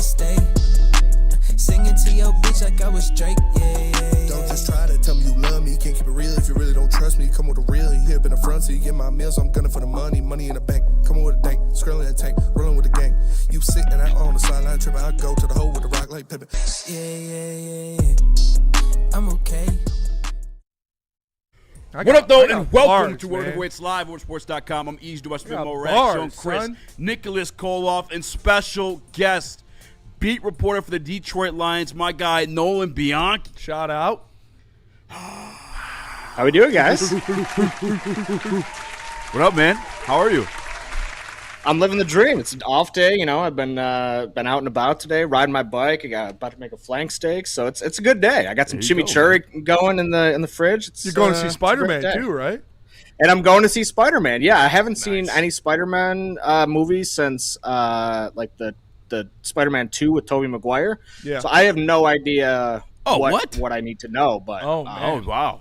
stay. Singing to your bitch like I was Drake, yeah. Don't just try to tell me you love me. Can't keep it real if you really don't trust me. Come with a real, you hip in the front, so you get my meals. I'm gunning for the money in the bank. Come on with a dank, scrolling in the tank, rolling with the gang. You sit and I on the sideline tripping. I go to the hole with the rock like Pippin. Yeah. I'm okay. What up, though, and welcome to World Heavyweights Live, Worldsports.com. I'm East West Raxter, Chris, Nicholas Kohloff, and special guest, beat reporter for the Detroit Lions, my guy, Nolan Bianci. Shout out. How we doing, guys? What up, man? How are you? I'm living the dream. It's an off day, you know. I've been out and about today, riding my bike. I got about to make a flank steak, so it's a good day. I got some chimichurri going in the fridge. You're going to see Spider-Man too, right? And I'm going to see Spider-Man. Yeah, I haven't seen any Spider-Man movies since like the Spider-Man 2 with Tobey Maguire. Yeah. So I have no idea what I need to know. But wow,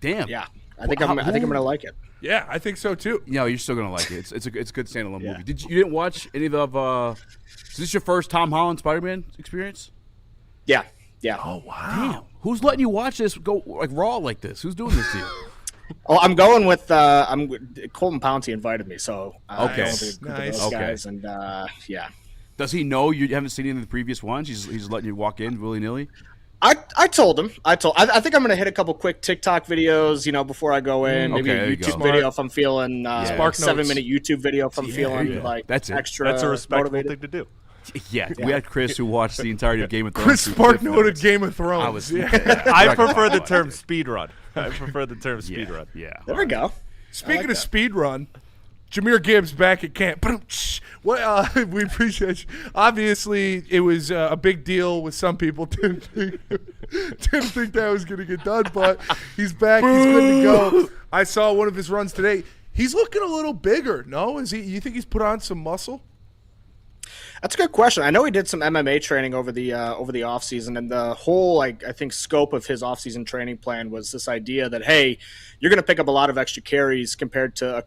damp. Yeah, I think I'm gonna like it. Yeah, I think so too. No, you're still gonna like it. It's a good standalone movie. You didn't watch any of is this your first Tom Holland Spider-Man experience? Yeah. Oh wow. Damn. Who's letting you watch this go like raw like this? Who's doing this to you? Oh, I'm going with Colton Pouncy invited me, so okay, those guys, and yeah. Does he know you haven't seen any of the previous ones? He's letting you walk in willy nilly. I told him. I think I'm gonna hit a couple quick TikTok videos, you know, before I go in. Maybe a YouTube video if I'm feeling 7-minute YouTube video if I'm feeling like that's it. Extra. That's a respectable thing to do. Yeah, we had Chris who watched the entirety of Game of Thrones. Chris Spark noted Game of Thrones. I prefer the term speed run. Yeah. There we go. Speaking of speed run, Jahmyr Gibbs back at camp. We appreciate you. Obviously, it was a big deal with some people. Didn't think that was going to get done, but he's back. He's good to go. I saw one of his runs today. He's looking a little bigger. No, is he? You think he's put on some muscle? That's a good question. I know he did some MMA training over the offseason, and the whole I think scope of his offseason training plan was this idea that, hey, you're going to pick up a lot of extra carries compared to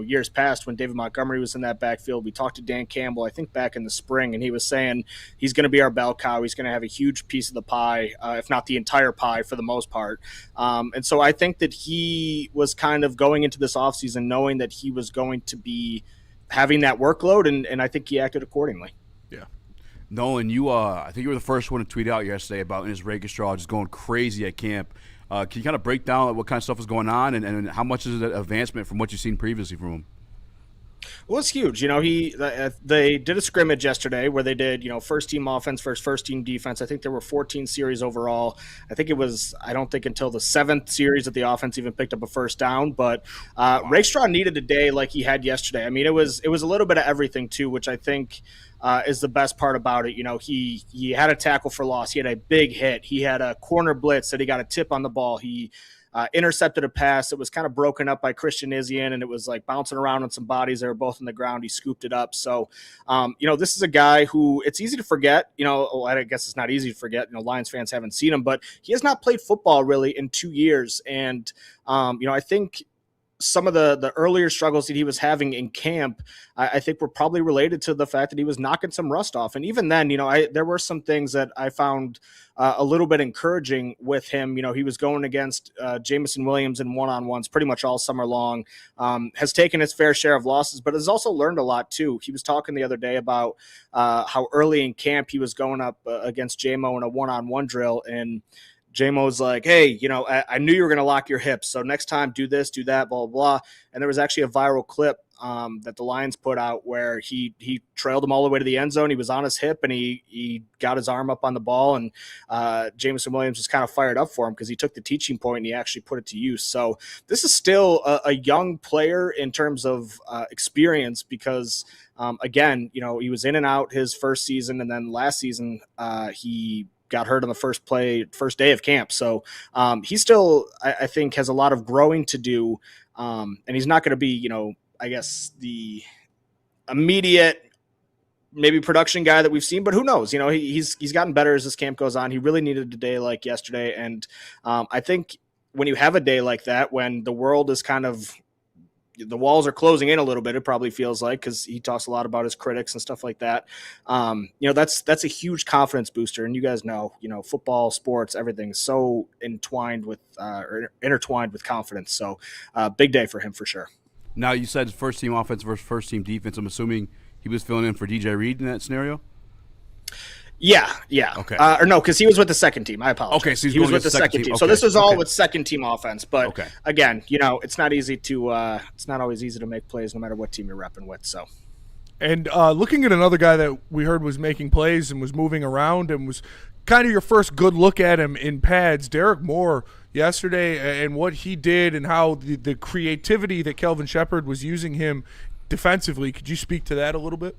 years past when David Montgomery was in that backfield. We talked to Dan Campbell, I think back in the spring, and he was saying he's going to be our bell cow. He's going to have a huge piece of the pie, if not the entire pie for the most part. And so I think that he was kind of going into this offseason knowing that he was going to be having that workload, and I think he acted accordingly. Yeah. Nolan, I think you were the first one to tweet out yesterday about Ines Registraw just going crazy at camp. Can you kind of break down what kind of stuff is going on and how much is it an advancement from what you've seen previously from him? Well, it's huge. You know, they did a scrimmage yesterday where they did, first team offense versus first team defense. I think there were 14 series overall. I don't think until the 7th series that the offense even picked up a first down. But Rakestraw needed a day like he had yesterday. I mean, it was a little bit of everything too, which I think is the best part about it. You know, he had a tackle for loss. He had a big hit. He had a corner blitz that he got a tip on the ball. He intercepted a pass that was kind of broken up by Christian Izien, and it was like bouncing around on some bodies that were both on the ground. He scooped it up. So, this is a guy who it's easy to forget. I guess it's not easy to forget. Lions fans haven't seen him, but he has not played football really in 2 years. And, I think some of the earlier struggles that he was having in camp, I think were probably related to the fact that he was knocking some rust off. And even then, there were some things that I found a little bit encouraging with him. He was going against Jameson Williams in one-on-ones pretty much all summer long, has taken his fair share of losses, but has also learned a lot too. He was talking the other day about how early in camp he was going up against JMO in a one-on-one drill, and JMO's like, hey, I knew you were going to lock your hips, so next time do this, do that, blah, blah, blah. And there was actually a viral clip that the Lions put out where he trailed him all the way to the end zone. He was on his hip, and he got his arm up on the ball, and Jameson Williams was kind of fired up for him because he took the teaching point and he actually put it to use. So this is still a young player in terms of experience because, again, he was in and out his first season, and then last season he got hurt on the first day of camp. So he still, I think, has a lot of growing to do. And he's not going to be, I guess the immediate maybe production guy that we've seen, but who knows? He's gotten better as this camp goes on. He really needed a day like yesterday. And I think when you have a day like that, when the world is kind of the walls are closing in a little bit. It probably feels like, because he talks a lot about his critics and stuff like that. That's a huge confidence booster. And you guys know, football, sports, everything's so intertwined with confidence. So big day for him for sure. Now, you said first team offense versus first team defense. I'm assuming he was filling in for DJ Reed in that scenario. Yeah. Okay. Or no, because he was with the second team. I apologize. Okay, so he was with the second team. Okay. So this was all with second team offense. But okay. Again, it's not easy to it's not always easy to make plays no matter what team you're repping with. So. And looking at another guy that we heard was making plays and was moving around and was kind of your first good look at him in pads, Derek Moore yesterday, and what he did and how the creativity that Kelvin Shepard was using him defensively. Could you speak to that a little bit?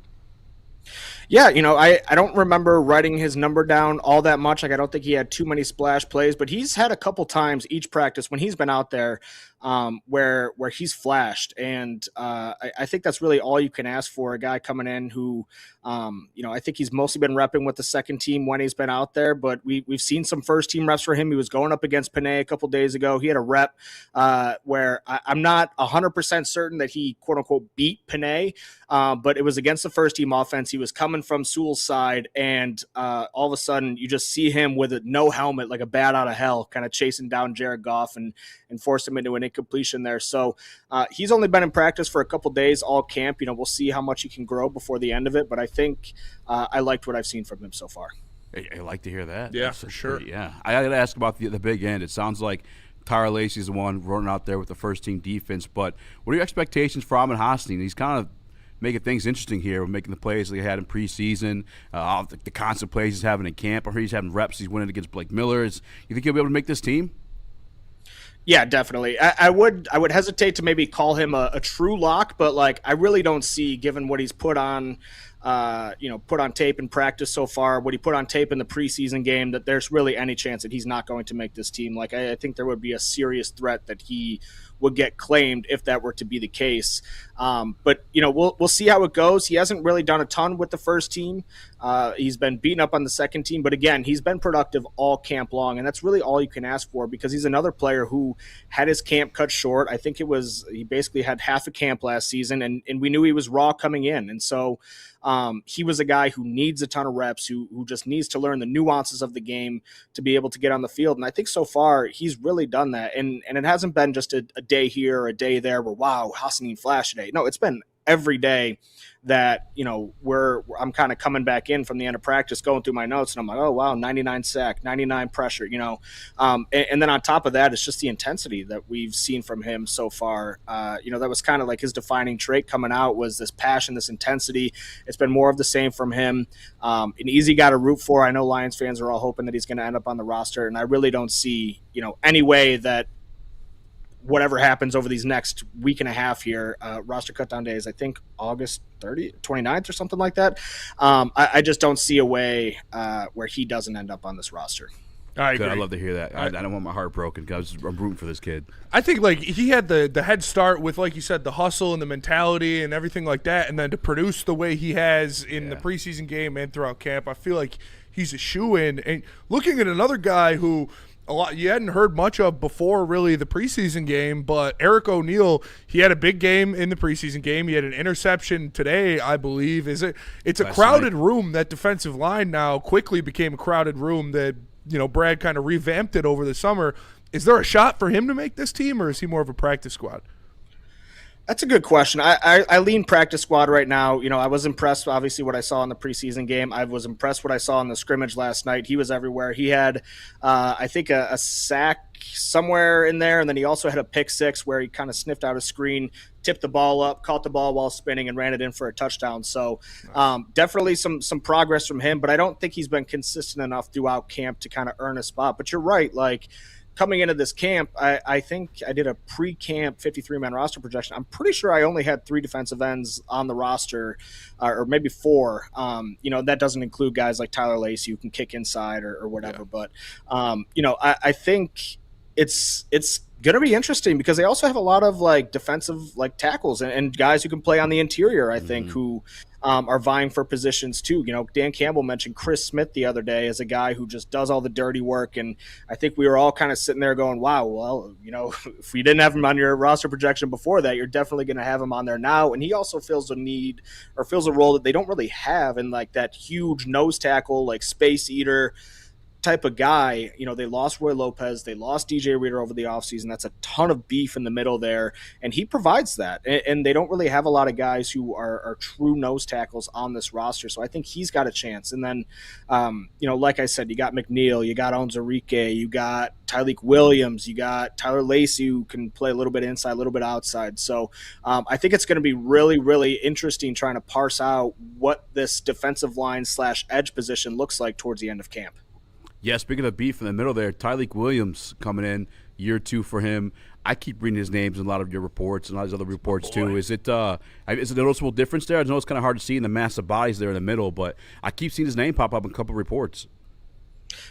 Yeah, I don't remember writing his number down all that much. Like, I don't think he had too many splash plays, but he's had a couple times each practice when he's been out there where he's flashed. And I think that's really all you can ask for, a guy coming in who, I think he's mostly been repping with the second team when he's been out there, but we've seen some first team reps for him. He was going up against Panay a couple days ago. He had a rep where I'm not 100% certain that he quote unquote beat Panay, but it was against the first team offense. He was coming from Sewell's side, and all of a sudden you just see him with no helmet, like a bat out of hell, kind of chasing down Jared Goff and forced him into an incompletion there. So he's only been in practice for a couple days all camp. We'll see how much he can grow before the end of it, but I think I liked what I've seen from him so far. I like to hear that. Yeah, for sure. Yeah. I got to ask about the big end. It sounds like Tyler Lacey's the one running out there with the first team defense, but what are your expectations for Amon-Ra? He's kind of making things interesting here, making the plays that he had in preseason, the constant plays he's having in camp. I heard he's having reps. He's winning against Blake Miller. You think he'll be able to make this team? Yeah, definitely. I would hesitate to maybe call him a true lock, but I really don't see, given what he's put on tape in practice so far, what he put on tape in the preseason game, that there's really any chance that he's not going to make this team. I think there would be a serious threat that he would get claimed if that were to be the case. But we'll see how it goes. He hasn't really done a ton with the first team. He's been beaten up on the second team, but again, he's been productive all camp long, and that's really all you can ask for, because he's another player who had his camp cut short. I think he basically had half a camp last season, and we knew he was raw coming in. And so he was a guy who needs a ton of reps, who just needs to learn the nuances of the game to be able to get on the field. And I think so far he's really done that. And it hasn't been just a day here or a day there where, wow, Hassanin flashed today. No, it's been every day that, I'm kind of coming back in from the end of practice, going through my notes, and I'm like, oh, wow, 99 sack, 99 pressure, and then on top of that, it's just the intensity that we've seen from him so far. That was kind of like his defining trait coming out, was this passion, this intensity. It's been more of the same from him. An easy guy to root for. I know Lions fans are all hoping that he's going to end up on the roster, and I really don't see, any way that whatever happens over these next week and a half here, roster cutdown day is, I think, August 29th or something like that. I just don't see a way where he doesn't end up on this roster. I agree. Good. I love to hear that. I don't want my heart broken, because I'm rooting for this kid. I think he had the head start with, like you said, the hustle and the mentality and everything like that, and then to produce the way he has in the preseason game and throughout camp, I feel like he's a shoo-in. And looking at another guy who you hadn't heard much of before really the preseason game, but Eric O'Neal, he had a big game in the preseason game. He had an interception today, I believe. It's a crowded room. That defensive line now quickly became a crowded room that, Brad kind of revamped it over the summer. Is there a shot for him to make this team, or is he more of a practice squad? That's a good question. I lean practice squad right now. I was impressed, obviously, what I saw in the preseason game. I was impressed what I saw in the scrimmage last night. He was everywhere. He had, I think, a sack somewhere in there, and then he also had a pick six where he kind of sniffed out a screen, tipped the ball up, caught the ball while spinning, and ran it in for a touchdown. So definitely some progress from him, but I don't think he's been consistent enough throughout camp to kind of earn a spot. But you're right, coming into this camp, I think I did a pre-camp 53-man roster projection. I'm pretty sure I only had 3 defensive ends on the roster, or maybe 4. That doesn't include guys like Tyler Lacey who can kick inside or whatever. Yeah. But, I think it's going to be interesting, because they also have a lot of defensive tackles and guys who can play on the interior, I think, who are vying for positions too. Dan Campbell mentioned Chris Smith the other day as a guy who just does all the dirty work, and I think we were all kind of sitting there going, wow, well, if we didn't have him on your roster projection before that, you're definitely going to have him on there now. And he also feels a role that they don't really have in like that huge nose tackle, like space eater type of guy. They lost Roy Lopez, they lost DJ Reader over the offseason. That's a ton of beef in the middle there, and he provides that. And they don't really have a lot of guys who are true nose tackles on this roster, so I think he's got a chance. And then, like I said, you got McNeil, you got Onwuzurike, you got Tyleik Williams, you got Tyler Lacey, who can play a little bit inside, a little bit outside. So I think it's going to be really, really interesting trying to parse out what this defensive line / edge position looks like towards the end of camp. Yeah, speaking of beef in the middle there, Tyleik Williams coming in, year 2 for him. I keep reading his names in a lot of your reports and a lot of his other reports too. Is it a noticeable difference there? I know it's kind of hard to see in the massive bodies there in the middle, but I keep seeing his name pop up in a couple of reports.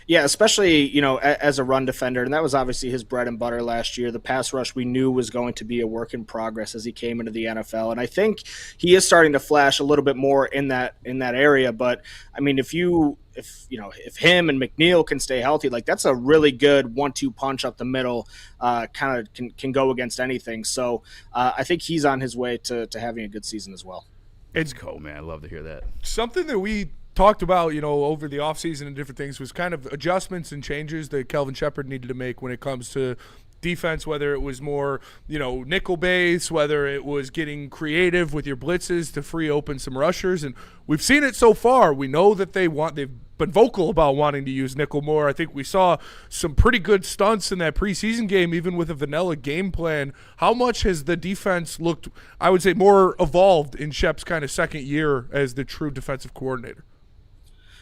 Yeah, especially, as a run defender, and that was obviously his bread and butter last year. The pass rush we knew was going to be a work in progress as he came into the NFL, and I think he is starting to flash a little bit more in that area. But I mean, if him and McNeil can stay healthy, like that's a really good 1-2 punch up the middle, kind of can go against anything. So I think he's on his way to having a good season as well. It's cool, man. I love to hear that. Something that we talked about, over the offseason and different things was kind of adjustments and changes that Kelvin Sheppard needed to make when it comes to defense, whether it was more, nickel base, whether it was getting creative with your blitzes to free open some rushers. And we've seen it so far. We know that they've been vocal about wanting to use nickel more. I think we saw some pretty good stunts in that preseason game, even with a vanilla game plan. How much has the defense looked, I would say, more evolved in Shep's kind of second year as the true defensive coordinator?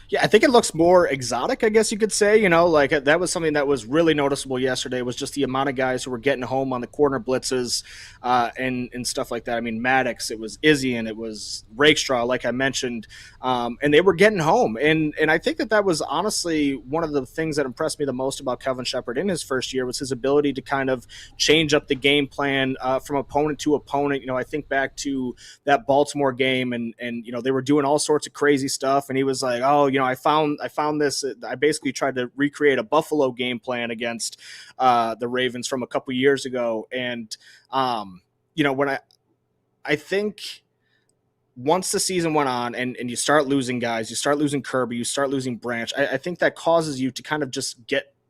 Yeah, I think it looks more exotic, I guess you could say. Like that was something that was really noticeable yesterday, was just the amount of guys who were getting home on the corner blitzes and stuff like that. I mean, Maddox, it was Izzy, and it was Rakestraw, like I mentioned, and they were getting home. And I think that was honestly one of the things that impressed me the most about Kelvin Sheppard in his first year was his ability to kind of change up the game plan from opponent to opponent. I think back to that Baltimore game, and they were doing all sorts of crazy stuff, and he was like, oh, I found this. I basically tried to recreate a Buffalo game plan against the Ravens from a couple years ago. And, when I think once the season went on and you start losing guys, you start losing Kirby, you start losing Branch, I think that causes you to kind of just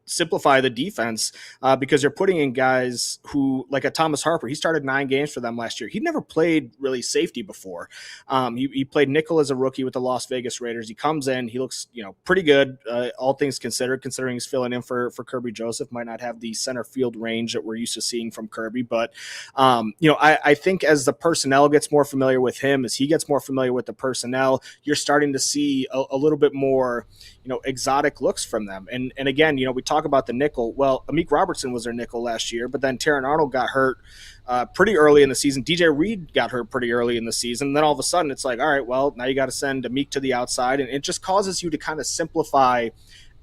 simplify the defense because you're putting in guys who, like a Thomas Harper, he started 9 games for them last year. He'd never played really safety before. He played nickel as a rookie with the Las Vegas Raiders. He comes in, he looks, pretty good, all things considered, considering he's filling in for Kirby Joseph. Might not have the center field range that we're used to seeing from Kirby, but I think as the personnel gets more familiar with him, as he gets more familiar with the personnel, you're starting to see a little bit more, exotic looks from them. And again, we talk about the nickel. Well, Amik Robertson was their nickel last year, but then Terran Arnold got hurt pretty early in the season. DJ Reed got hurt pretty early in the season. And then all of a sudden it's like, all right, well, now you got to send Amik to the outside. And it just causes you to kind of simplify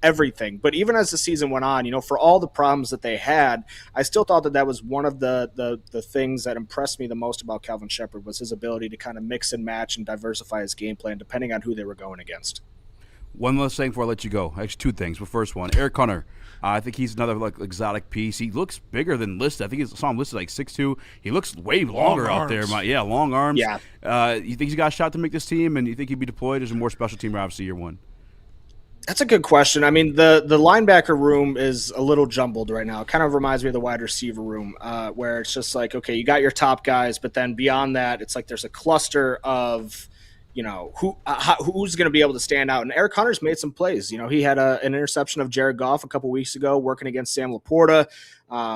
everything. But even as the season went on, for all the problems that they had, I still thought that was one of the things that impressed me the most about Kelvin Sheppard was his ability to kind of mix and match and diversify his game plan depending on who they were going against. One last thing before I let you go. Actually, 2 things. The first one, Eric Hunter. I think he's another exotic piece. He looks bigger than listed. I think I saw him listed like 6'2". He looks way longer out there. Long arms. Yeah. You think he's got a shot to make this team, and you think he'd be deployed as a more special teamer, obviously, year 1? That's a good question. I mean, the linebacker room is a little jumbled right now. It kind of reminds me of the wide receiver room where it's just like, okay, you got your top guys, but then beyond that, it's like there's a cluster of who's going to be able to stand out. And Eric Hunter's made some plays. He had an interception of Jared Goff a couple weeks ago working against Sam Laporta.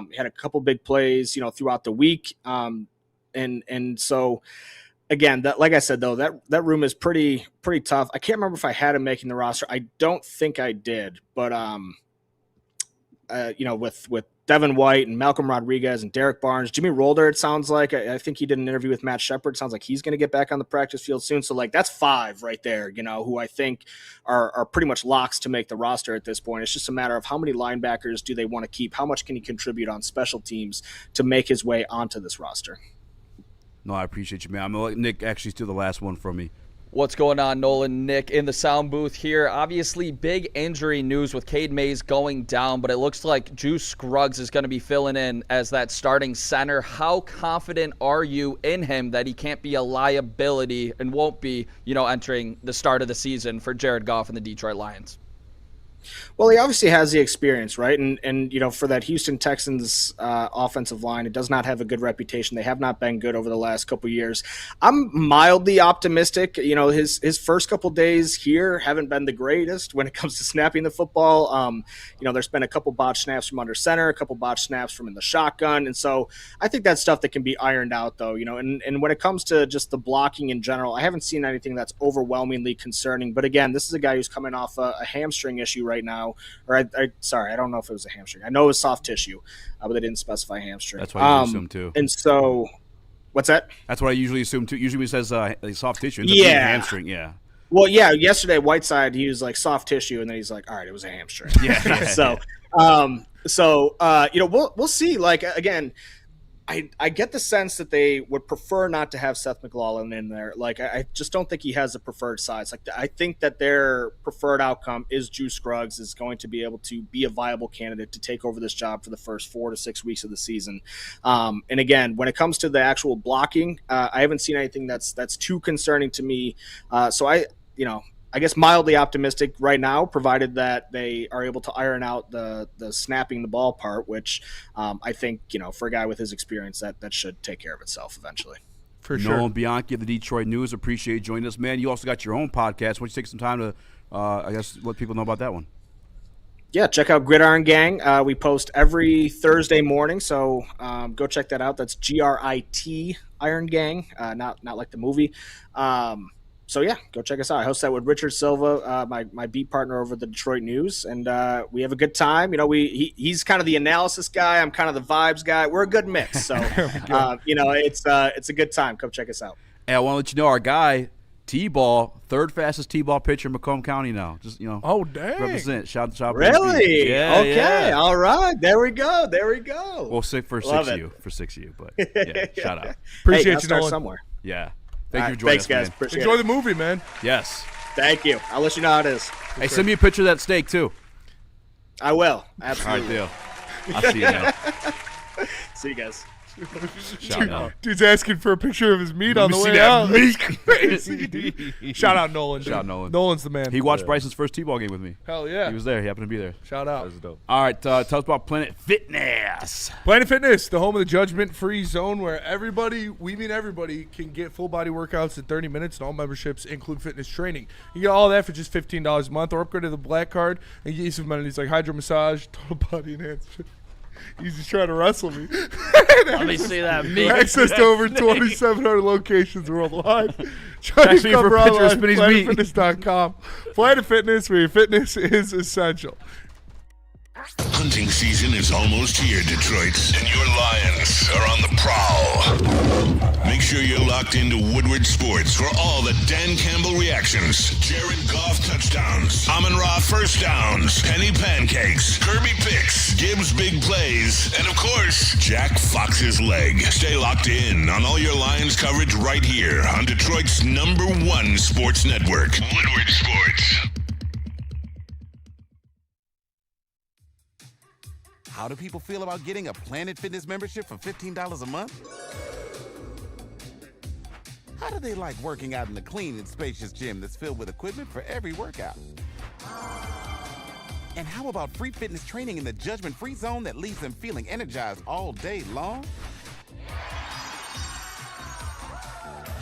He had a couple big plays, throughout the week. And so, again, that, like I said, though, that room is pretty tough. I can't remember if I had him making the roster. I don't think I did, but with Devin White and Malcolm Rodriguez and Derek Barnes, Jimmy Rolder, it sounds like. I think he did an interview with Matt Shepard. Sounds like he's going to get back on the practice field soon. So, that's 5 right there, who I think are pretty much locks to make the roster at this point. It's just a matter of how many linebackers do they want to keep? How much can he contribute on special teams to make his way onto this roster? No, I appreciate you, man. I'm going to let Nick actually steal the last one from me. What's going on, Nolan? Nick in the sound booth here. Obviously, big injury news with Cade Mays going down, but it looks like Juice Scruggs is going to be filling in as that starting center. How confident are you in him that he can't be a liability and won't be, entering the start of the season for Jared Goff and the Detroit Lions? Well, he obviously has the experience, right? And for that Houston Texans offensive line, it does not have a good reputation. They have not been good over the last couple of years. I'm mildly optimistic. His first couple days here haven't been the greatest when it comes to snapping the football. There's been a couple botched snaps from under center, a couple botched snaps from in the shotgun. And so I think that's stuff that can be ironed out, though. And when it comes to just the blocking in general, I haven't seen anything that's overwhelmingly concerning. But again, this is a guy who's coming off a hamstring issue right now. Or I don't know if it was a hamstring. I know it was soft tissue, but they didn't specify hamstring. That's what I assume too. And so, what's that? That's what I usually assume too. Usually when it says soft tissue, yeah, hamstring. Yeah. Well, yeah. Yesterday, Whiteside, he was like soft tissue, and then he's like, all right, it was a hamstring. Yeah. We'll see. Like again. I get the sense that they would prefer not to have Seth McLaughlin in there. Like, I just don't think he has a preferred size. Like, I think that their preferred outcome is Juice Scruggs is going to be able to be a viable candidate to take over this job for the first 4 to 6 weeks of the season. And again, when it comes to the actual blocking, I haven't seen anything that's too concerning to me. So I guess mildly optimistic right now, provided that they are able to iron out the snapping the ball part, which I think, for a guy with his experience, that should take care of itself eventually. For sure. Nolan Bianci of the Detroit News, appreciate you joining us, man. You also got your own podcast. Why don't you take some time to, let people know about that one? Yeah, check out Gridiron Gang. We post every Thursday morning, so go check that out. That's GRIT Iron Gang, not like the movie. So, yeah, go check us out. I host that with Richard Silva, my beat partner over the Detroit News, and we have a good time. He's kind of the analysis guy. I'm kind of the vibes guy. We're a good mix. So, it's a good time. Come check us out. Hey, I want to let you know our guy, T-Ball, third fastest T-ball pitcher in Macomb County now. Just, Oh, dang. represent. Shout Really? Yeah, okay. Yeah. All right. There we go. Well, six of you, but yeah, shout out. Appreciate you, start Nolan. somewhere. Yeah. Thank you for joining us, guys. man. Appreciate Enjoy it. the movie, man. Yes. Thank you. I'll let you know how it is. Hey, send me a picture of that steak, too. I will. All Absolutely. right, deal. I'll see you now. See you guys. Shout out. Dude's asking for a picture of his meat on the way out. Crazy, dude. Shout out Nolan. Dude. Shout out Nolan. Nolan's the man. He watched Bryson's first T-ball game with me. Hell yeah. He was there. He happened to be there. Shout out. That was dope. All right, tell us about Planet Fitness. Planet Fitness, the home of the judgment-free zone where everybody can get full body workouts in 30 minutes, and all memberships include fitness training. You get all that for just $15 a month, or upgrade to the black card and get you some amenities like hydro massage, total body enhancement. He's just trying to wrestle me. Let me see that meat. Access to over 2,700 locations worldwide. Actually, for a picture of Spinny's meat. PlanetFitness.com. Planet Fitness, where your fitness is essential. Hunting season is almost here, Detroit, and your Lions are on the prowl. Make sure you're locked into Woodward Sports for all the Dan Campbell reactions, Jared Goff touchdowns, Amon-Ra first downs, Penny pancakes, Kirby picks, Gibbs big plays, and of course, Jack Fox's leg. Stay locked in on all your Lions coverage right here on Detroit's #1 sports network, Woodward Sports. How do people feel about getting a Planet Fitness membership for $15 a month? How do they like working out in the clean and spacious gym that's filled with equipment for every workout? And how about free fitness training in the judgment-free zone that leaves them feeling energized all day long?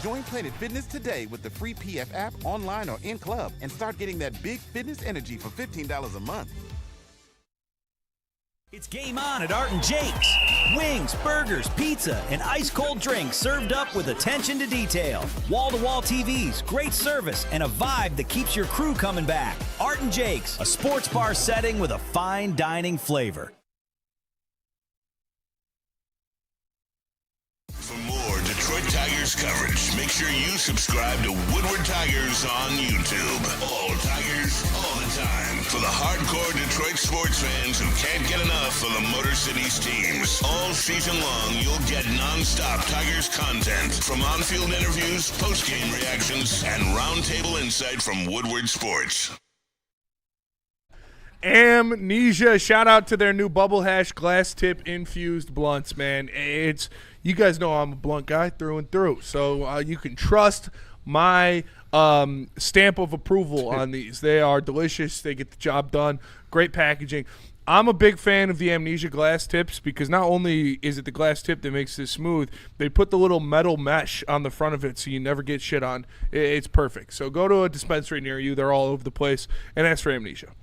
Join Planet Fitness today with the free PF app, online or in club, and start getting that big fitness energy for $15 a month. It's game on at Art & Jake's. Wings, burgers, pizza, and ice-cold drinks served up with attention to detail. Wall-to-wall TVs, great service, and a vibe that keeps your crew coming back. Art & Jake's, a sports bar setting with a fine dining flavor. For more Detroit Tigers coverage, make sure you subscribe to Woodward Tigers on YouTube. All Tigers, all the time. For the hardcore Detroit sports fans who can't get enough of the Motor City's teams. All season long, you'll get non-stop Tigers content from on-field interviews, post-game reactions, and roundtable insight from Woodward Sports. Amnesia, shout out to their new Bubble Hash glass tip infused blunts, man. You guys know I'm a blunt guy through and through, so you can trust my stamp of approval on these. They are delicious. They get the job done. Great packaging. I'm a big fan of the Amnesia glass tips because not only is it the glass tip that makes this smooth, they put the little metal mesh on the front of it so you never get shit on. It's perfect. So go to a dispensary near you. They're all over the place, and that's for Amnesia.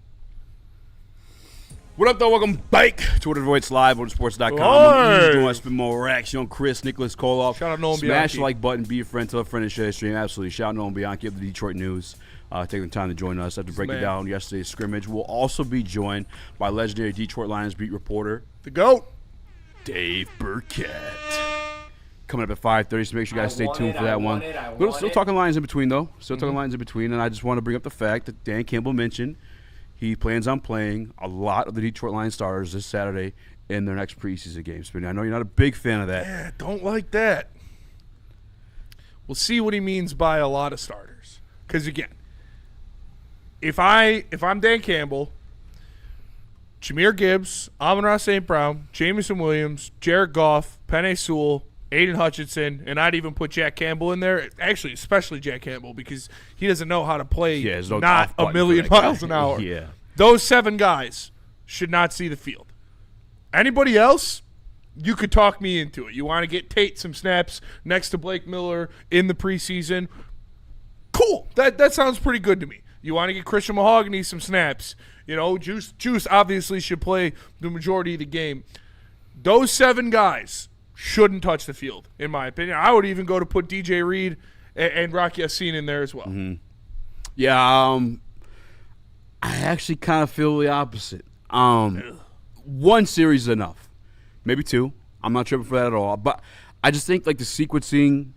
What up, though? Welcome back to Woodward Voice Live on sports.com. I'm doing Spin More Rax. Chris, Nicholas Kohloff. Shout out Nolan Smash Bianci. the like button. Be a friend. Tell a friend to share the stream. Absolutely. Shout out Nolan Bianci of the Detroit News. Taking the time to join us after breaking down yesterday's scrimmage. We'll also be joined by legendary Detroit Lions beat reporter, the GOAT, Dave Brikett. Coming up at 5:30, so make sure you guys stay tuned for that one. We're still talking Lions in between, though. Talking Lions in between, and I just want to bring up the fact that Dan Campbell mentioned he plans on playing a lot of the Detroit Lions starters this Saturday in their next preseason game. I know you're not a big fan of that. Yeah, don't like that. We'll see what he means by a lot of starters. Because, again, if I'm Dan Campbell, Jahmyr Gibbs, Amon-Ra St. Brown, Jameson Williams, Jared Goff, Penei Sewell, Aiden Hutchinson, and I'd even put Jack Campbell in there. Actually, especially Jack Campbell because he doesn't know how to play not a million miles an hour. Yeah. Those 7 guys should not see the field. Anybody else, you could talk me into it. You want to get Tate some snaps next to Blake Miller in the preseason. Cool. That sounds pretty good to me. You want to get Christian Mahogany some snaps. Juice obviously should play the majority of the game. Those 7 guys shouldn't touch the field, in my opinion. I would even go to put DJ Reed and Rocky Yassin in there as well. Mm-hmm. Yeah, I actually kind of feel the opposite. One series is enough. Maybe 2. I'm not tripping for that at all. But I just think, like, the sequencing,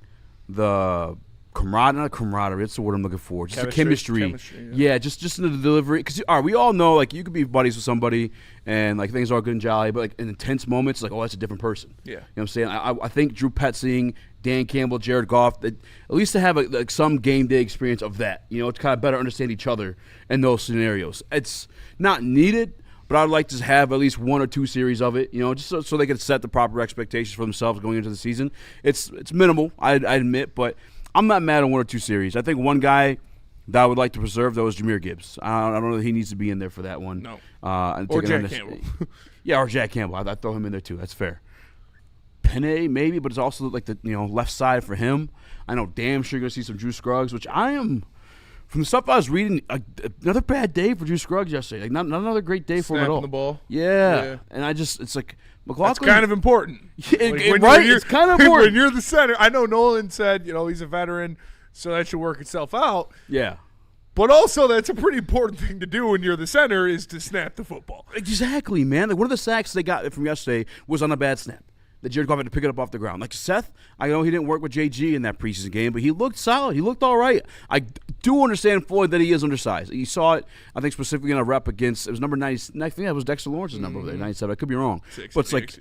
the camaraderie, that's the word I'm looking for. Just the chemistry. Yeah, just in the delivery. Because we all know, like, you could be buddies with somebody and, like, things are good and jolly, but, like, in intense moments, like, oh, that's a different person. Yeah. You know what I'm saying? I think Drew Petzing, Dan Campbell, Jared Goff, at least to have some game day experience of that. To kind of better understand each other in those scenarios. It's not needed, but I'd like to have at least 1 or 2 series of it, just so they can set the proper expectations for themselves going into the season. It's minimal, I admit, but I'm not mad on 1 or 2 series. I think one guy that I would like to preserve, though, is Jahmyr Gibbs. I don't know that he needs to be in there for that one. No. Or Jack Campbell. Yeah, or Jack Campbell. I'd throw him in there, too. That's fair. Penei, maybe, but it's also like the left side for him. I know damn sure you're going to see some Drew Scruggs, which I am, from the stuff I was reading, another bad day for Drew Scruggs yesterday. Like, not another great day for him at all. Snapping the ball. Yeah. And it's like, McLaughlin. That's kind of important. Right? It's kind of important. When you're the center. I know Nolan said, he's a veteran, so that should work itself out. Yeah. But also, that's a pretty important thing to do when you're the center is to snap the football. Exactly, man. Like, one of the sacks they got from yesterday was on a bad snap. That Jared Goff had to pick it up off the ground. Like Seth, I know he didn't work with JG in that preseason game, but he looked solid. He looked all right. I do understand fully that he is undersized. You saw it, I think, specifically in a rep against, it was number 90. I think that was Dexter Lawrence's number over there, 97. I could be wrong. 60, but it's like,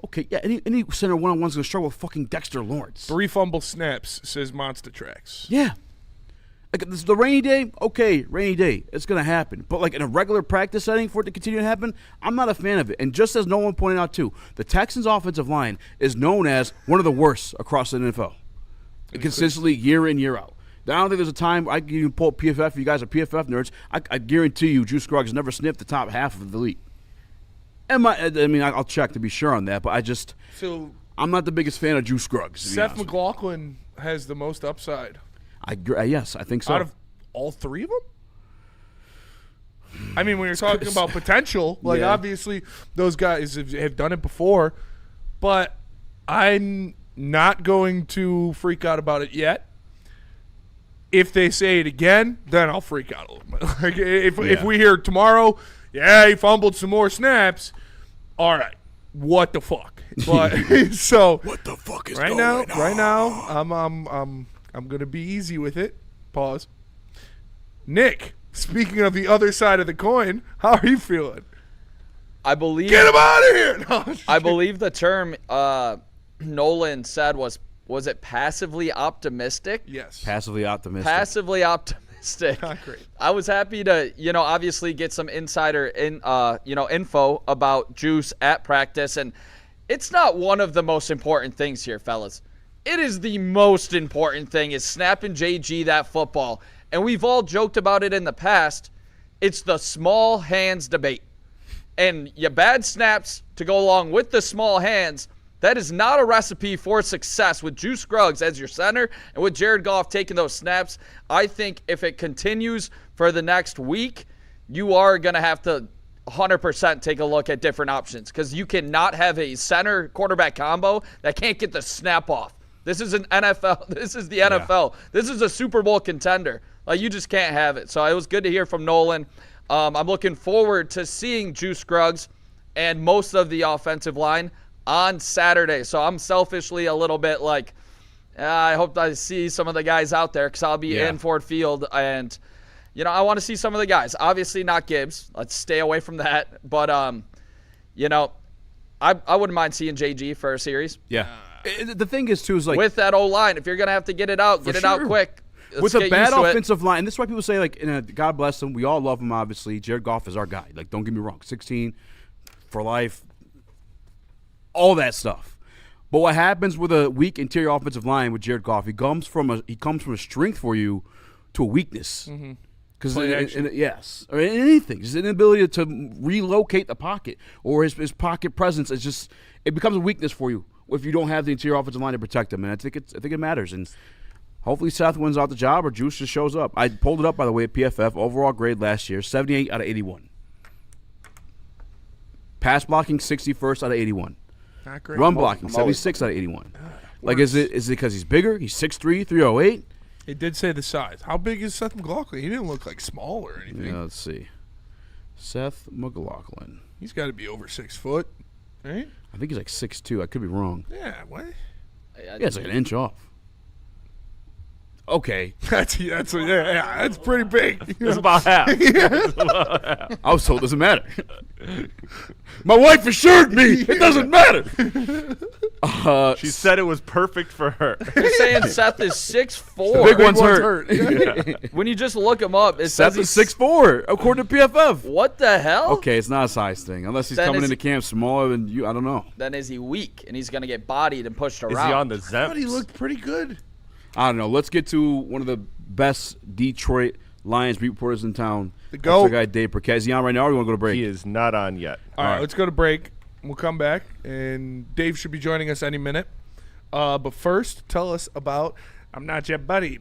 okay, yeah, any center one-on-one's going to struggle with fucking Dexter Lawrence. 3 fumble snaps, says Monster Tracks. Yeah. Like, this is the rainy day, okay, rainy day. It's going to happen. But, like, in a regular practice setting for it to continue to happen, I'm not a fan of it. And just as Nolan pointed out, too, the Texans' offensive line is known as one of the worst across the NFL. Consistently, year in, year out. I don't think there's a time I can even pull up PFF. If you guys are PFF nerds, I guarantee you Drew Scruggs never sniffed the top half of the league. I'll check to be sure on that, but I'm not the biggest fan of Drew Scruggs. Seth McLaughlin has the most upside. Yes, I think so. Out of all 3 of them? I mean, when you're talking about potential, obviously those guys have done it before, but I'm not going to freak out about it yet. If they say it again, then I'll freak out a little bit. Like if we hear tomorrow, he fumbled some more snaps, all right, what the fuck? But so what the fuck is right going on? Right now, I'm gonna be easy with it. Pause. Nick, Speaking of the other side of the coin, how are you feeling? I believe. Get him out of here! No, I believe the term Nolan said was it passively optimistic? Yes. Passively optimistic. Passively optimistic. Not great. I was happy to, obviously get some insider info about Juice at practice, and it's not one of the most important things here, fellas. It is the most important thing is snapping JG that football. And we've all joked about it in the past. It's the small hands debate. And your bad snaps to go along with the small hands, that is not a recipe for success with Juice Scruggs as your center and with Jared Goff taking those snaps. I think if it continues for the next week, you are going to have to 100% take a look at different options because you cannot have a center quarterback combo that can't get the snap off. This is an NFL. This is the NFL. This is a Super Bowl contender. Like, you just can't have it. So it was good to hear from Nolan. I'm looking forward to seeing Juice Scruggs and most of the offensive line on Saturday. So I'm selfishly a little bit like, I hope I see some of the guys out there because I'll be in Ford Field. And, I want to see some of the guys. Obviously not Gibbs. Let's stay away from that. But, I wouldn't mind seeing JG for a series. Yeah. The thing is, too, is like. With that O-line, if you're going to have to get it out, out quick. With a bad offensive line, and this is why people say, like, God bless him. We all love him, obviously. Jared Goff is our guy. Like, don't get me wrong. 16 for life. All that stuff. But what happens with a weak interior offensive line with Jared Goff? He comes from a strength for you to a weakness. Because yes, or anything, just an inability to relocate the pocket or his pocket presence is just it becomes a weakness for you if you don't have the interior offensive line to protect him. And I think it matters. And hopefully Seth wins out the job or Juice just shows up. I pulled it up by the way at PFF overall grade last year 78 out of 81. Pass blocking 61st out of 81. Not great. Run blocking 76 out of 81. Like is it because he's bigger? He's 6'3", 308. It did say the size. How big is Seth McLaughlin? He didn't look like small or anything. Yeah, let's see. Seth McLaughlin. He's got to be over 6 foot, right? I think he's like 6'2". I could be wrong. Yeah, what? Yeah, it's like an inch off. Okay. That's pretty big. It's about half. I was told it doesn't matter. My wife assured me it doesn't matter. She said it was perfect for her. You're saying Seth is 6'4". The big one's hurt. When you just look him up, it Seth says is 6'4", according to PFF. What the hell? Okay, it's not a size thing. Unless he's coming into camp smaller than you. I don't know. Then is he weak and he's going to get bodied and pushed around? Is he on the I Zemps? thought he looked pretty good. I don't know. Let's get to one of the best Detroit Lions beat reporters in town. The GOAT. That's our guy Dave Brikett. Is he on right now or do you want to go to break? He is not on yet. All right, let's go to break. We'll come back, and Dave should be joining us any minute. But first, tell us about I'm Not Your Buddy.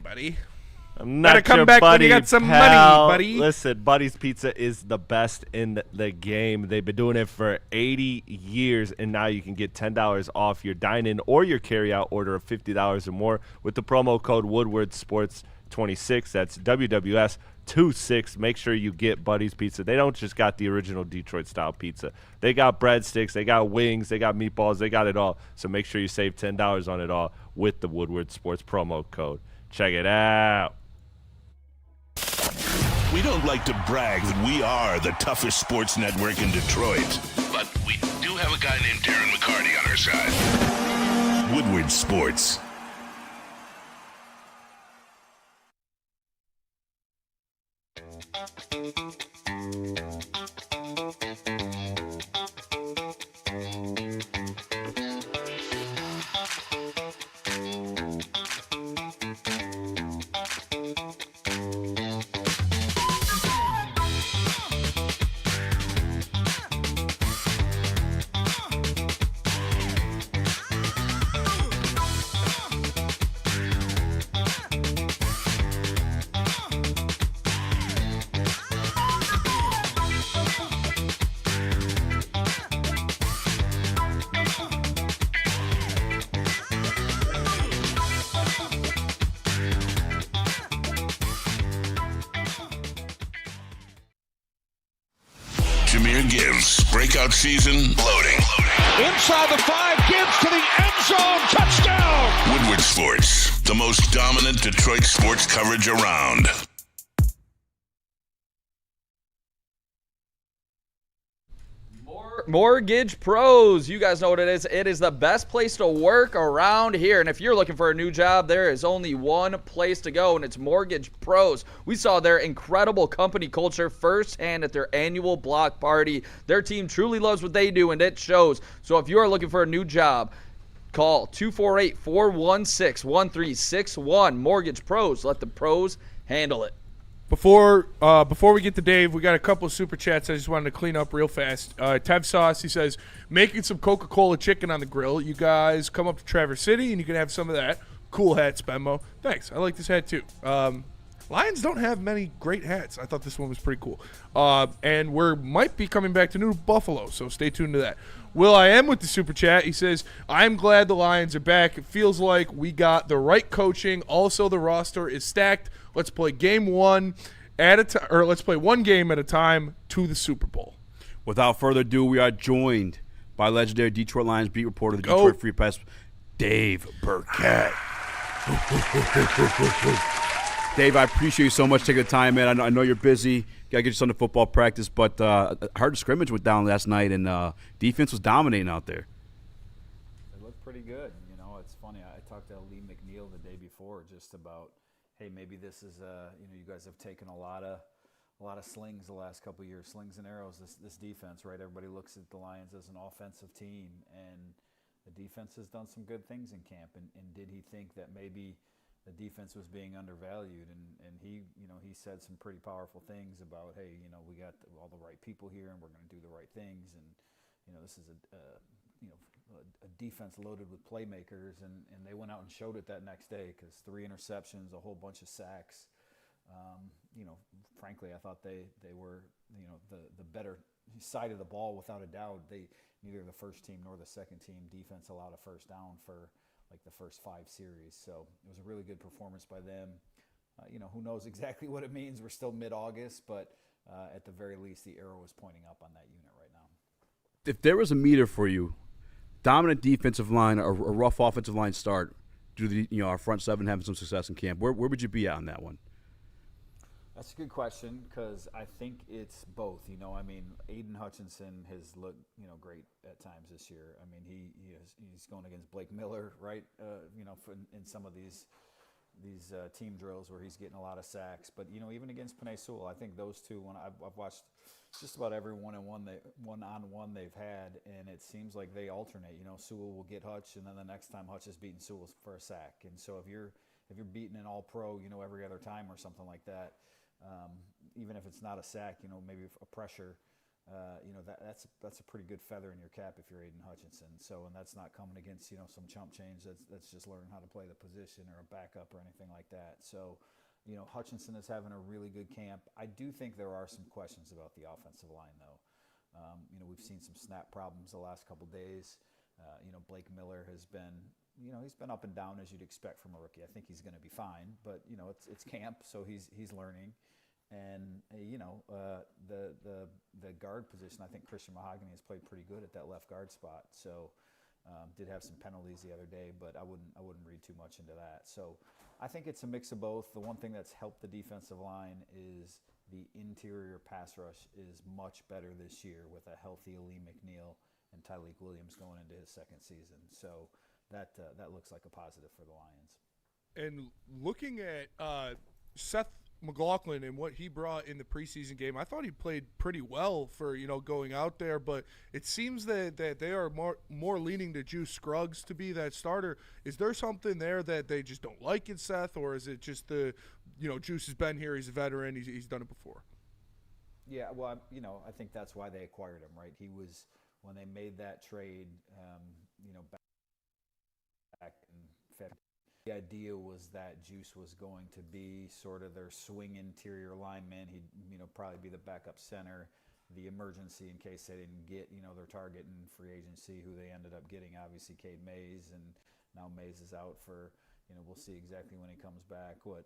I'm not Gotta come your back when buddy, you got some pal. money, buddy. Listen, Buddy's Pizza is the best in the game. They've been doing it for 80 years, and now you can get $10 off your dine-in or your carry-out order of $50 or more with the promo code Woodward Sports 26. That's WWS26. Make sure you get Buddy's Pizza. They don't just got the original Detroit-style pizza. They got breadsticks, they got wings, they got meatballs, they got it all. So make sure you save $10 on it all with the Woodward Sports promo code. Check it out. We don't like to brag that we are the toughest sports network in Detroit, but we do have a guy named Darren McCarty on our side. Woodward Sports. Gibbs, breakout season, loading. Inside the 5, Gibbs to the end zone, touchdown! Woodward Sports, the most dominant Detroit sports coverage around. Mortgage Pros. You guys know what it is. It is the best place to work around here. And if you're looking for a new job, there is only one place to go, and it's Mortgage Pros. We saw their incredible company culture firsthand at their annual block party. Their team truly loves what they do, and it shows. So if you are looking for a new job, call 248-416-1361. Mortgage Pros. Let the pros handle it. Before we get to Dave, we got a couple of super chats I just wanted to clean up real fast. Tev Sauce, he says, making some Coca-Cola chicken on the grill. You guys come up to Traverse City and you can have some of that. Cool hat, Spenmo. Thanks. I like this hat too. Lions don't have many great hats. I thought this one was pretty cool. And we might be coming back to New Buffalo, so stay tuned to that. Will I am with the super chat. He says, I'm glad the Lions are back. It feels like we got the right coaching. Also, the roster is stacked. Let's play game one at a time, or let's play one game at a time to the Super Bowl. Without further ado, we are joined by legendary Detroit Lions beat reporter of the Detroit Free Press, Dave Brikett. Dave, I appreciate you so much taking the time, man. I know you're busy. Got to get you some to football practice, but I heard the scrimmage went down last night, and defense was dominating out there. It looked pretty good. You know, it's funny. I talked to Lee McNeil the day before just about, hey, maybe this is, you guys have taken a lot of slings the last couple of years, slings and arrows. This defense, right? Everybody looks at the Lions as an offensive team, and the defense has done some good things in camp. And did he think that maybe the defense was being undervalued? And he, he said some pretty powerful things about, hey, we got all the right people here, and we're going to do the right things. And this is a defense loaded with playmakers, and they went out and showed it that next day, because 3 interceptions, a whole bunch of sacks. Frankly, I thought they were, the better side of the ball without a doubt. Neither the first team nor the second team defense allowed a first down for like the first 5 series. So it was a really good performance by them. Who knows exactly what it means. We're still mid-August, but at the very least, the arrow is pointing up on that unit right now. If there was a meter for you, dominant defensive line or a rough offensive line start due to our front seven having some success in camp, where would you be at on that one? That's a good question, because I think it's both. Aiden Hutchinson has looked, great at times this year. He's going against Blake Miller, right? In some of these team drills where he's getting a lot of sacks. But even against Penei Sewell, I think those two. When I've watched just about every one-on-one they've had, and it seems like they alternate. Sewell will get Hutch, and then the next time Hutch is beating Sewell for a sack. And so if you're beating an All-Pro, every other time or something like that. Even if it's not a sack, maybe a pressure, that's a pretty good feather in your cap if you're Aiden Hutchinson. So, and that's not coming against, some chump change. That's just learning how to play the position or a backup or anything like that. So, Hutchinson is having a really good camp. I do think there are some questions about the offensive line, though. We've seen some snap problems the last couple days. Blake Miller has been, he's been up and down as you'd expect from a rookie. I think he's going to be fine, but it's camp, so he's learning. And the guard position, I think Christian Mahogany has played pretty good at that left guard spot. So did have some penalties the other day, but I wouldn't read too much into that. So I think it's a mix of both. The one thing that's helped the defensive line is the interior pass rush is much better this year with a healthy Lee McNeil and Tyleik Williams going into his second season. So that looks like a positive for the Lions. And looking at Seth McLaughlin and what he brought in the preseason game, I thought he played pretty well for going out there, but it seems that they are more leaning to Juice Scruggs to be that starter. Is there something there that they just don't like in Seth, or is it just Juice has been here, he's a veteran, he's done it before? Yeah, well, I think that's why they acquired him, right? He was, when they made that trade, back in February. The idea was that Juice was going to be sort of their swing interior lineman. He'd, probably be the backup center, the emergency in case they didn't get, their target in free agency, who they ended up getting, obviously, Cade Mays, and now Mays is out for, we'll see exactly when he comes back. But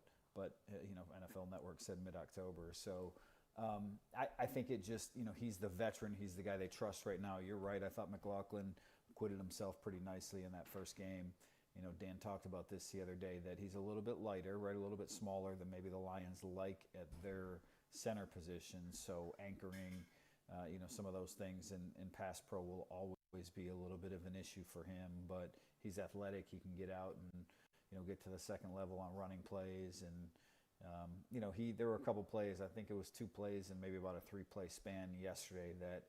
NFL Network said mid-October. So I think it just, he's the veteran. He's the guy they trust right now. You're right. I thought McLaughlin acquitted himself pretty nicely in that first game. Dan talked about this the other day, that he's a little bit lighter, right, a little bit smaller than maybe the Lions like at their center position. So anchoring, some of those things in pass pro will always be a little bit of an issue for him, but he's athletic. He can get out and, get to the second level on running plays. And, there were a couple plays, I think it was 2 plays and maybe about a 3-play span yesterday that,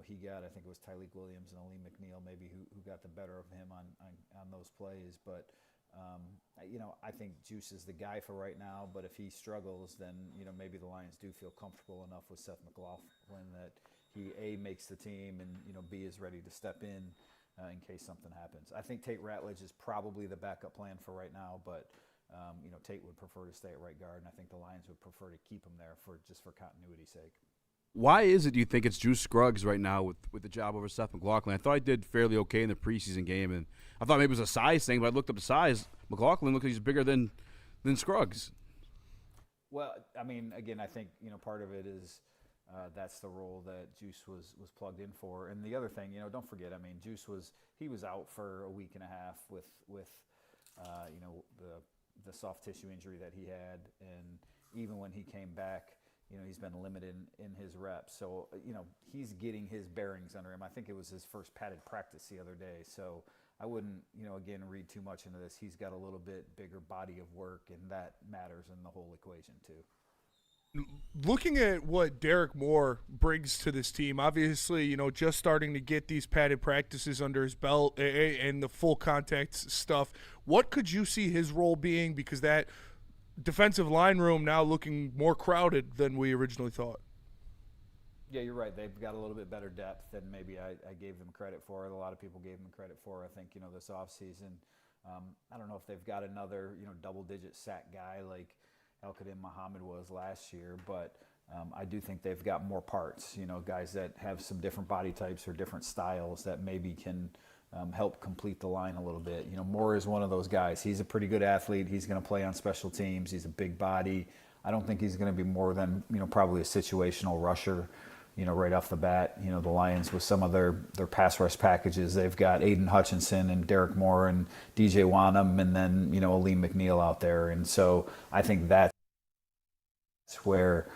he got, I think it was Tyleek Williams and Ali McNeil maybe who got the better of him on those plays. But, I think Juice is the guy for right now, but if he struggles, then, maybe the Lions do feel comfortable enough with Seth McLaughlin that he, A, makes the team and, B, is ready to step in case something happens. I think Tate Ratledge is probably the backup plan for right now, but, Tate would prefer to stay at right guard, and I think the Lions would prefer to keep him there for continuity's sake. Why is it, do you think, it's Juice Scruggs right now with the job over Seth McLaughlin? I thought he did fairly okay in the preseason game, and I thought maybe it was a size thing, but I looked up the size. McLaughlin looks like he's bigger than Scruggs. Well, I mean, again, I think, part of it is that's the role that Juice was plugged in for. And the other thing, don't forget, I mean, Juice was out for a week and a half with the soft tissue injury that he had. And even when he came back, he's been limited in his reps. So, he's getting his bearings under him. I think it was his first padded practice the other day. So I wouldn't, again, read too much into this. He's got a little bit bigger body of work, and that matters in the whole equation too. Looking at what Derek Moore brings to this team, obviously, just starting to get these padded practices under his belt and the full contact stuff, what could you see his role being? Because that defensive line room now looking more crowded than we originally thought. Yeah, you're right. They've got a little bit better depth than maybe I gave them credit for. A lot of people gave them credit for. I think, this offseason, I don't know if they've got another, double-digit sack guy like El-Qadim Muhammad was last year, but I do think they've got more parts, guys that have some different body types or different styles that maybe can help complete the line a little bit. Moore is one of those guys. He's a pretty good athlete. He's going to play on special teams. He's a big body. I don't think he's going to be more than, probably a situational rusher, right off the bat. The Lions with some of their pass rush packages, they've got Aiden Hutchinson and Derek Moore and DJ Wanham and then, Aleem McNeil out there. And so I think that's where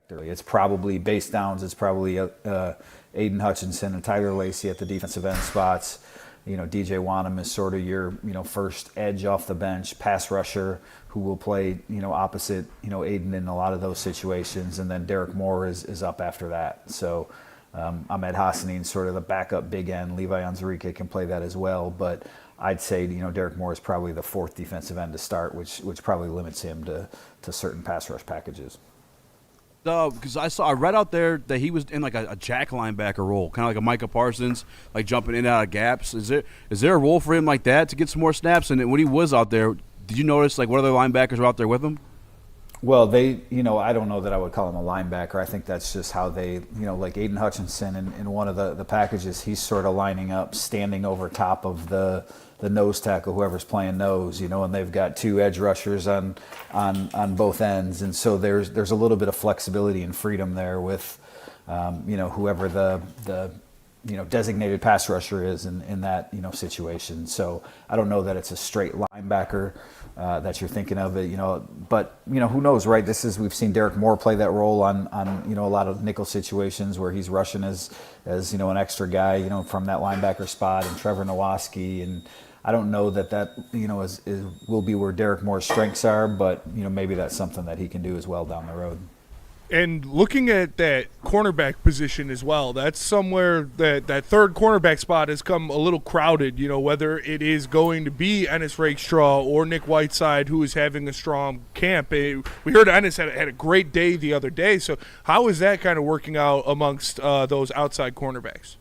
it's probably base downs. It's probably Aiden Hutchinson and Tyler Lacey at the defensive end spots. DJ Wanham is sort of your, first edge off the bench pass rusher who will play, opposite, Aiden in a lot of those situations. And then Derek Moore is up after that. So Ahmed Hassanin, sort of the backup big end. Levi Onwuzurike can play that as well. But I'd say, Derek Moore is probably the 4th defensive end to start, which probably limits him to certain pass rush packages. Because I read out there that he was in like a jack linebacker role, kind of like a Micah Parsons, like jumping in and out of gaps. Is there a role for him like that to get some more snaps? And when he was out there, did you notice like what other linebackers were out there with him? Well, I don't know that I would call him a linebacker. I think that's just how they, like Aiden Hutchinson in one of the packages, he's sort of lining up, standing over top of the nose tackle, whoever's playing nose, and they've got 2 edge rushers on both ends. And so there's a little bit of flexibility and freedom there with, whoever the designated pass rusher is in that, situation. So I don't know that it's a straight linebacker that you're thinking of it, but who knows, right? We've seen Derek Moore play that role on a lot of nickel situations where he's rushing as an extra guy, from that linebacker spot, and Trevor Nowaski. And I don't know that will be where Derek Moore's strengths are, but maybe that's something that he can do as well down the road. And looking at that cornerback position as well, that's somewhere that 3rd cornerback spot has come a little crowded, whether it is going to be Ennis Rakestraw or Nick Whiteside, who is having a strong camp. We heard Ennis had a great day the other day. So how is that kind of working out amongst those outside cornerbacks?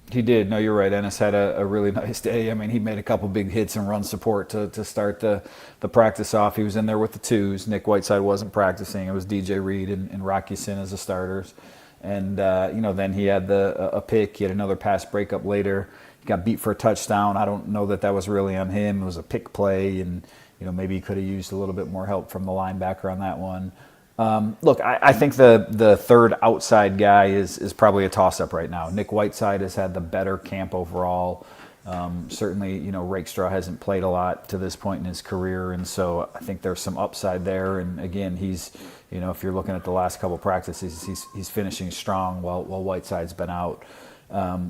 He did. No, you're right. Ennis had a really nice day. I mean, he made a couple big hits and run support to start the practice off. He was in there with the 2s. Nick Whiteside wasn't practicing. It was DJ Reed and Rocky Sin as the starters. And, then he had a pick. He had another pass breakup later. He got beat for a touchdown. I don't know that was really on him. It was a pick play, and, maybe he could have used a little bit more help from the linebacker on that one. Look, I think the 3rd outside guy is probably a toss-up right now. Nick Whiteside has had the better camp overall. Certainly, Raxter hasn't played a lot to this point in his career, and so I think there's some upside there. And again, he's, if you're looking at the last couple practices, he's finishing strong while Whiteside's been out.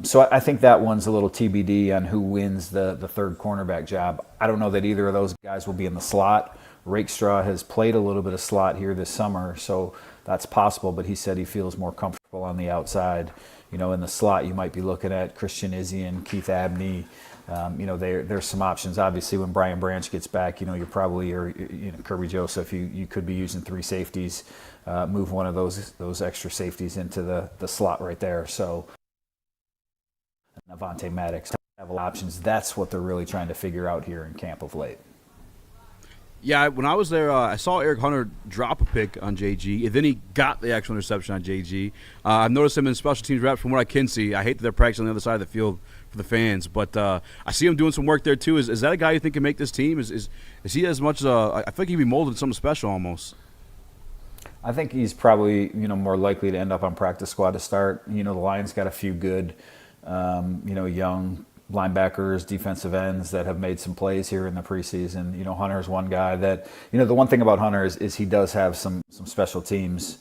So I think that one's a little TBD on who wins the third cornerback job. I don't know that either of those guys will be in the slot. Raxter has played a little bit of slot here this summer, so that's possible, but he said he feels more comfortable on the outside. In the slot, you might be looking at Christian Izzy, Keith Abney. There's some options. Obviously, when Brian Branch gets back, you're probably, or Kirby Joseph, you could be using 3 safeties, move one of those extra safeties into the slot right there. So Avonte Maddox have options. That's what they're really trying to figure out here in camp of late. Yeah, when I was there, I saw Eric Hunter drop a pick on JG, and then he got the actual interception on JG. I've noticed him in special teams reps from what I can see. I hate that they're practicing on the other side of the field for the fans, but I see him doing some work there too. Is that a guy you think can make this team? Is he as much as I feel like he'd be molded something special almost? I think he's probably more likely to end up on practice squad to start. The Lions got a few good, young linebackers, defensive ends that have made some plays here in the preseason. Hunter's one guy that, the one thing about Hunter is he does have some special teams,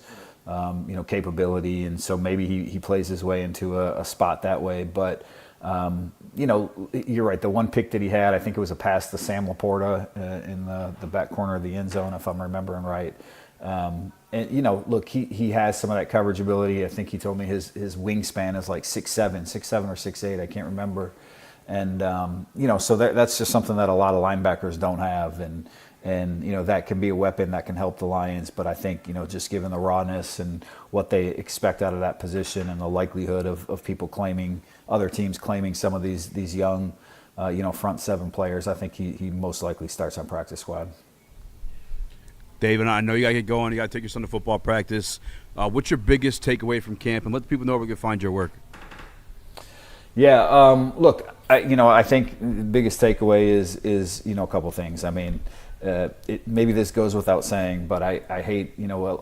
capability. And so maybe he plays his way into a spot that way. But, you're right. The one pick that he had, I think it was a pass to Sam Laporta in the back corner of the end zone, if I'm remembering right. And, look, he has some of that coverage ability. I think he told me his wingspan is like 6'7" or 6'8". I can't remember. And, so that's just something that a lot of linebackers don't have. And that can be a weapon that can help the Lions. But I think, just given the rawness and what they expect out of that position and the likelihood of people other teams claiming some of these young, front 7 players, I think he most likely starts on practice squad. Dave, and I know you got to get going. You got to take your son to football practice. What's your biggest takeaway from camp? And let the people know where we can find your work. Yeah, look, I think the biggest takeaway is a couple things. I mean, maybe this goes without saying, but I hate,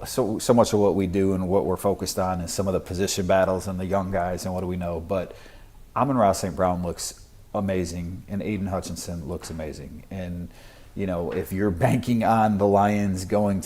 so much of what we do and what we're focused on is some of the position battles and the young guys and what do we know. But Amon-Ra St. Brown looks amazing, and Aiden Hutchinson looks amazing. And if you're banking on the Lions going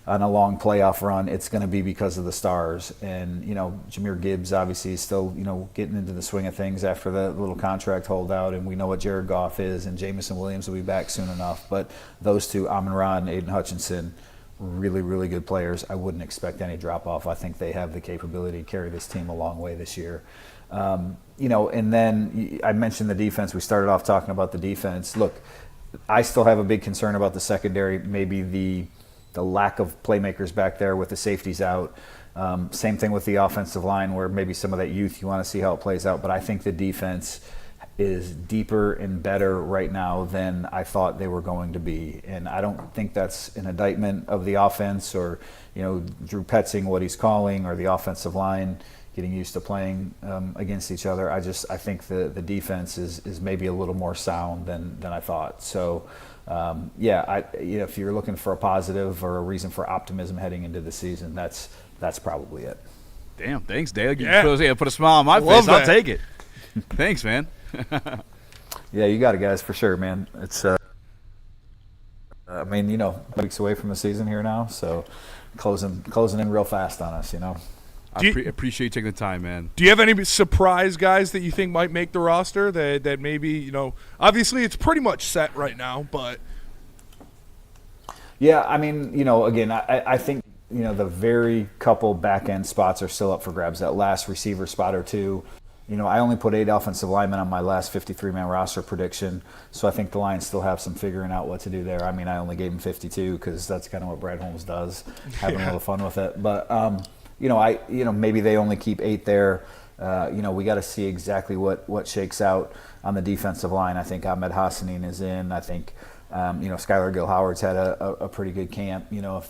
on a long playoff run, it's going to be because of the stars. And, Jahmyr Gibbs obviously is still, getting into the swing of things after the little contract holdout. And we know what Jared Goff is, and Jamison Williams will be back soon enough. But those two, Amon-Ra and Aiden Hutchinson, really, really good players. I wouldn't expect any drop-off. I think they have the capability to carry this team a long way this year. And then I mentioned the defense. We started off talking about the defense. Look, I still have a big concern about the secondary, maybe the lack of playmakers back there with the safeties out. Same thing with the offensive line where maybe some of that youth, you want to see how it plays out. But I think the defense is deeper and better right now than I thought they were going to be. And I don't think that's an indictment of the offense or, Drew Petzing, what he's calling, or the offensive line getting used to playing against each other. I think the defense is maybe a little more sound than I thought. So, if you're looking for a positive or a reason for optimism heading into the season, that's probably it. Damn, thanks, Dale. Yeah. Put a smile on my face. I'll take it. Thanks, man. Yeah, you got it, guys, for sure, man. It's, weeks away from the season here now, so closing in real fast on us, I appreciate you taking the time, man. Do you have any surprise guys that you think might make the roster that maybe, obviously it's pretty much set right now, but. Yeah, again, I think, the very couple back-end spots are still up for grabs. That last receiver spot or two. I only put 8 offensive linemen on my last 53-man roster prediction, so I think the Lions still have some figuring out what to do there. I only gave them 52 because that's kind of what Brad Holmes does, having a little fun with it. But, maybe they only keep 8 there. We got to see exactly what shakes out on the defensive line. I think Ahmed Hassanin is in. I think, Skylar Gill-Howard's had a pretty good camp. If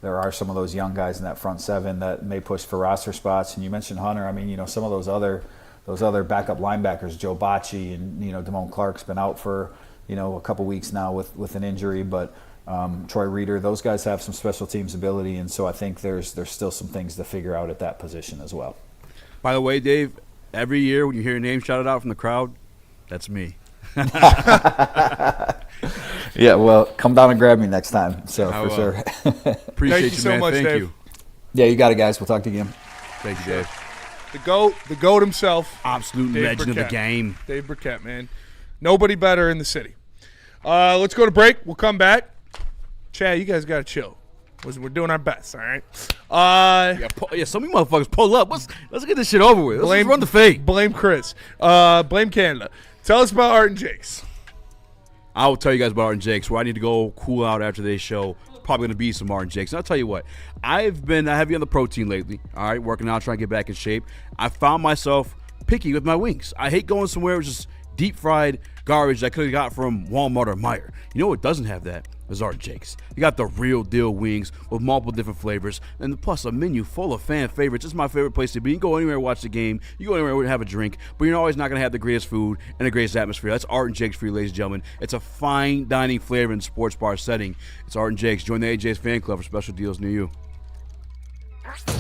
there are some of those young guys in that front 7 that may push for roster spots. And you mentioned Hunter. Some of those other backup linebackers, Joe Bacci and, Damone Clark's been out for, a couple weeks now with an injury. But Troy Reeder, those guys have some special teams ability, and so I think there's still some things to figure out at that position as well. By the way, Dave, every year when you hear your name shouted out from the crowd, That's me. Yeah, well, come down and grab me next time. So for sure. Appreciate Thank you so man. much, Thank Dave. you. Yeah, you got it, guys. We'll talk to you again. Thank you, Dave. The GOAT himself. Absolute Dave legend of the Brikett. game. Dave Brikett, man. Nobody better in the city. Let's go to break. We'll come back. Chad, you guys got to chill. We're doing our best, all right? Some of you motherfuckers pull up. Let's get this shit over with. Let's run the fade. Blame Chris. Blame Canada. Tell us about Art and Jake's. I will tell you guys about Art and Jake's, where I need to go cool out after today's show. Probably going to be some Art and Jake's. And I'll tell you what, I've been heavy on the protein lately, all right, working out, trying to get back in shape. I found myself picky with my wings. I hate going somewhere with just deep-fried garbage that I could have got from Walmart or Meijer. You know what doesn't have that? Is Art and Jake's. You got the real deal wings with multiple different flavors, and plus a menu full of fan favorites. It's my favorite place to be. You can go anywhere and watch the game. You go anywhere and have a drink, but you're always not going to have the greatest food and the greatest atmosphere. That's Art and Jake's for you, ladies and gentlemen. It's a fine dining flavor in a sports bar setting. It's Art and Jake's. Join the AJ's fan club for special deals near you.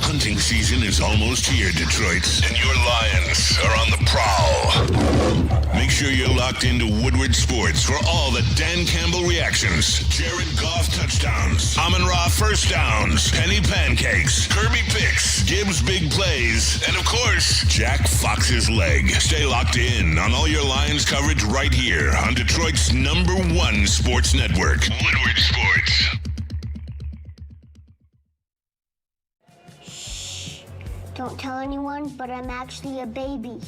Hunting season is almost here, Detroit, and your Lions are on the prowl. Make sure you're locked into Woodward Sports for all the Dan Campbell reactions. Jared Goff touchdowns, Amon-Ra first downs, Penny pancakes, Kirby picks, Gibbs big plays, and of course, Jack Fox's leg. Stay locked in on all your Lions coverage right here on Detroit's #1 sports network, Woodward Sports. Don't tell anyone, but I'm actually a baby.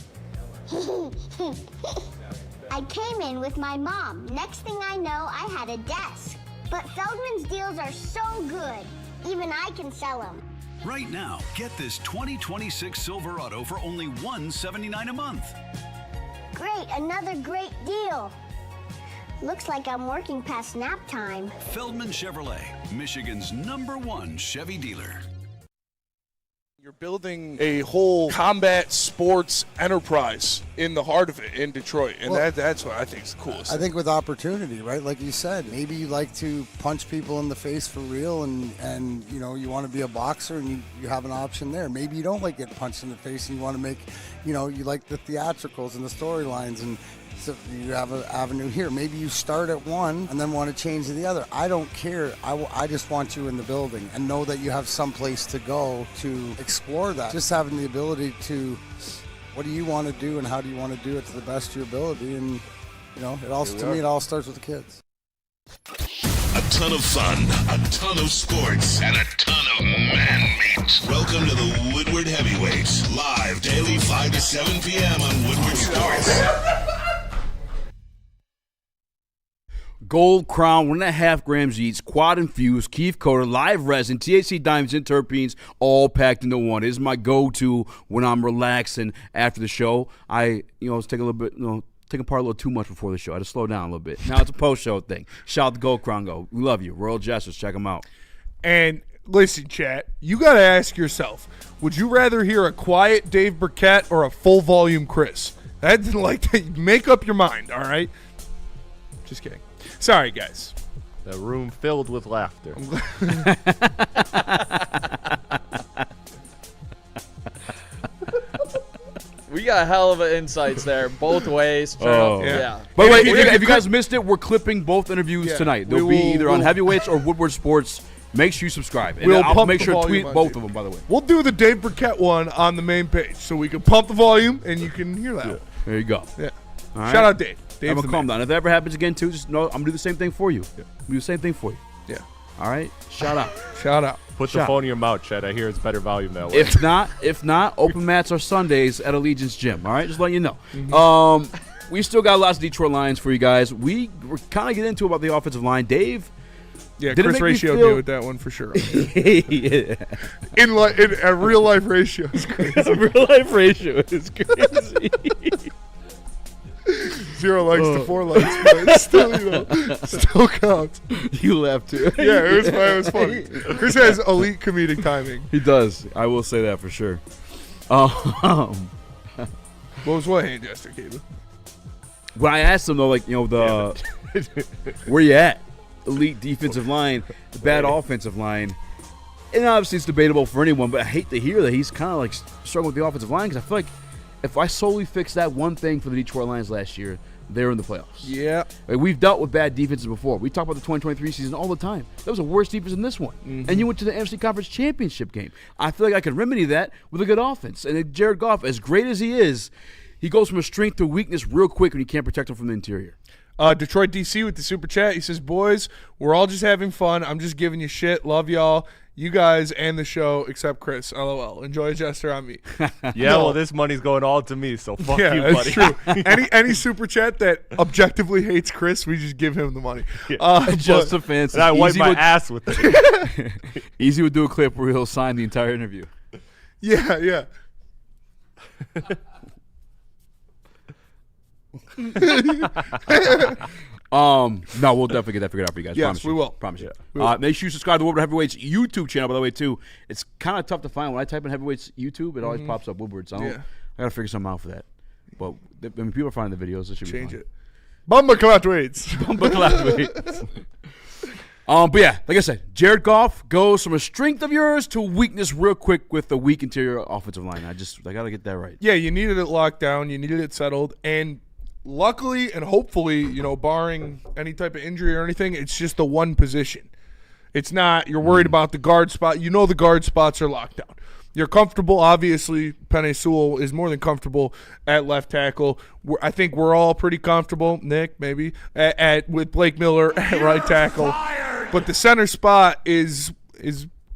I came in with my mom. Next thing I know, I had a desk. But Feldman's deals are so good, even I can sell them. Right now, get this 2026 Silverado for only $179 a month. Great, another great deal. Looks like I'm working past nap time. Feldman Chevrolet, Michigan's #1 Chevy dealer. You're building a whole combat sports enterprise in the heart of it in Detroit, and that's what I think is the coolest. I think with opportunity, right? Like you said, maybe you like to punch people in the face for real, and you know, you want to be a boxer, and you have an option there. Maybe you don't like getting punched in the face, and you want to make, you know, you like the theatricals and the storylines, and so you have an avenue here. Maybe you start at one and then want to change to the other. I don't care. I just want you in the building and know that you have some place to go to explore that. Just having the ability to, what do you want to do and how do you want to do it to the best of your ability? And, you know, it all starts with the kids. A ton of fun, a ton of sports, and a ton of man meat. Welcome to the Woodward Heavyweights, live daily 5 to 7 p.m. on Woodward Sports. Gold Crown, 1.5 grams each, quad infused, Keef coated, live resin, THC diamonds, and terpenes, all packed into one. It is my go-to when I'm relaxing after the show. I was taking part a little too much before the show. I had to slow down a little bit. Now it's a post-show thing. Shout out to Gold Crown. We love you. Royal Jesters, check them out. And listen, chat, you got to ask yourself, would you rather hear a quiet Dave Brikett or a full-volume Chris? Make up your mind, all right? Just kidding. Sorry, guys. The room filled with laughter. We got hell of insights there, both ways. Yeah. By the way, if you guys missed it, we're clipping both interviews tonight. They'll be either on Heavyweights or Woodward Sports. Make sure you subscribe. And I'll make sure to tweet both of them, by the way. We'll do the Dave Brikett one on the main page so we can pump the volume and you can hear that. There you go. Yeah. All right. Shout out Dave. I'm gonna calm down. If that ever happens again, too, just know I'm gonna do the same thing for you. Yeah. I'm gonna do the same thing for you. Yeah. All right. Shout out. Shout out. Put the phone in your mouth, Chet. I hear it's better volume that way. If not, open mats are Sundays at Allegiance Gym. All right, just letting you know. Mm-hmm. We still got lots of Detroit Lions for you guys. We're kind of getting into about the offensive line. Dave. Yeah, Chris Ratio did with that one for sure. Yeah. In a real life ratio is crazy. A real life ratio is crazy. 0 likes to 4 likes, but it's still, still counts. You laughed too. Yeah, it was funny. Chris has elite comedic timing. He does. I will say that for sure. What was what hand gesture, Caleb? When I asked him though, where you at? Elite defensive line, bad offensive line. And obviously it's debatable for anyone, but I hate to hear that he's kind of struggling with the offensive line because I feel like if I solely fix that one thing for the Detroit Lions last year, they're in the playoffs. Yeah. Like, we've dealt with bad defenses before. We talk about the 2023 season all the time. That was a worse defense than this one. Mm-hmm. And you went to the NFC Conference Championship game. I feel like I could remedy that with a good offense. And Jared Goff, as great as he is, he goes from a strength to weakness real quick when you can't protect him from the interior. Detroit DC with the super chat. He says, boys, we're all just having fun. I'm just giving you shit. Love y'all. You guys and the show, except Chris. LOL. Enjoy a gesture on me. Yeah, well, this money's going all to me, so fuck yeah, you, buddy. That's true. any super chat that objectively hates Chris, we just give him the money. Just a fancy. And I wipe my ass with it. Easy would do a clip where he'll sign the entire interview. Yeah. No, we'll definitely get that figured out for you guys. Yes, Promise we you. will. Promise you. We will. Make sure you subscribe to the Woodward Heavyweights YouTube channel, by the way, too. It's kind of tough to find. When I type in Heavyweights YouTube, it always pops up Woodward. So I got to figure something out for that. But when people are finding the videos, it should change be it. Bumba Cloudwaits. Bumba Cloudwaits. But yeah, like I said, Jared Goff goes from a strength of yours to weakness real quick with the weak interior offensive line. I got to get that right. Yeah, you needed it locked down. You needed it settled. And luckily and hopefully, barring any type of injury or anything, it's just the one position. It's not you're worried about the guard spot. The guard spots are locked down. You're comfortable. Obviously, Penei Sewell is more than comfortable at left tackle. I think we're all pretty comfortable, Nick, maybe, with Blake Miller at right tackle. But the center spot is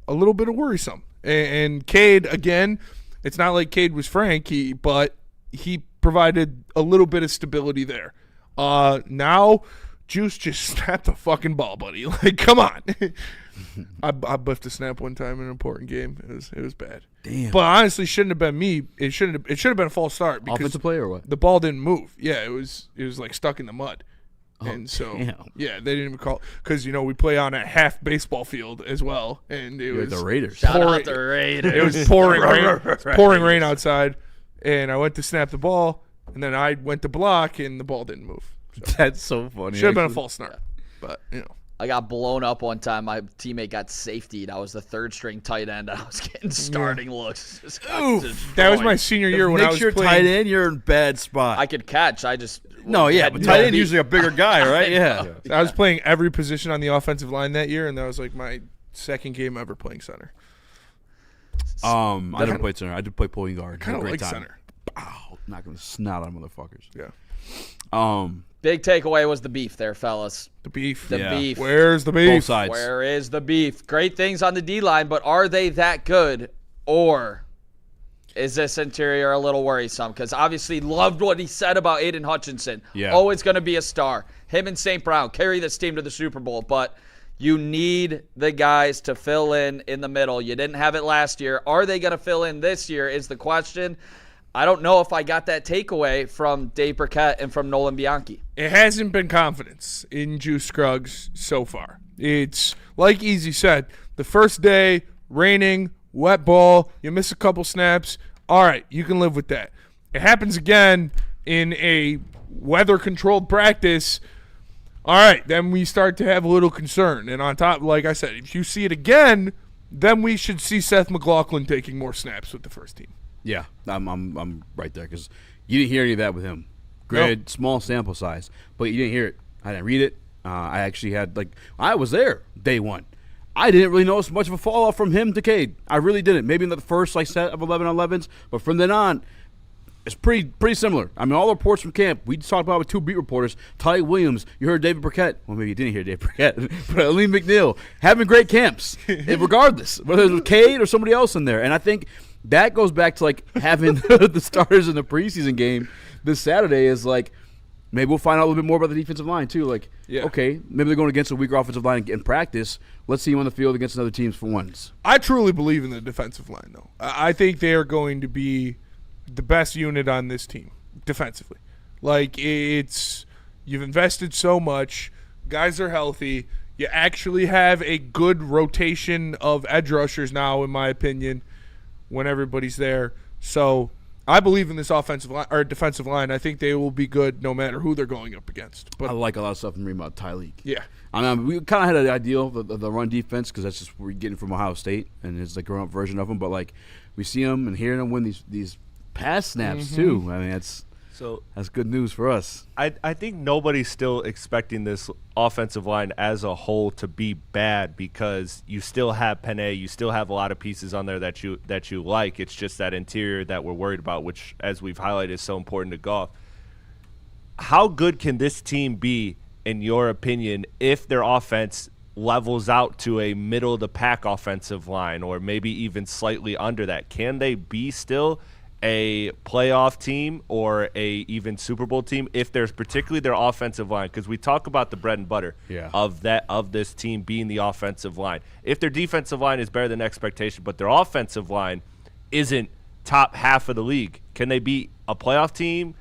a little bit of worrisome. And Cade, again, it's not like Cade was Frankie, but he provided a little bit of stability there. Now, Juice just snapped the fucking ball, buddy. Like, come on. I buffed a snap one time in an important game. It was bad. Damn. But honestly, shouldn't have been me. It should have been a false start because offensive play or what? The ball didn't move. Yeah, it was like stuck in the mud. And so, damn. yeah, they didn't even call because we play on a half baseball field as well, and it was the Raiders. Shout out the Raiders. It was pouring rain outside, and I went to snap the ball, and then I went to block, and the ball didn't move. So. That's so funny. Should have been a false start, but I got blown up one time. My teammate got safetied. I was the third string tight end. I was getting starting looks. That was my senior year when I was playing. Tight end, you're in bad spot. I could catch. I just but tight end usually a bigger guy, right? Yeah. I was playing every position on the offensive line that year, and that was like my second game ever playing center. I didn't play center. I did play pulling guard. Kind of like time. center. Ow, knocking the snot on motherfuckers. Yeah. Big takeaway was the beef there, fellas. The beef. The beef. Where's the beef? Both sides. Where is the beef? Great things on the D-line, but are they that good? Or is this interior a little worrisome? Because obviously loved what he said about Aiden Hutchinson. Yeah. Always going to be a star. Him and St. Brown carry this team to the Super Bowl, but you need the guys to fill in the middle. You didn't have it last year. Are they going to fill in this year is the question. I don't know if I got that takeaway from Dave Brikett and from Nolan Bianchi. It hasn't been confidence in Juice Scruggs so far. It's, like Easy said, the first day, raining, wet ball, you miss a couple snaps. All right, you can live with that. It happens again in a weather-controlled practice. All right, then we start to have a little concern. And on top, like I said, if you see it again, then we should see Seth McLaughlin taking more snaps with the first team. Yeah, I'm right there because you didn't hear any of that with him. Granted, small sample size, but you didn't hear it. I didn't read it. I actually had I was there day one. I didn't really notice much of a fall off from him to Cade. I really didn't. Maybe in the first set of 11-on-11s, but from then on, it's pretty similar. I mean, all the reports from camp, we talked about with two beat reporters, Ty Williams, you heard David Brikett. Well, maybe you didn't hear David Brikett, but Aleem McNeil having great camps, regardless, whether it was Cade or somebody else in there. And I think that goes back to having the starters in the preseason game this Saturday is maybe we'll find out a little bit more about the defensive line too. Okay, maybe they're going against a weaker offensive line in practice. Let's see you on the field against other teams for once. I truly believe in the defensive line, though. I think they are going to be the best unit on this team defensively. You've invested so much. Guys are healthy. You actually have a good rotation of edge rushers now, in my opinion, when everybody's there. So I believe in this offensive line or defensive line. I think they will be good no matter who they're going up against. But I like a lot of stuff I'm reading about Tyleek. Yeah. I mean, we kind of had an ideal of the run defense because that's just what we're getting from Ohio State, and it's a grown-up version of them. But we see them and hearing them win these pass snaps too. I mean, that's good news for us. I think nobody's still expecting this offensive line as a whole to be bad because you still have Penei, you still have a lot of pieces on there that you like. It's just that interior that we're worried about, which, as we've highlighted, is so important to Goff. How good can this team be, in your opinion, if their offense levels out to a middle-of-the-pack offensive line or maybe even slightly under that? Can they be still a playoff team or a even Super Bowl team if there's particularly their offensive line? Because we talk about the bread and butter of this team being the offensive line. If their defensive line is better than expectation, but their offensive line isn't top half of the league, can they be a playoff team?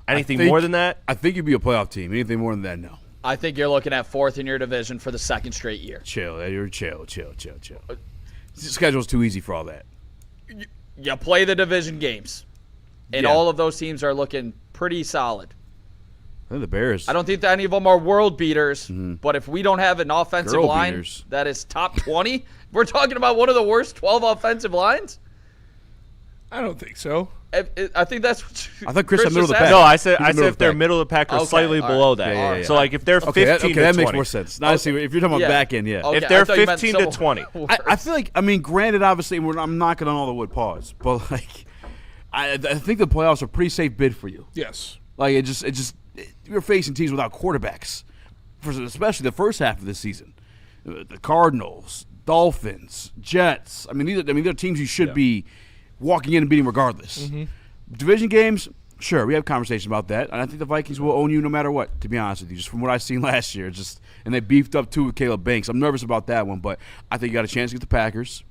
Anything more than that? I think you'd be a playoff team. Anything more than that, no. I think you're looking at 4th in your division for the 2nd straight year. Chill. You're chill. The schedule's too easy for all that. You play the division games, and all of those teams are looking pretty solid. I think the Bears. I don't think that any of them are world beaters, but if we don't have an offensive line that is top 20, we're talking about one of the worst 12 offensive lines? I don't think so. I think that's what I thought Chris said middle of the pack. No, I said if they're middle of the pack or slightly below that. Yeah. So, like, if they're 15 to 20. That makes more sense. Now, see, if you're talking about back end, Okay, if they're 15 to 20. I feel like, granted, obviously, I'm knocking on all the wood paws, but, like, I think the playoffs are a pretty safe bid for you. Yes. Like, you're facing teams without quarterbacks, especially the first half of the season. The Cardinals, Dolphins, Jets. These are teams you should be walking in and beating regardless. Division games, sure, we have conversations about that, and I think the Vikings will own you no matter what, to be honest with you, just from what I've seen last year. And they beefed up, too, with Caleb Banks. I'm nervous about that one, but I think you got a chance to get the Packers.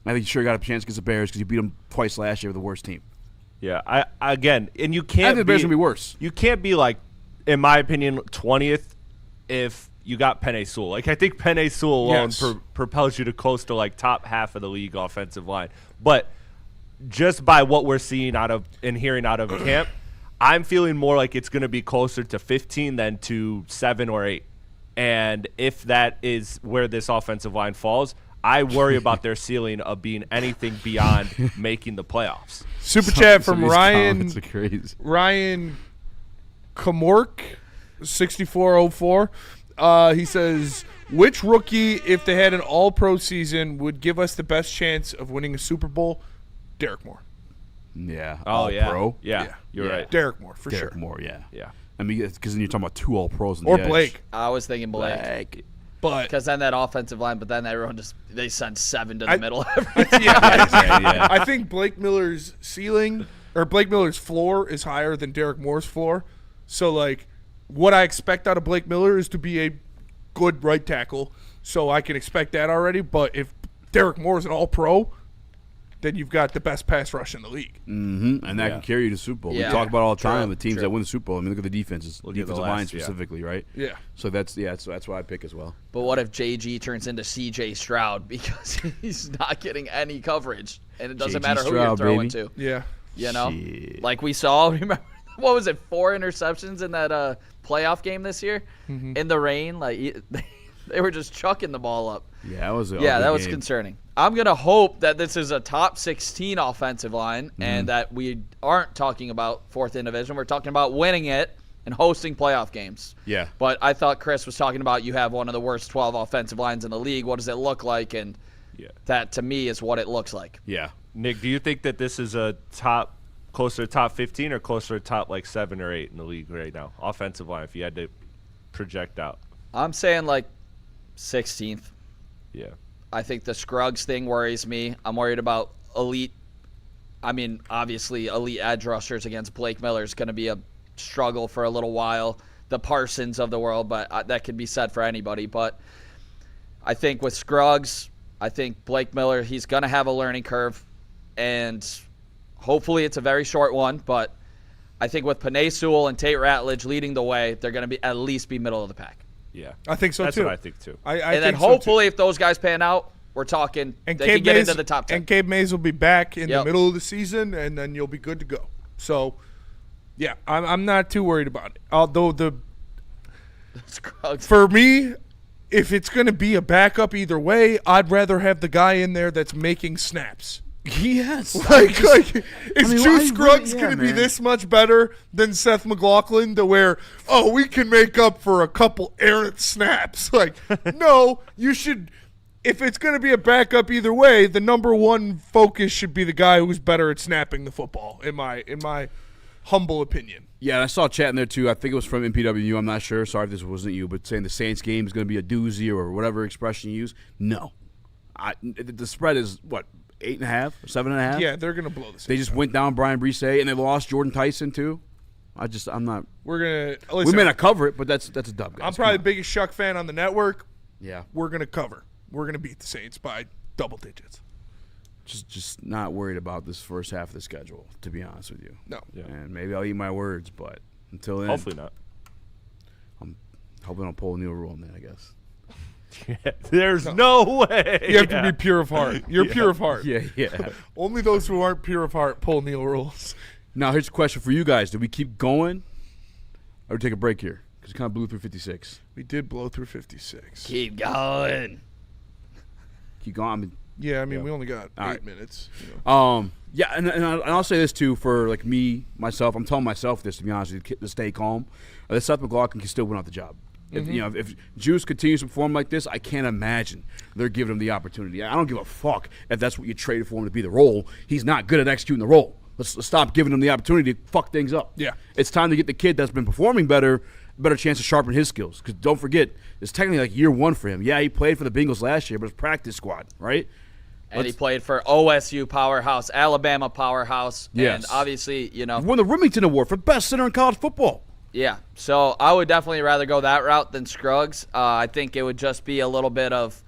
I think you sure got a chance against the Bears because you beat them twice last year with the worst team. Yeah, and you can't I think the Bears going to be worse. You can't be, like, in my opinion, 20th if you got Penei Sewell. Like, I think Penei Sewell alone propels you to close to, like, top half of the league offensive line. But just by what we're seeing and hearing out of camp, I'm feeling more like it's going to be closer to 15 than to 7 or 8. And if that is where this offensive line falls, I worry about their ceiling of being anything beyond making the playoffs. Super chat from Ryan. Crazy. Ryan Kamork, 6404. He says, which rookie, if they had an all-pro season, would give us the best chance of winning a Super Bowl? Derek Moore. Yeah. All-pro? Yeah, you're right. Derek Moore, for sure. Derek Moore, yeah. Yeah. Because then you're talking about 2 all-pros. Or Blake. I was thinking Blake. But because then that offensive line, but then everyone they send 7 to the middle. I think Blake Miller's ceiling or Blake Miller's floor is higher than Derek Moore's floor. So, like, what I expect out of Blake Miller is to be a good right tackle. So I can expect that already. But if Derek Moore is an all-pro, then you've got the best pass rush in the league. And that can carry you to Super Bowl. We talk about all the time the teams that win the Super Bowl. Look at the defenses. Defensive line specifically, right? Yeah. So that's what I pick as well. But what if JG turns into CJ Stroud because he's not getting any coverage, and it doesn't matter who you're throwing to? Yeah. You know? Like we saw, remember, what was it, 4 interceptions in that playoff game this year? In the rain? Like, they were just chucking the ball up. Yeah, that was that was concerning. I'm going to hope that this is a top 16 offensive line and that we aren't talking about 4th in division. We're talking about winning it and hosting playoff games. Yeah. But I thought Chris was talking about you have one of the worst 12 offensive lines in the league. What does it look like? And that, to me, is what it looks like. Yeah. Nick, do you think that this is closer to top 15 or closer to top, like, 7 or 8 in the league right now? Offensive line, if you had to project out. I'm saying, like, 16th. Yeah. I think the Scruggs thing worries me. I'm worried about obviously elite edge rushers against Blake Miller is going to be a struggle for a little while. The Parsons of the world, but that could be said for anybody. But I think with Scruggs, I think Blake Miller, he's going to have a learning curve, and hopefully it's a very short one. But I think with Penei Sewell and Tate Ratledge leading the way, they're going to at least be middle of the pack. Yeah, I think so. That's too. What I think too. And then hopefully, if those guys pan out, we're talking they can get into the top 10. And Gabe Mays will be back in the middle of the season, and then you'll be good to go. So, yeah, I'm not too worried about it. Although for me, if it's going to be a backup either way, I'd rather have the guy in there that's making snaps. Yes. Is Juice Scruggs going to be this much better than Seth McLaughlin to where, we can make up for a couple errant snaps? No, you should. If it's going to be a backup either way, the number one focus should be the guy who's better at snapping the football, in my humble opinion. Yeah, and I saw a chat in there too. I think it was from MPWU. I'm not sure. Sorry if this wasn't you, but saying the Saints game is going to be a doozy or whatever expression you use. No. The spread is, 8.5 or 7.5? Yeah, they're going to blow the Saints. They just went down Brian Brisset, and they lost Jordan Tyson too. I'm not. We're going to. We may not cover it, but that's a dub, guys. I'm probably the biggest Shuck fan on the network. Yeah. We're going to cover. We're going to beat the Saints by double digits. Just not worried about this first half of the schedule, to be honest with you. No. Yeah. And maybe I'll eat my words, but until then. Hopefully not. I'm hoping I'll pull a Neil Rule in there, I guess. There's no way. You have to be pure of heart. You're pure of heart. Yeah. Only those who aren't pure of heart pull Neil Rules. Now, here's a question for you guys. Do we keep going or take a break here? Because we kind of blew through 56. We did blow through 56. Keep going. Keep going. We only got 8 minutes. Yeah, and I'll say this too for myself. I'm telling myself this, to be honest with you, to stay calm. That Seth McLaughlin can still win out the job. If Juice continues to perform like this, I can't imagine they're giving him the opportunity. I don't give a fuck if that's what you traded for him to be the role. He's not good at executing the role. Let's stop giving him the opportunity to fuck things up. Yeah. It's time to get the kid that's been performing better chance to sharpen his skills. Because don't forget, it's technically like year one for him. Yeah, he played for the Bengals last year, but it's practice squad, right? And he played for OSU powerhouse, Alabama powerhouse, and obviously, He won the Remington Award for best center in college football. Yeah, so I would definitely rather go that route than Scruggs. I think it would just be a little bit of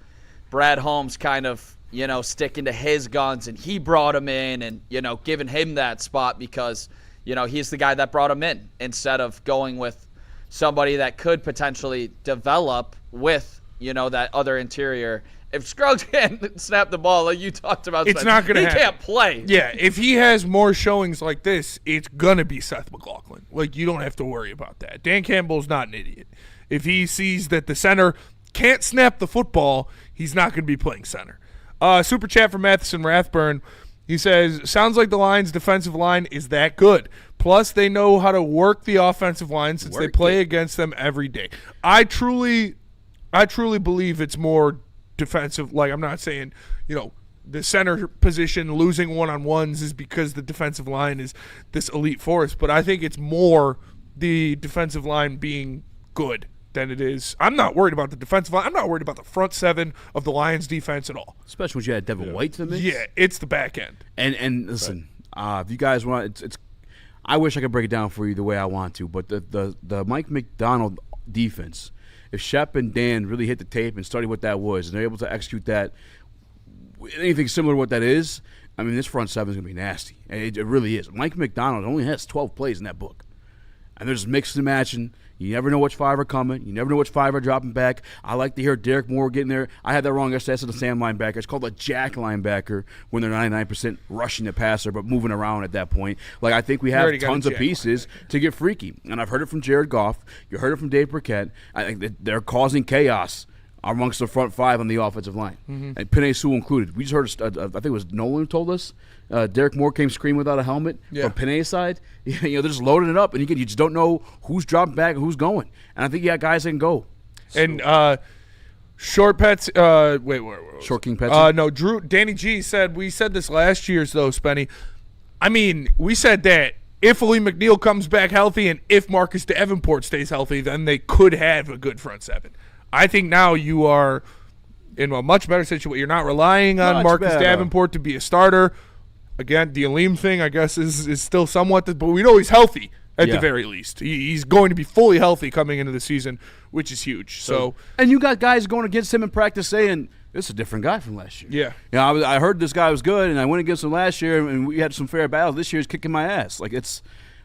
Brad Holmes kind of, sticking to his guns, and he brought him in and, giving him that spot because, he's the guy that brought him in instead of going with somebody that could potentially develop with, that other interior. If Scruggs can't snap the ball like you talked about, it's not going to happen. He can't play. Yeah, if he has more showings like this, it's going to be Seth McLaughlin. You don't have to worry about that. Dan Campbell's not an idiot. If he sees that the center can't snap the football, he's not going to be playing center. Super chat from Matheson Rathburn. He says, sounds like the Lions' defensive line is that good. Plus, they know how to work the offensive line since they play against them every day. I truly believe it's more defensive. I'm not saying, the center position losing one-on-ones is because the defensive line is this elite force, but I think it's more the defensive line being good than it is. I'm not worried about the defensive line. I'm not worried about the front seven of the Lions defense at all. Especially when you had Devin White to the mix. Yeah, it's the back end. And listen, if you guys want, it's. I wish I could break it down for you the way I want to, but the Mike McDonald defense, if Shep and Dan really hit the tape and study what that was, and they're able to execute that, anything similar to what that is, this front seven is going to be nasty. And it really is. Mike McDonald only has 12 plays in that book. And they're just mixing and matching. You never know which five are coming. You never know which five are dropping back. I like to hear Derek Moore getting there. I had that wrong yesterday. I said the Sam linebacker. It's called a jack linebacker when they're 99% rushing the passer but moving around at that point. I think we have tons of pieces to get freaky. And I've heard it from Jared Goff. You heard it from Dave Brikett. I think that they're causing chaos amongst the front five on the offensive line. And Penei Sewell included. We just heard, I think it was Nolan who told us, Derek Moore came screaming without a helmet from Penei's side. They're just loading it up, and you just don't know who's dropping back and who's going. And I think you got guys that can go. And Short Pets, Short King Pets? No, Danny G said, we said this last year's though, Spenny. We said that if Lee McNeil comes back healthy and if Marcus Davenport stays healthy, then they could have a good front seven. I think now you are in a much better situation. You're not relying on Marcus Davenport to be a starter. Again, the Aleem thing, I guess, is still somewhat, but we know he's healthy at the very least. He's going to be fully healthy coming into the season, which is huge. So, and you got guys going against him in practice saying, this is a different guy from last year. Yeah. I heard this guy was good, and I went against him last year, and we had some fair battles. This year he's kicking my ass.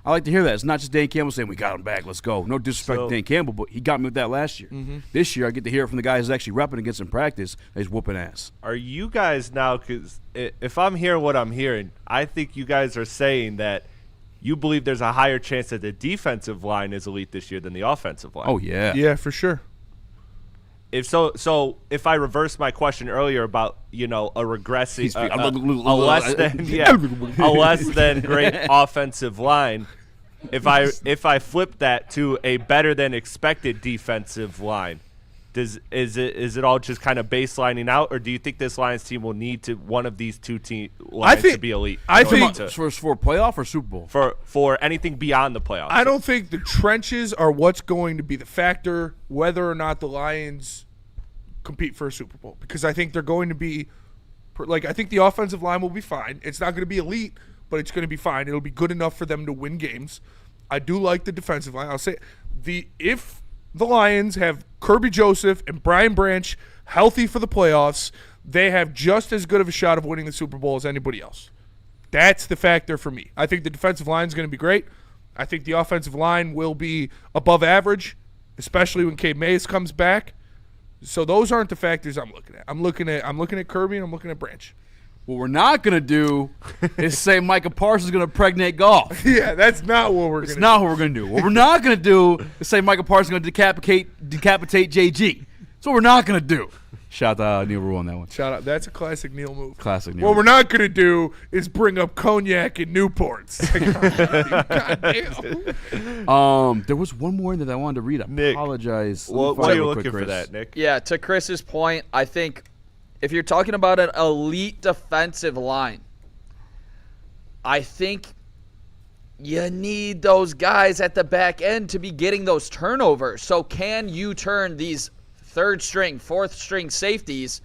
I like to hear that. It's not just Dan Campbell saying, we got him back, let's go. No disrespect to Dan Campbell, but he got me with that last year. This year I get to hear it from the guys who's actually repping against in practice that he's whooping ass. Are you guys now, because if I'm hearing what I'm hearing, I think you guys are saying that you believe there's a higher chance that the defensive line is elite this year than the offensive line. Oh, yeah. Yeah, for sure. if I reverse my question earlier about a regressing, a less than great offensive line, if I flip that to a better than expected defensive line, is it all just kind of baselining out, or do you think this Lions team will need one of these two lines to be elite? I think for playoff or Super Bowl for anything beyond the playoffs. I don't think the trenches are what's going to be the factor whether or not the Lions compete for a Super Bowl, because I think they're going to be I think the offensive line will be fine. It's not going to be elite, but it's going to be fine. It'll be good enough for them to win games. I do like the defensive line. I'll say if the Lions have Kirby Joseph and Brian Branch healthy for the playoffs, they have just as good of a shot of winning the Super Bowl as anybody else. That's the factor for me. I think the defensive line is going to be great. I think the offensive line will be above average, especially when Cade Mays comes back. So those aren't the factors I'm looking at. I'm looking at Kirby and I'm looking at Branch. What we're not going to do is say Micah Parsons is going to pregnate golf. Yeah, that's not what we're going to do. It's not what we're going to do. What we're not going to do is say Micah Parsons is going to decapitate JG. That's what we're not going to do. Shout out Neil Rule on that one. Shout out. That's a classic Neil move. Classic Neil. What we're not going to do is bring up cognac and Newports. God damn. There was one more that I wanted to read. I apologize. What are you looking for that, Nick? Yeah, to Chris's point, I think if you're talking about an elite defensive line, I think you need those guys at the back end to be getting those turnovers. So can you turn these third string, fourth string safeties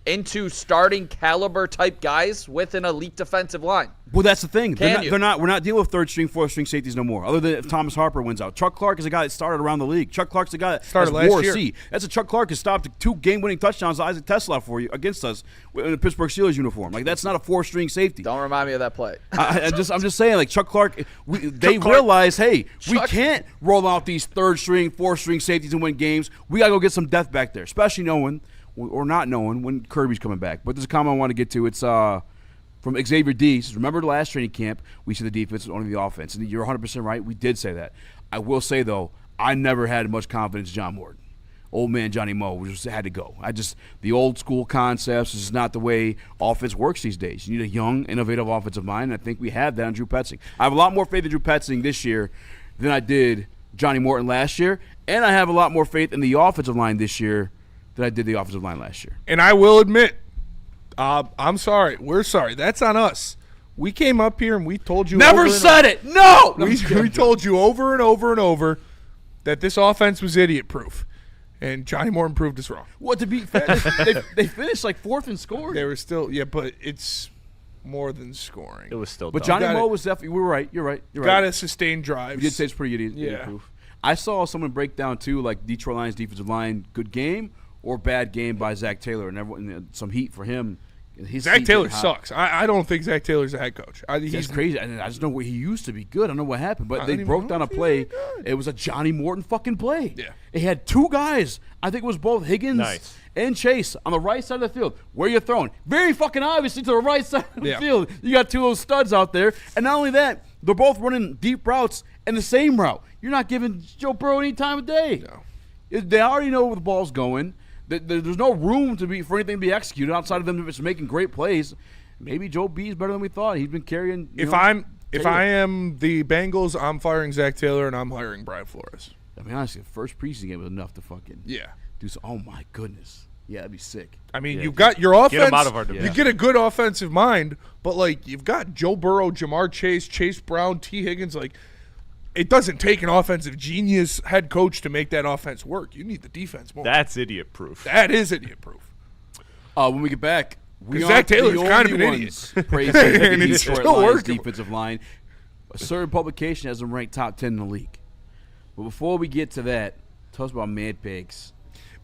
into starting caliber type guys with an elite defensive line? Well, that's the thing. We're not dealing with third string, fourth string safeties no more. Other than if Thomas Harper wins out. Chuck Clark is a guy that started around the league. Chuck Clark's a guy that started last year. That's a Chuck Clark has stopped 2 game-winning touchdowns. Isaac Tesla for you against us in the Pittsburgh Steelers uniform. Like, that's not a 4-string safety. Don't remind me of that play. I'm just saying, like, Chuck Clark. They realize, hey, we can't roll out these third string, 4th-string safeties and win games. We gotta go get some depth back there, especially knowing or not knowing when Kirby's coming back. But there's a comment I want to get to. It's from Xavier D. Says, remember the last training camp, we said the defense was only the offense. And you're 100% right. We did say that. I will say, though, I never had much confidence in John Morton. Old man Johnny Moe just had to go. The old school concepts is not the way offense works these days. You need a young, innovative offensive mind, and I think we have that on Drew Petzing. I have a lot more faith in Drew Petzing this year than I did Johnny Morton last year, and I have a lot more faith in the offensive line this year than I did the offensive line last year. And I will admit, I'm sorry. We're sorry. That's on us. We came up here and we told you. Never said it. No. We told you over and over and over that this offense was idiot-proof. And Johnny Morton proved us wrong. Well, to be fair, they finished like 4th in scoring. They were still, but it's more than scoring. It was still But Johnny Moe was definitely, we were right. You're right. Got to sustain drives. You did say it's pretty idiot-proof. I saw someone break down, too, like Detroit Lions defensive line, good game or bad game by Zach Taylor, and everyone, some heat for him. Zach Taylor sucks. I don't think Zach Taylor's a head coach. He's crazy. I just know where he used to be good. I don't know what happened, but they broke down a play. It was a Johnny Morton fucking play. Yeah. It had 2 guys. I think it was both Higgins and Chase on the right side of the field. Where you throwing? Very fucking obviously to the right side of the field. You got 2 of those studs out there. And not only that, they're both running deep routes and the same route. You're not giving Joe Burrow any time of day. No. They already know where the ball's going. There's no room for anything to be executed outside of them just making great plays. Maybe Joe B is better than we thought. He's been carrying. If I am the Bengals, I'm firing Zach Taylor and I'm hiring Brian Flores. I mean, honestly, the first preseason game was enough to fucking do so. Oh my goodness, that'd be sick. I mean, you've got your offense. Get him out of our division. You get a good offensive mind, but like you've got Joe Burrow, Jamar Chase, Chase Brown, T. Higgins, like. It doesn't take an offensive genius head coach to make that offense work. You need the defense more. That's idiot-proof. That is idiot-proof. When we get back, Zach Taylor's kind of an idiot. Praising the Detroit Lions defensive line. A certain publication has them ranked top 10 in the league. But before we get to that, tell us about Mad Packs.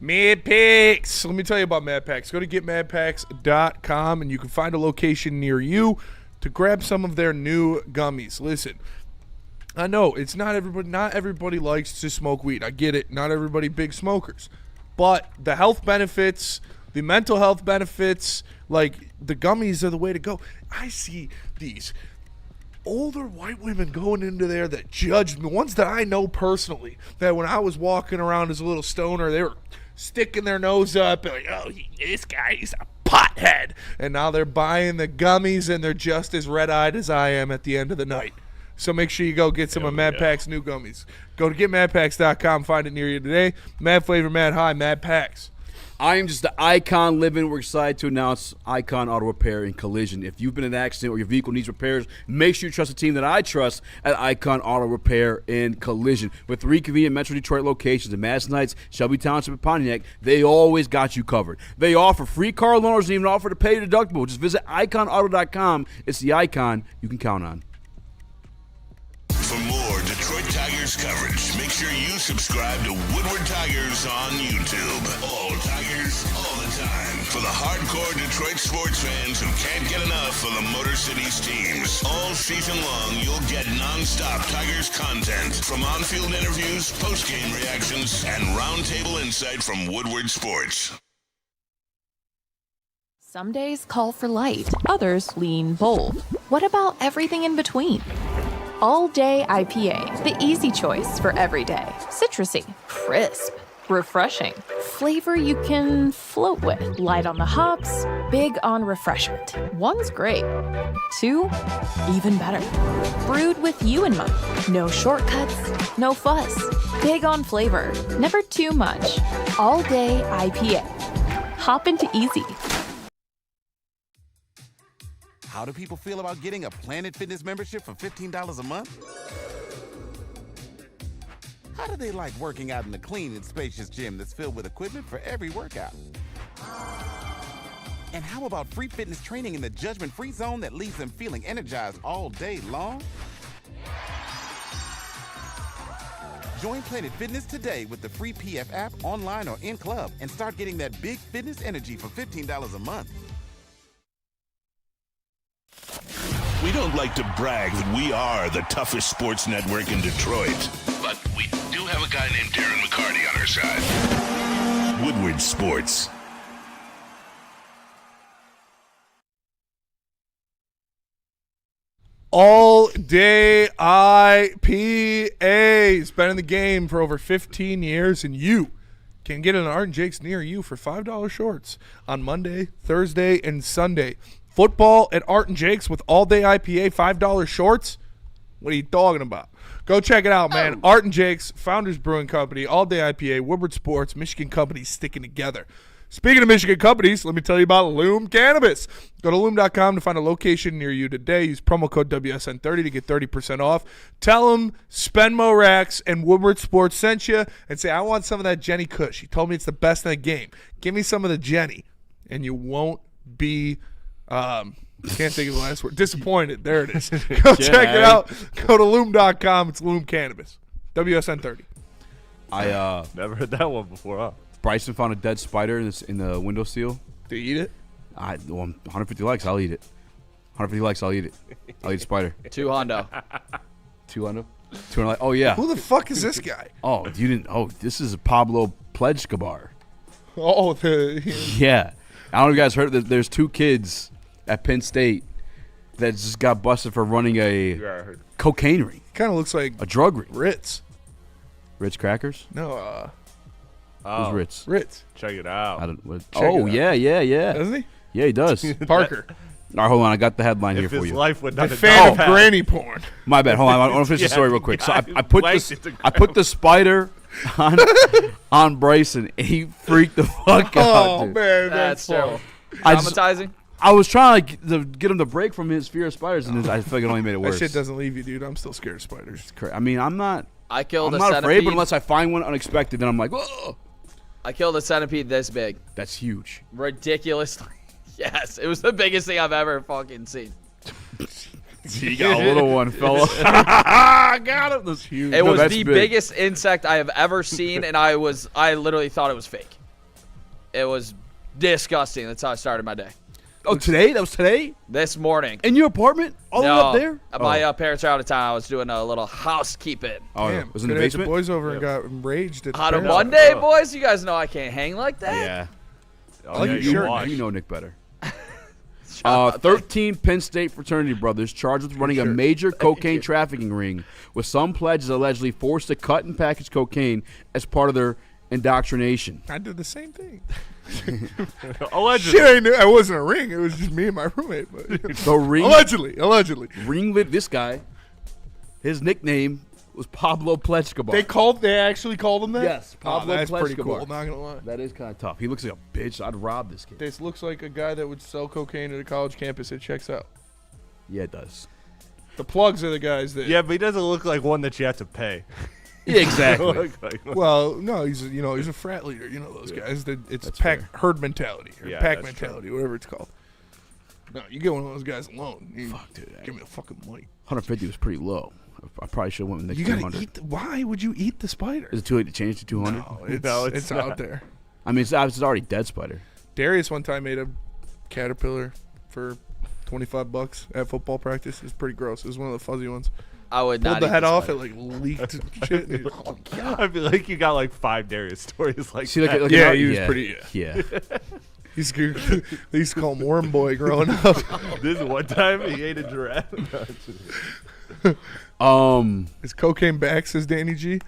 Mad Packs. Let me tell you about Mad Packs. Go to getmadpacks.com and you can find a location near you to grab some of their new gummies. Listen. I know it's not everybody likes to smoke weed. I get it. Not everybody big smokers. But the health benefits, the mental health benefits, like the gummies are the way to go. I see these older white women going into there that judge me, ones that I know personally, that when I was walking around as a little stoner, they were sticking their nose up and like, oh, this guy, he's a pothead. And now they're buying the gummies and they're just as red-eyed as I am at the end of the night. So make sure you go get some of Mad Pack's new gummies. Go to getmadpacks.com, find it near you today. Mad Flavor, Mad High, Mad Packs. I am just the Icon living. We're excited to announce Icon Auto Repair and Collision. If you've been in an accident or your vehicle needs repairs, make sure you trust the team that I trust at Icon Auto Repair and Collision. With 3 convenient Metro Detroit locations in Madison Heights, Shelby Township, and Pontiac, they always got you covered. They offer free car loaners and even offer to pay your deductible. Just visit iconauto.com. It's the Icon you can count on. For more Detroit Tigers coverage, make sure you subscribe to Woodward Tigers on YouTube. All Tigers, all the time. For the hardcore Detroit sports fans who can't get enough of the Motor City's teams. All season long, you'll get non-stop Tigers content from on-field interviews, post-game reactions, and roundtable insight from Woodward Sports. Some days call for light, others lean bold. What about everything in between? All Day IPA, the easy choice for every day. Citrusy, crisp, refreshing. Flavor you can float with. Light on the hops, big on refreshment. One's great. 2, even better. Brewed with you in mind. No shortcuts, no fuss. Big on flavor, never too much. All Day IPA. Hop into easy. How do people feel about getting a Planet Fitness membership for $15 a month? How do they like working out in a clean and spacious gym that's filled with equipment for every workout? And how about free fitness training in the judgment-free zone that leaves them feeling energized all day long? Join Planet Fitness today with the free PF app, online or in club, and start getting that big fitness energy for $15 a month. We don't like to brag that we are the toughest sports network in Detroit, but we do have a guy named Darren McCarty on our side. Woodward Sports. All Day IPA's been in the game for over 15 years, and you can get an Art and Jake's near you for $5 shorts on Monday, Thursday, and Sunday. Football at Art and Jake's with All Day IPA, $5 shorts? What are you talking about? Go check it out, man. Art and Jake's, Founders Brewing Company, All Day IPA, Woodward Sports, Michigan companies sticking together. Speaking of Michigan companies, let me tell you about Loom Cannabis. Go to Loom.com to find a location near you today. Use promo code WSN30 to get 30% off. Tell them Spenmo Rax and Woodward Sports sent you and say, I want some of that Jenny Kush. He told me it's the best in the game. Give me some of the Jenny, and you won't be can't think of the last word. Disappointed. There it is. Go check it out. Go to Loom.com. It's Loom Cannabis. WSN30. I never heard that one before, huh? Bryson found a dead spider in the windowsill. Do you eat it? 150 likes, I'll eat it. 150 likes, I'll eat it. I'll eat a spider. 2 hundo. 2 hundo? 200 likes. Oh, yeah. Who the fuck is this guy? Oh, you didn't. Oh, this is Pablo Pledgecabar. Oh, yeah. I don't know if you guys heard that there's 2 kids at Penn State that just got busted for running a cocaine ring. Kind of looks like a drug ring. Ritz. Ritz crackers? No, Who's Ritz? Ritz. Check it out. Yeah. Doesn't he? Yeah, he does. Parker. All right, hold on. I got the headline here for you. If his life would not The fan of granny porn. My bad. Hold on. I want to finish the story real quick. So I put the spider on Bryson. And he freaked the fuck out. Oh, dude. man. That's terrible. Traumatizing? I was trying to get him to break from his fear of spiders, and I feel like it only made it worse. That shit doesn't leave you, dude. I'm still scared of spiders. I mean, I'm not killed I'm a not afraid, centipede. but unless I find one unexpected, then I'm like, whoa. I killed a centipede this big. That's huge. Ridiculously. Yes, it was the biggest thing I've ever fucking seen. You got a little one, fella. I got him. That's huge. It was the biggest insect I have ever seen, and I literally thought it was fake. It was disgusting. That's how I started my day. Oh, today? That was today? This morning. In your apartment? All the way up there? My parents are out of town. I was doing a little housekeeping. Oh, Damn, was in the could have basement? The boys over and got enraged at the On a parents. Monday, boys? You guys know I can't hang like that. Yeah. Oh, yeah, You know Nick better. 13 Penn State fraternity brothers charged with running a major cocaine trafficking ring, with some pledges allegedly forced to cut and package cocaine as part of their indoctrination. I did the same thing. Allegedly. Shit, I wasn't a ring. It was just me and my roommate. But The ring. allegedly. Ringlet. This guy. His nickname was Pablo Plechkabar. They actually called him that? Yes, Pablo that's pretty Plechkabar. cool, not going to lie. That is kind of tough. He looks like a bitch. I'd rob this kid. This looks like a guy that would sell cocaine at a college campus. It checks out. Yeah, it does. The plugs are the guys that... Yeah, but he doesn't look like one that you have to pay. Yeah, exactly. Well, no, he's a frat leader. You know those guys. It's herd mentality or pack mentality, whatever it's called. No, you get one of those guys alone. Fuck, dude. Give me the fucking money. 150 was pretty low. I probably should have went with the You 200. gotta eat. Why would you eat the spider? Is it too late to change to 200? No, it's out there. I mean, it's already dead spider. Darius one time made a caterpillar for $25 at football practice. It was pretty gross. It was one of the fuzzy ones. I would Pulled not the eat head the off. spider. It like leaked shit. And oh god! I feel like you got like 5 Darius stories like See, that. like he was pretty. Yeah. They used to call him Worm Boy growing up. This one time he ate a giraffe. Is cocaine back? Says Danny G.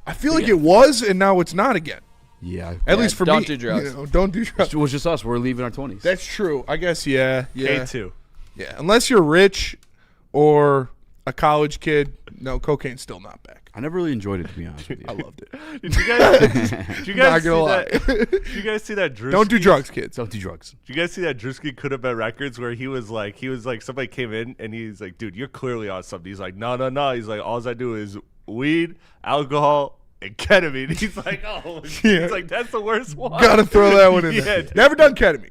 I feel like it was, and now it's not again. Yeah. At least for don't me. do drugs. Don't do drugs. It was just us. We're leaving our 20s. That's true. I guess. Yeah. K2. Yeah. Unless you're rich or a college kid, no, cocaine's still not back. I never really enjoyed it, to be honest with you. I loved it. Did you guys Not see gonna that? lie. Did you guys see that Drewski? Don't do drugs, kids. Don't do drugs. Did you guys see that Drewski could have been records where he was like somebody came in and he's like, dude, you're clearly on something. He's like, no. He's like, all I do is weed, alcohol, and ketamine. He's like, oh, Yeah. he's like, that's the worst one. Gotta throw that one in there. dude. Never done ketamine.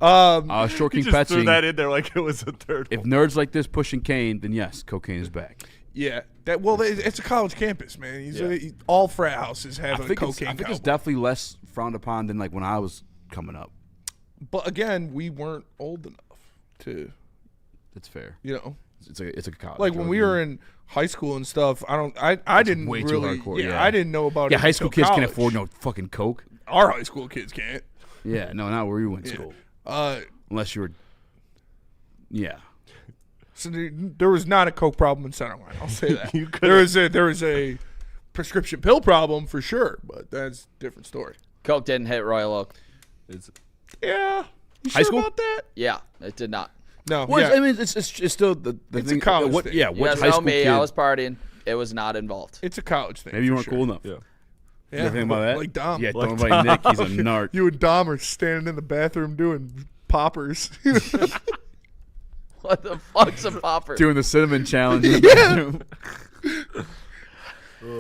Short He King just threw Petching. that in there like it was a third If one. nerds like this pushing cane, then yes, cocaine is back. Yeah. It's a college campus, man. All frat houses have a cocaine. I think it's definitely less frowned upon than like when I was coming up. But again, we weren't old enough to. That's fair. You know, it's a college. like when we were in high school and stuff. I didn't way really. too hardcore. Yeah, I didn't know about it. Yeah, high school until kids can't college. afford no fucking coke. Our high school kids can't. Yeah, no, not where we went to school. Unless you were. Yeah. So there was not a coke problem in Centerline. I'll say that. There was a prescription pill problem for sure, but that's a different story. Coke didn't hit Royal Oak. Yeah. You High sure school? about that? Yeah, it did not. No. Well, yeah. I mean, it's still the It's thing. a college what, thing. Yeah, You what guys high know school me. kid? I was partying. It was not involved. It's a college thing. Maybe you for weren't sure. cool enough. Yeah. You ever think about that? Like Dom. Yeah, Like don't invite Nick. He's a narc. You and Dom are standing in the bathroom doing poppers. What the fuck's a popper? Doing the cinnamon challenge. Yeah.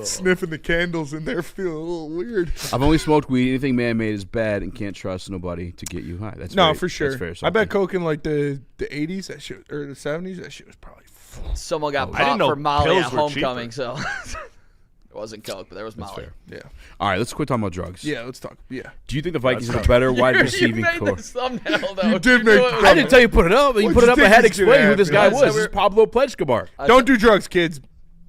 Sniffing the candles in there, feeling a little weird. I've only smoked weed. Anything man-made is bad and can't trust nobody to get you high. That's No, very- for sure. That's very I salty. bet coke in like the 80s that shit, or the 70s, that shit was probably. Someone got I didn't popped know for Molly pills at were homecoming, cheaper. so it wasn't Coke, but there was Molly. Yeah. All right, let's quit talking about drugs. Yeah, let's talk. Yeah. Do you think the Vikings have a better wide You receiving made core? this thumbnail, though. You did knew make it was- I didn't tell you to put it up. You What'd put it you up. I think had to was gonna explain who this guy happen? was. This is Pablo Plechkabar. Don't do drugs, kids.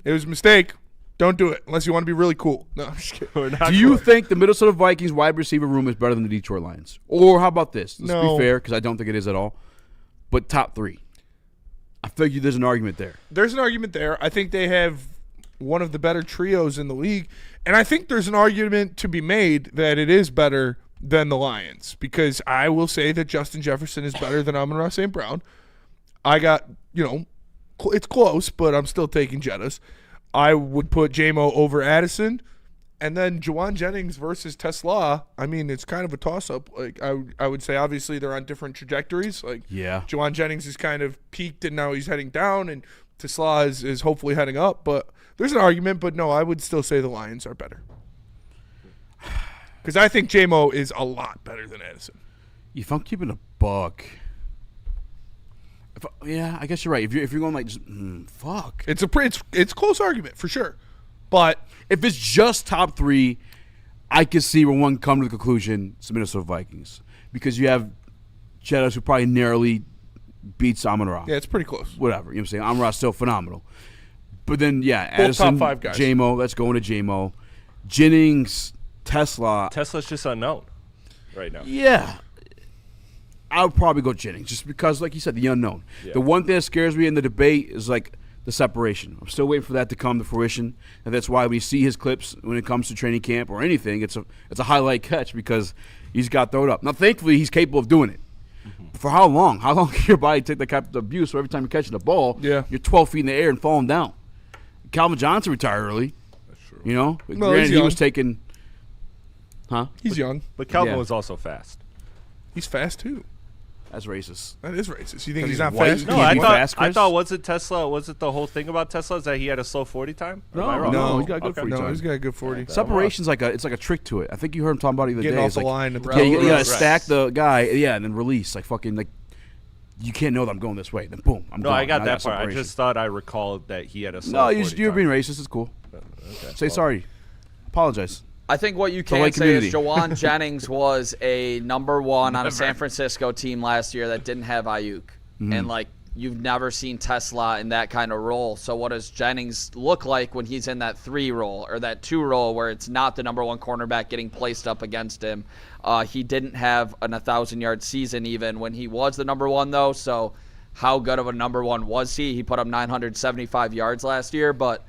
It was a mistake. Don't do it unless you want to be really cool. No, I'm just kidding. Do you think the Minnesota Vikings wide receiver room is better than the Detroit Lions? Or how about this? Let's No. be fair, because I don't think it is at all. But top three. I feel like there's an argument there. There's an argument there. I think they have one of the better trios in the league. And I think there's an argument to be made that it is better than the Lions. Because I will say that Justin Jefferson is better than Amon-Ra St. Brown. I got, it's close, but I'm still taking Jettas. I would put J-Mo over Addison. And then Juwan Jennings versus Tesla, I mean, it's kind of a toss-up. Like I would say, obviously, they're on different trajectories. Like, Yeah. Juwan Jennings is kind of peaked, and now he's heading down, and Tesla is hopefully heading up. But there's an argument, but no, I would still say the Lions are better. Because I think J-Mo is a lot better than Addison. If I'm keeping a buck, yeah, I guess you're right. If you're going like, fuck, It's a close argument for sure. But if it's just top three, I could see where one come to the conclusion it's the Minnesota Vikings because you have Jettas who probably narrowly beats Amon-Ra. yeah, it's pretty close. Whatever, you know what I'm saying? Amon-Ra's still phenomenal. But then, yeah, Both Addison, top five guys. J-Mo, let's go into J-Mo. Jennings, Tesla. Tesla's just unknown right now. Yeah. I would probably go Jennings just because, like you said, the unknown. Yeah. The one thing that scares me in the debate is, like, the separation. I'm still waiting for that to come to fruition, and that's why we see his clips when it comes to training camp or anything. It's a highlight catch because he's got thrown up. Now, thankfully, he's capable of doing it. For how long? How long can your body take that type of abuse? So every time you're catching the ball, you're 12 feet in the air and falling down. Calvin Johnson retired early. That's true. You know, No, granted, he's he was young. taking. He's young. But Calvin was also fast. He's fast too. That's racist. That is racist. You think he's he's not white? fast? No, I thought was it Tesla? Was it the whole thing about Tesla is that he had a slow 40 time? Or am I wrong? No, he's got a good 40 No, time. he's got a good 40. Separation's like a trick to it. I think you heard him talking about it the other Getting day. off It's the like, line at the yeah, you gotta Right. stack the guy, and then release like fucking like. You can't know that I'm going this way. Then boom, I'm No, gone. I got Now that part. I separation. just thought I recalled that he had a slow No, 40 you're time. being racist. It's cool. Okay. Say sorry. Apologize. I think what you The can white say is community. Jawan Jennings was a number one on a San Francisco team last year that didn't have Ayuk. And, like, you've never seen Tesla in that kind of role. So what does Jennings look like when he's in that 3 role or that 2 role where it's not the number 1 cornerback getting placed up against him? He didn't have an 1,000-yard season even when he was the number 1, though. So how good of a number 1 was he? He put up 975 yards last year, but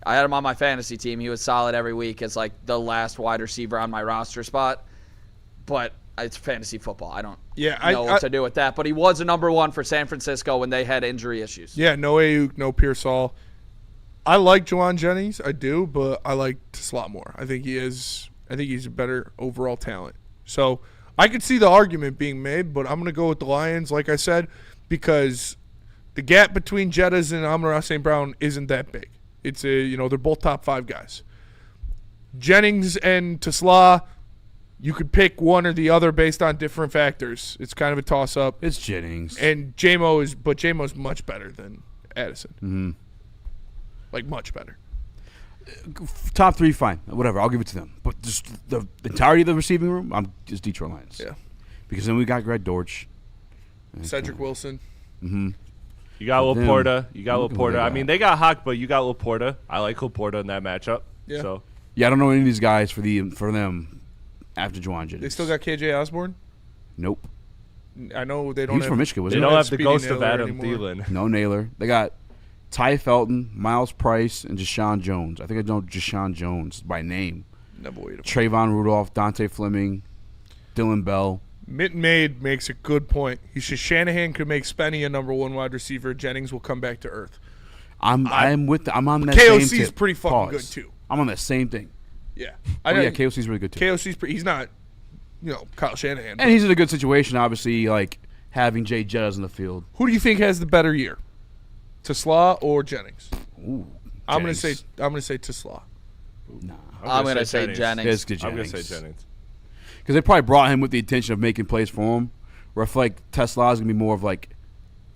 I had him on my fantasy team. He was solid every week as like the last wide receiver on my roster spot. But it's fantasy football. I don't know what to do with that. But he was a number 1 for San Francisco when they had injury issues. Yeah, no Ayuk, no Pearsall. I like Jawan Jennings, I do, but I like Slot more. I think he's a better overall talent. So I could see the argument being made, but I'm going to go with the Lions, like I said, because the gap between Jettas and Amon-Ra St. Brown isn't that big. It's they're both top 5 guys. Jennings and Tesla, you could pick one or the other based on different factors. It's kind of a toss-up. It's Jennings. And Jamo's much better than Addison. Mm-hmm. Like, much better. Top 3, fine. Whatever. I'll give it to them. But just the entirety of the receiving room, I'm just Detroit Lions. Yeah. Because then we got Greg Dortch. Cedric Wilson. Mm-hmm. You got Laporta. You got Look at what Laporta. they I got. mean, they got Hawk, but you got Laporta. I like Laporta in that matchup. Yeah. So Yeah, I don't know any of these guys for them after Jawan Jennings. They still got KJ Osborne? Nope. I know they don't He was have. from Michigan, they wasn't don't he? have the Speedy ghost of Naylor Adam anymore. Thielen. No Naylor. They got Ty Felton, Miles Price, and Deshaun Jones. I think I know Deshaun Jones by name. Never waited. Trayvon Rudolph, Dante Fleming, Dylan Bell. Mitten Maid makes a good point. He says Shanahan could make Spenny a number 1 wide receiver. Jennings will come back to earth. I'm on that KOC same is tip. pretty fucking Pause. good too. I'm on that same thing. Yeah. Yeah, KOC's really good too. He's not, Kyle Shanahan. And he's in a good situation, obviously, like having Jay Jettas in the field. Who do you think has the better year? Tesla or Jennings? Ooh, I'm gonna Jennings. say Tesla. Nah. I'm going to say Jennings. It's good I'm going Jennings. to say Jennings. Because they probably brought him with the intention of making plays for him. Where I feel like Tesla's going to be more of like,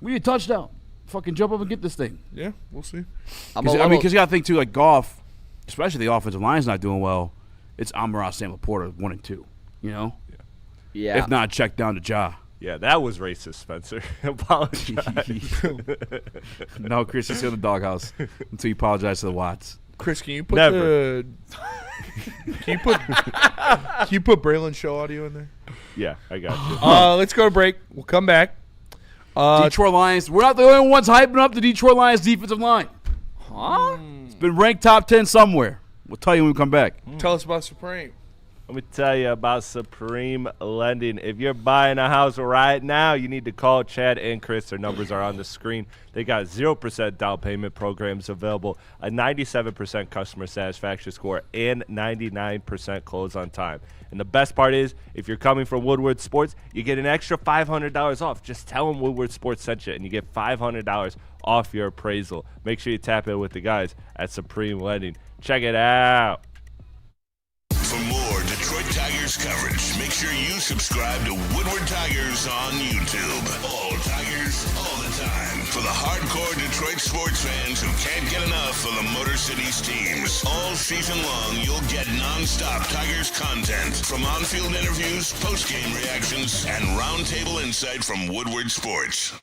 we need a touchdown. Fucking jump up and get this thing. Yeah, we'll see. Because you got to think, too, like Goff, especially the offensive line's not doing well, it's Amon-Ra St. Laporta 1 and 2, you know? Yeah. If not, check down to Ja. Yeah, that was racist, Spencer. Apologize. No, Chris, you're still in the doghouse until you apologize to the Watts. Chris, can you put Never. can you put Braylon show audio in there? Yeah, I got you. Let's go to break. We'll come back. Detroit Lions. We're not the only ones hyping up the Detroit Lions defensive line. Huh? It's been ranked top 10 somewhere. We'll tell you when we come back. Tell us about Supreme. Let me tell you about Supreme Lending. If you're buying a house right now, you need to call Chad and Chris. Their numbers are on the screen. They got 0% down payment programs available, a 97% customer satisfaction score, and 99% close on time. And the best part is, if you're coming from Woodward Sports, you get an extra $500 off. Just tell them Woodward Sports sent you, and you get $500 off your appraisal. Make sure you tap in with the guys at Supreme Lending. Check it out. For more Detroit Tigers coverage, make sure you subscribe to Woodward Tigers on YouTube. All Tigers, all the time. For the hardcore Detroit sports fans who can't get enough of the Motor City's teams. All season long, you'll get non-stop Tigers content. From on-field interviews, post-game reactions, and roundtable insight from Woodward Sports.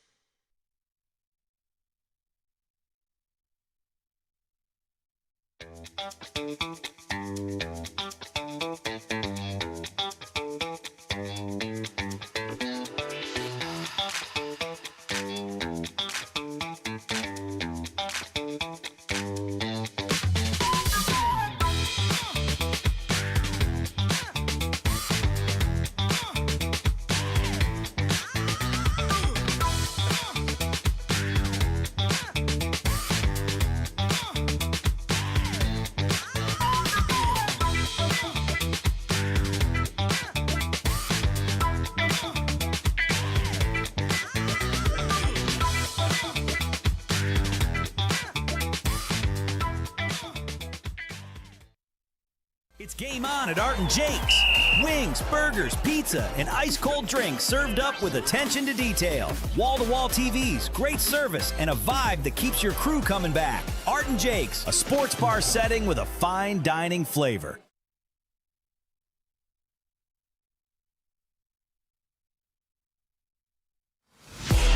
It's game on at Art and Jake's. Wings, burgers, pizza, and ice-cold drinks served up with attention to detail. Wall-to-wall TVs, great service, and a vibe that keeps your crew coming back. Art and Jake's, a sports bar setting with a fine dining flavor.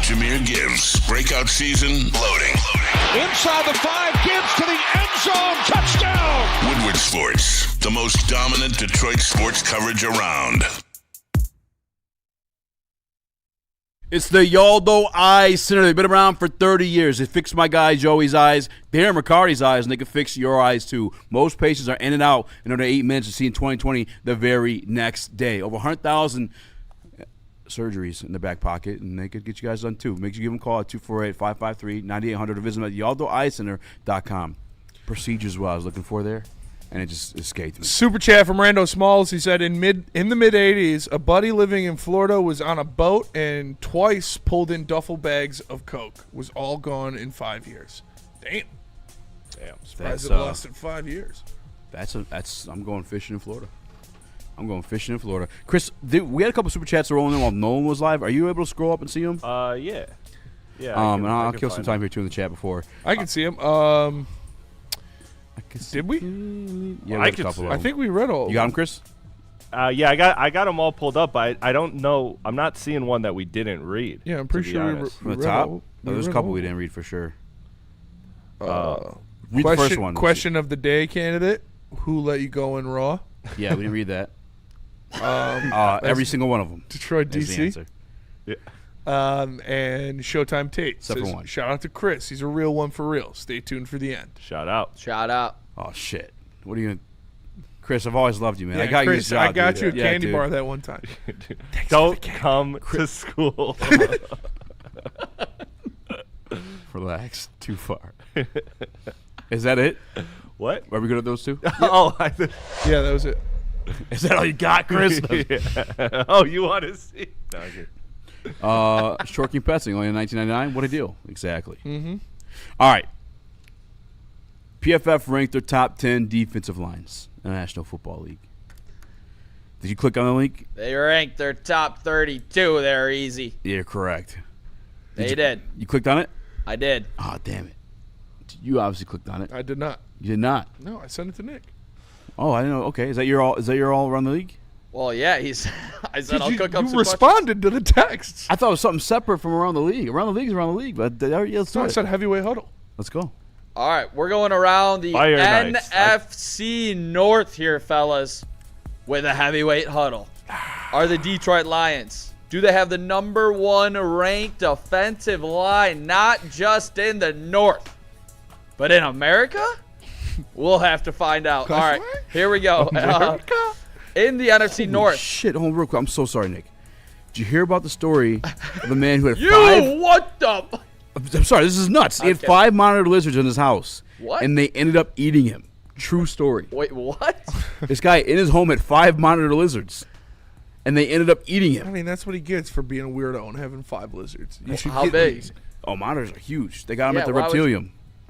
Jameer Gibbs, breakout season, loading. Inside the 5, Gibbs to the end zone, touchdown! Woodward Sports, the most dominant Detroit sports coverage around. It's the Yaldo Eye Center. They've been around for 30 years. They fixed my guy Joey's eyes, Darren McCarty's eyes, and they can fix your eyes too. Most patients are in and out in under 8 minutes to see in 20/20 the very next day. Over 100,000 surgeries in the back pocket, and they could get you guys done too. Make sure you give them a call at 248-553-9800 or visit them at yaldoeyecenter.com. Procedures what I was looking for there, and it just escaped me. Super chat from Rando Smalls. He said in the mid 80s, a buddy living in Florida was on a boat and twice pulled in duffel bags of coke. Was all gone in 5 years. Damn. Surprised it lasted 5 years. I'm going fishing in Florida. Chris, we had a couple super chats rolling in while Nolan was live. Are you able to scroll up and see them? Yeah. And I'll kill some time here too in the chat before. I can see them. Did we? Yeah, I think we read all. You got them, Chris? Yeah, I got them all pulled up. I don't know. I'm not seeing one that we didn't read. Yeah, I'm pretty sure we from the top. There's a couple we didn't read for sure. Read the first one. Question of the day, candidate. Who let you go in Raw? Yeah, we didn't read that. Every single one of them. Detroit, DC. Yeah. And Showtime Tate. Except for one. Shout out to Chris. He's a real one for real. Stay tuned for the end. Shout out. Oh, shit. What are you going to... Chris, I've always loved you, man. Yeah, I got Chris, you a job, I got dude. you a candy bar that one time. Don't come to school. Relax. Too far. Is that it? What? Are we good at those two? Oh, yeah, that was it. Is that all you got, Chris? Yeah. Oh, you want to see? No, okay. Short King Petsing, only in $19.99. What a deal. Exactly. Mm-hmm. All right. PFF ranked their top 10 defensive lines in the National Football League. Did you click on the link? They ranked their top 32. They're easy. Yeah, correct. They did. You clicked on it? I did. Oh, damn it. You obviously clicked on it. I did not. You did not? No, I sent it to Nick. Oh, I didn't know. Okay. Is that your all around the league? Well, yeah, I said I'll cook up some You responded to the texts. I thought it was something separate from around the league. Around the league is around the league, but let's do No, I it. said heavyweight huddle. Let's go. All right, we're going around the Fire nights. NFC North here, fellas, with a heavyweight huddle. Are the Detroit Lions? Do they have the number 1 ranked offensive line, not just in the North, but in America? We'll have to find out. All right, here we go. In the NFC North. Shit, hold on real quick. I'm so sorry, Nick. Did you hear about the story of the man who had What the? I'm sorry, this is nuts. He had 5 monitor lizards in his house. What? And they ended up eating him. True story. Wait, what? This guy in his home had 5 monitor lizards. And they ended up eating him. I mean, that's what he gets for being a weirdo and having 5 lizards. You should How get big? these. Oh, monitors are huge. They got him Yeah, at the why was-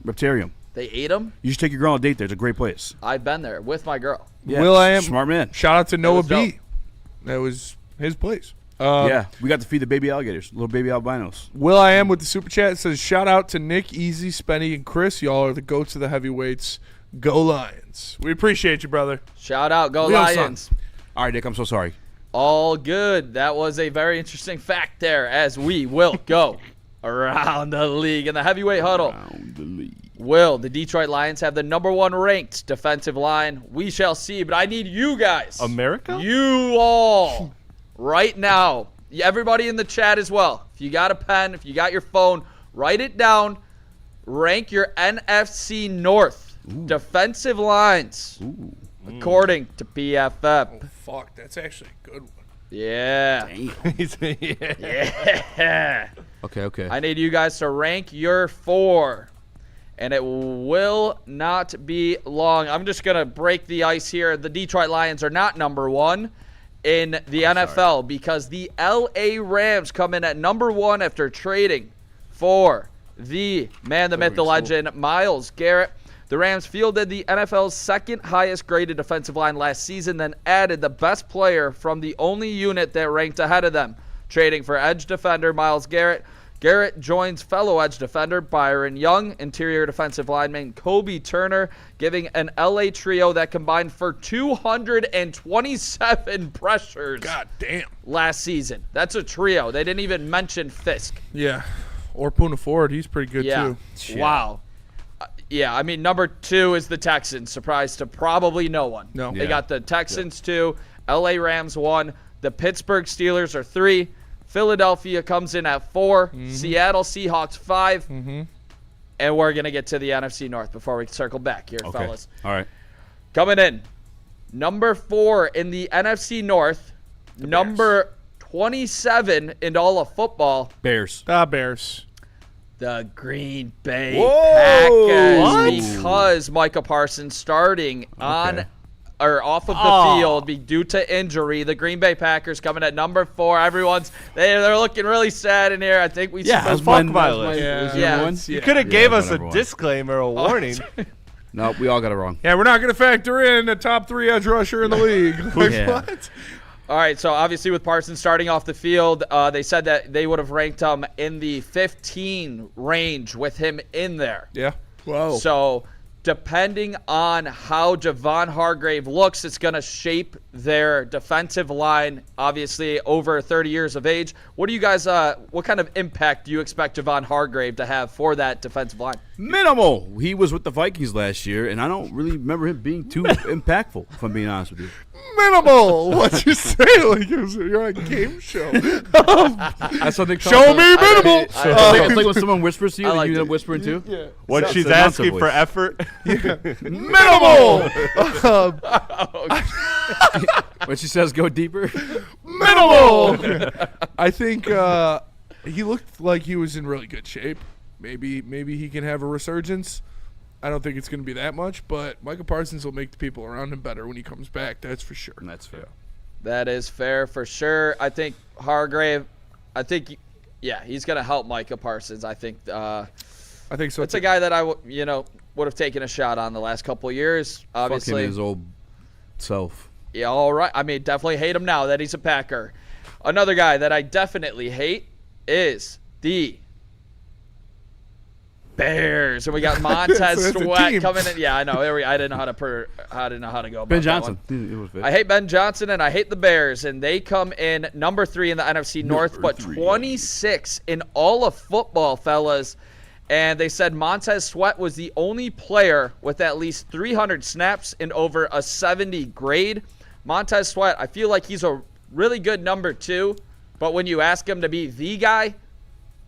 Reptarium. They ate them? You should take your girl on a date there. It's a great place. I've been there with my girl. Yeah, Will.i.am. smart man. Shout out to Noah was dope. B. That was his place. Yeah, we got to feed the baby alligators, little baby albinos. Will.i.am with the super chat says, shout out to Nick, Easy, Spenny, and Chris. Y'all are the goats of the heavyweights. Go Lions. We appreciate you, brother. Shout out, go Leo Lions. son. All right, Nick, I'm so sorry. All good. That was a very interesting fact there as we will go around the league in the heavyweight huddle. Around the league. Will the Detroit Lions have the number 1 ranked defensive line? We shall see, but I need you guys. America? You all. Right now. Everybody in the chat as well. If you got a pen, if you got your phone, write it down. Rank your NFC North defensive lines according to PFF. Oh, fuck. That's actually a good one. Yeah. Yeah. Okay. I need you guys to rank your 4. And it will not be long. I'm just going to break the ice here. The Detroit Lions are not number 1 in the NFL because the LA Rams come in at number 1 after trading for the man, the myth, the legend, Myles Garrett. The Rams fielded the NFL's second highest graded defensive line last season, then added the best player from the only unit that ranked ahead of them, trading for edge defender Myles Garrett. Garrett joins fellow edge defender Byron Young, interior defensive lineman Kobe Turner, giving an LA trio that combined for 227 pressures. God damn. Last season. That's a trio. They didn't even mention Fisk. Yeah. Or Poona Ford. He's pretty good, too. Wow. Yeah, I mean, number 2 is the Texans. Surprise to probably no one. No. They got the Texans 2, LA Rams 1, the Pittsburgh Steelers are 3, Philadelphia comes in at 4, Seattle Seahawks 5, and we're going to get to the NFC North before we circle back here, fellas. All right. Coming in, number 4 in the NFC North, number 27 in all of football. Bears. Bears. The Green Bay Packers. What? Because Micah Parsons starting off of the field due to injury. The Green Bay Packers coming at number 4. They're looking really sad in here. I think we fuck my list. You could have gave us a disclaimer, a warning. No, we all got it wrong. Yeah, we're not going to factor in a top 3 edge rusher in the league. What? All right, so obviously with Parsons starting off the field, they said that they would have ranked him in the 15 range with him in there. Yeah. Whoa. So depending on how Javon Hargrave looks, it's going to shape their defensive line, obviously over 30 years of age. What do you guys, what kind of impact do you expect Javon Hargrave to have for that defensive line? Minimal. He was with the Vikings last year, and I don't really remember him being too impactful, if I'm being honest with you. Minimal. What you say? Like you're on a game show. That's something. Show me minimal. It's like when someone whispers to you, you end up whispering too. Yeah. When she's asking for effort. Minimal. When she says go deeper. Minimal. I think he looked like he was in really good shape. Maybe he can have a resurgence. I don't think it's going to be that much, but Micah Parsons will make the people around him better when he comes back. That's for sure. That's fair. That is fair for sure. I think Hargrave, he's going to help Micah Parsons. I think so. It's a guy that I would have taken a shot on the last couple of years. Obviously, fucking his old self. Yeah, all right. I mean, definitely hate him now that he's a Packer. Another guy that I definitely hate is the Bears, and we got Montez Sweat coming in. Yeah, I know. I didn't know how to go about Ben that Johnson. one. I hate Ben Johnson, and I hate the Bears, and they come in number 3 in the NFC North, but 26 in all of football, fellas. And they said Montez Sweat was the only player with at least 300 snaps and over a 70 grade. Montez Sweat, I feel like he's a really good number 2, but when you ask him to be the guy,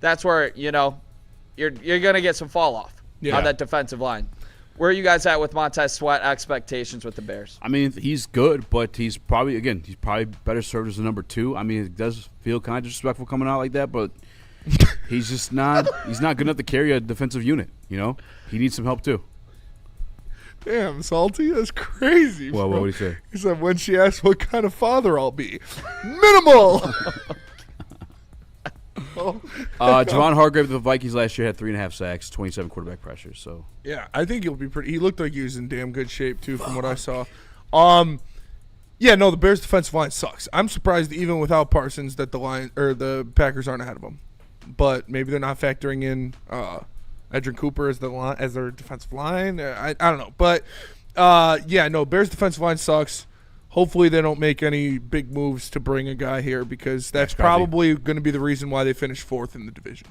that's where you're going to get some fall off on that defensive line. Where are you guys at with Montez Sweat expectations with the Bears? I mean, he's good, but he's probably better served as a number 2. I mean, it does feel kind of disrespectful coming out like that, but he's just not good enough to carry a defensive unit, He needs some help too. Damn, Salty, that's crazy. Well, what would he say? He said, when she asked what kind of father I'll be, minimal. Javon Hargrave of the Vikings last year had 3.5 sacks, 27 quarterback pressures. So yeah, I think he'll be pretty. He looked like he was in damn good shape too, from what I saw. The Bears' defensive line sucks. I'm surprised even without Parsons that the Packers aren't ahead of them. But maybe they're not factoring in Edrin Cooper as their defensive line. I don't know, but Bears' defensive line sucks. Hopefully they don't make any big moves to bring a guy here because that's probably going to be the reason why they finish 4th in the division.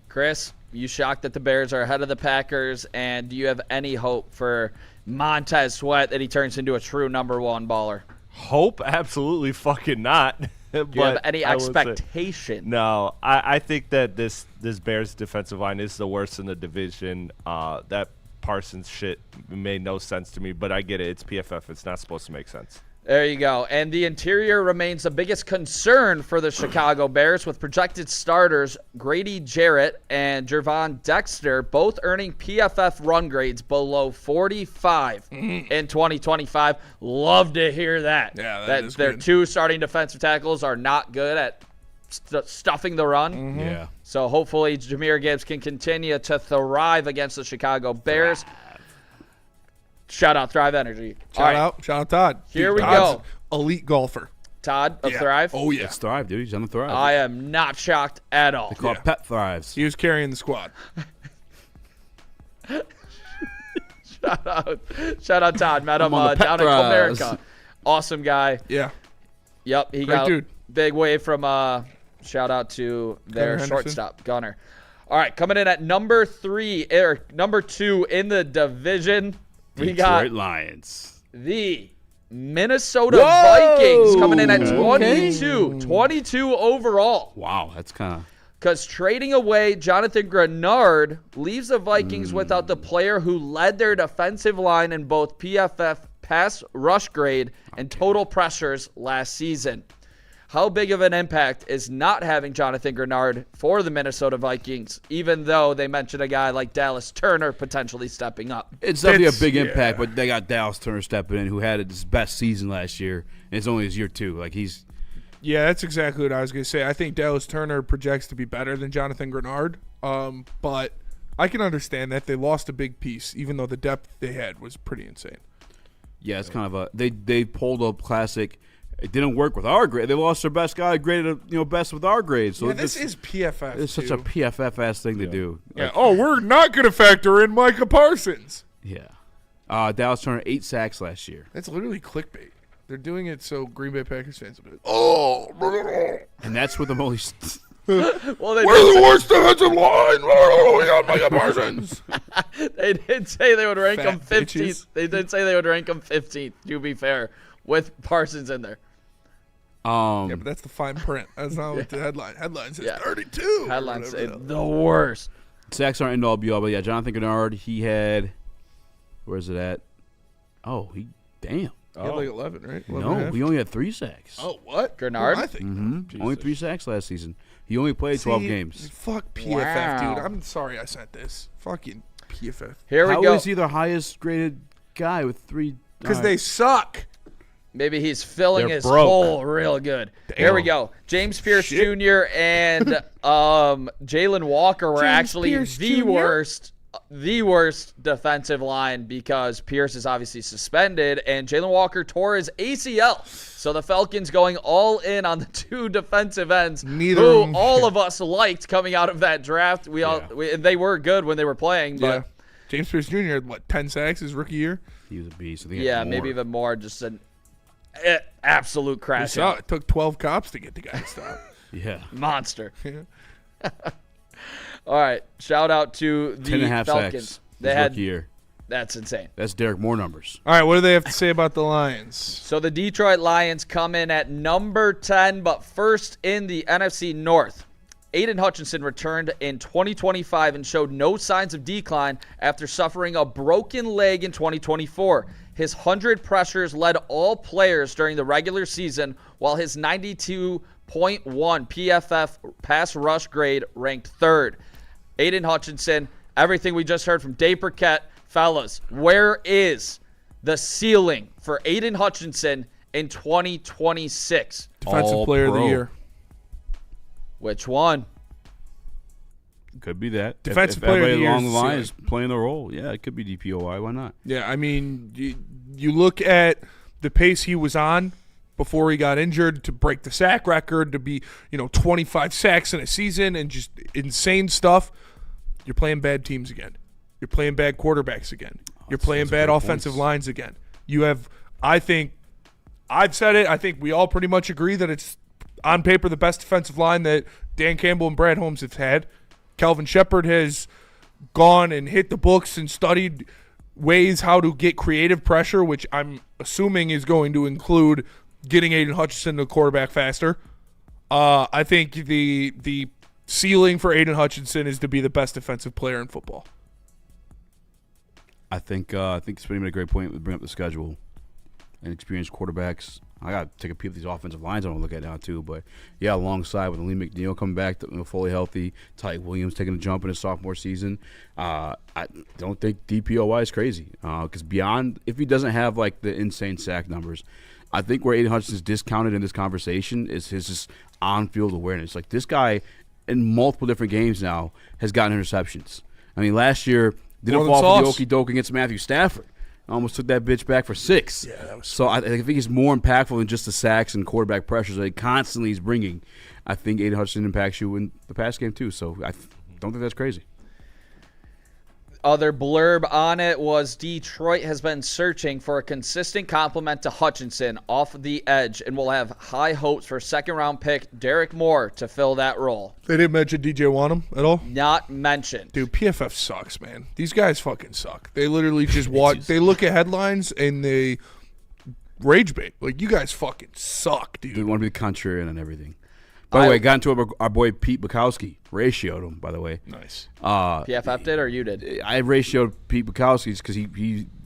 Chris, you shocked that the Bears are ahead of the Packers, and do you have any hope for Montez Sweat that he turns into a true number 1 baller? Hope? Absolutely fucking not. Do you have any expectation? No, I think that this Bears defensive line is the worst in the division. That Parsons shit made no sense to me, but I get it. It's PFF. It's not supposed to make sense. There you go. And the interior remains the biggest concern for the Chicago Bears, with projected starters Grady Jarrett and Gervon Dexter both earning PFF run grades below 45 in 2025. Love to hear that. Yeah, that their good. 2 starting defensive tackles are not good at stuffing the run. Yeah. So hopefully Jahmyr Gibbs can continue to thrive against the Chicago Bears. Shout out Thrive Energy. Shout out Todd. Here we Todd's go. Elite golfer. Todd of Thrive. Oh yeah, It's Thrive, dude. He's on the Thrive. I am not shocked at all. They call it Pet Thrives. He was carrying the squad. Shout out Todd. Met him on the down in Thrives. Comerica. Awesome guy. Yeah. Yep. He Great got dude. big wave from shout out to their Gunnar shortstop, Gunnar. All right, coming in at number 2 in the division. We got Detroit Lions. the Minnesota Vikings coming in at 22 overall. Wow, that's kind of. Because trading away Jonathan Grenard leaves the Vikings without the player who led their defensive line in both PFF pass rush grade and total pressures last season. How big of an impact is not having Jonathan Grenard for the Minnesota Vikings, even though they mentioned a guy like Dallas Turner potentially stepping up? It's definitely a big impact, but they got Dallas Turner stepping in, who had his best season last year, and it's only his year 2. Like he's. Yeah, that's exactly what I was going to say. I think Dallas Turner projects to be better than Jonathan Grenard, but I can understand that. They lost a big piece, even though the depth they had was pretty insane. Yeah, it's kind of a they pulled up classic. It didn't work with our grade. They lost their best guy, graded best with our grade. So yeah, this is PFF. It's such a PFF ass thing to do. Yeah. We're not going to factor in Micah Parsons. Yeah. Dallas Turner 8 sacks last year. That's literally clickbait. They're doing it so Green Bay Packers fans will be and that's with the only. We're the worst defensive line. We got Micah Parsons. They did say they would rank him 15th. bitches. They did say they would rank him 15th, to be fair, with Parsons in there. Yeah, but that's the fine print. That's not what the headline says. 32. Headlines say the worst. Sacks aren't end all be all, but yeah, Jonathan Grenard, he had. Where's it at? Oh, damn. He had like 11, right? 11 No, he only had 3 sacks. Oh, what? Grenard? I think. Mm-hmm. Only 3 sacks last season. He only played 12 games. Fuck PFF, dude. I'm sorry I sent this. Fucking PFF. Here we How go. is he the highest graded guy with 3? Because they suck. Maybe he's filling They're his broke. hole real good. Here we go. James Pierce Jr. and Jalen Walker were actually Pierce the Jr.? worst defensive line because Pierce is obviously suspended and Jalen Walker tore his ACL. So the Falcons going all in on the 2 defensive ends who all of us liked coming out of that draft. They were good when they were playing. But James Pierce Jr. had, 10 sacks his rookie year? He was a beast. maybe even more. Just an absolute crash. It took 12 cops to get the guy to stop. Yeah. Monster. All right. Shout out to the 10.5 Falcons. sacks They his had rookie year. That's insane. That's Derek Moore numbers. All right, what do they have to say about the Lions? So the Detroit Lions come in at number 10, but first in the NFC North. Aiden Hutchinson returned in 2025 and showed no signs of decline after suffering a broken leg in 2024. His 100 pressures led all players during the regular season, while his 92.1 PFF pass rush grade ranked 3rd. Aiden Hutchinson, everything we just heard from Dave Brikett. Fellas, where is the ceiling for Aiden Hutchinson in 2026? Defensive Player of the Year. Which one? Could be that. Defensive if Player of the everybody Year along the is line ceiling. is playing the role. Yeah, it could be DPOY. Why not? Yeah, I mean, you look at the pace he was on before he got injured to break the sack record, to be 25 sacks in a season and just insane stuff. You're playing bad teams again. You're playing bad quarterbacks again. You're playing bad offensive lines again. You have, I think, I've said it. I think we all pretty much agree that it's on paper the best defensive line that Dan Campbell and Brad Holmes have had. Calvin Shepard has gone and hit the books and studied ways how to get creative pressure, which I'm assuming is going to include getting Aiden Hutchinson to the quarterback faster. I think the ceiling for Aiden Hutchinson is to be the best defensive player in football. I think Spinny made a great point with bringing up the schedule and experienced quarterbacks. I got to take a peek at these offensive lines I want to look at now too. But, yeah, alongside with Lee McNeil coming back fully healthy, Ty Williams taking a jump in his sophomore season, I don't think DPOY is crazy. Because beyond, if he doesn't have, the insane sack numbers, I think where Aiden Hutchinson's discounted in this conversation is his just on-field awareness. This guy in multiple different games now has gotten interceptions. I mean, last year – didn't fall for the okey-doke against Matthew Stafford. Almost took that bitch back for 6. Yeah, that was so I think he's more impactful than just the sacks and quarterback pressures that he constantly is bringing. I think Aiden Hutchinson impacts you in the pass game too, so I don't think that's crazy. Other blurb on it was Detroit has been searching for a consistent complement to Hutchinson off the edge and will have high hopes for second-round pick Derek Moore to fill that role. They didn't mention DJ Wanham at all? Not mentioned. Dude, PFF sucks, man. These guys fucking suck. They literally just watch. They look at headlines and they rage bait. Like, you guys fucking suck, dude. They want to be contrarian and everything. By the way, got into our boy Pete Bukowski. Ratioed him, by the way. Nice. PFF did or you did? I ratioed Pete Bukowski's because he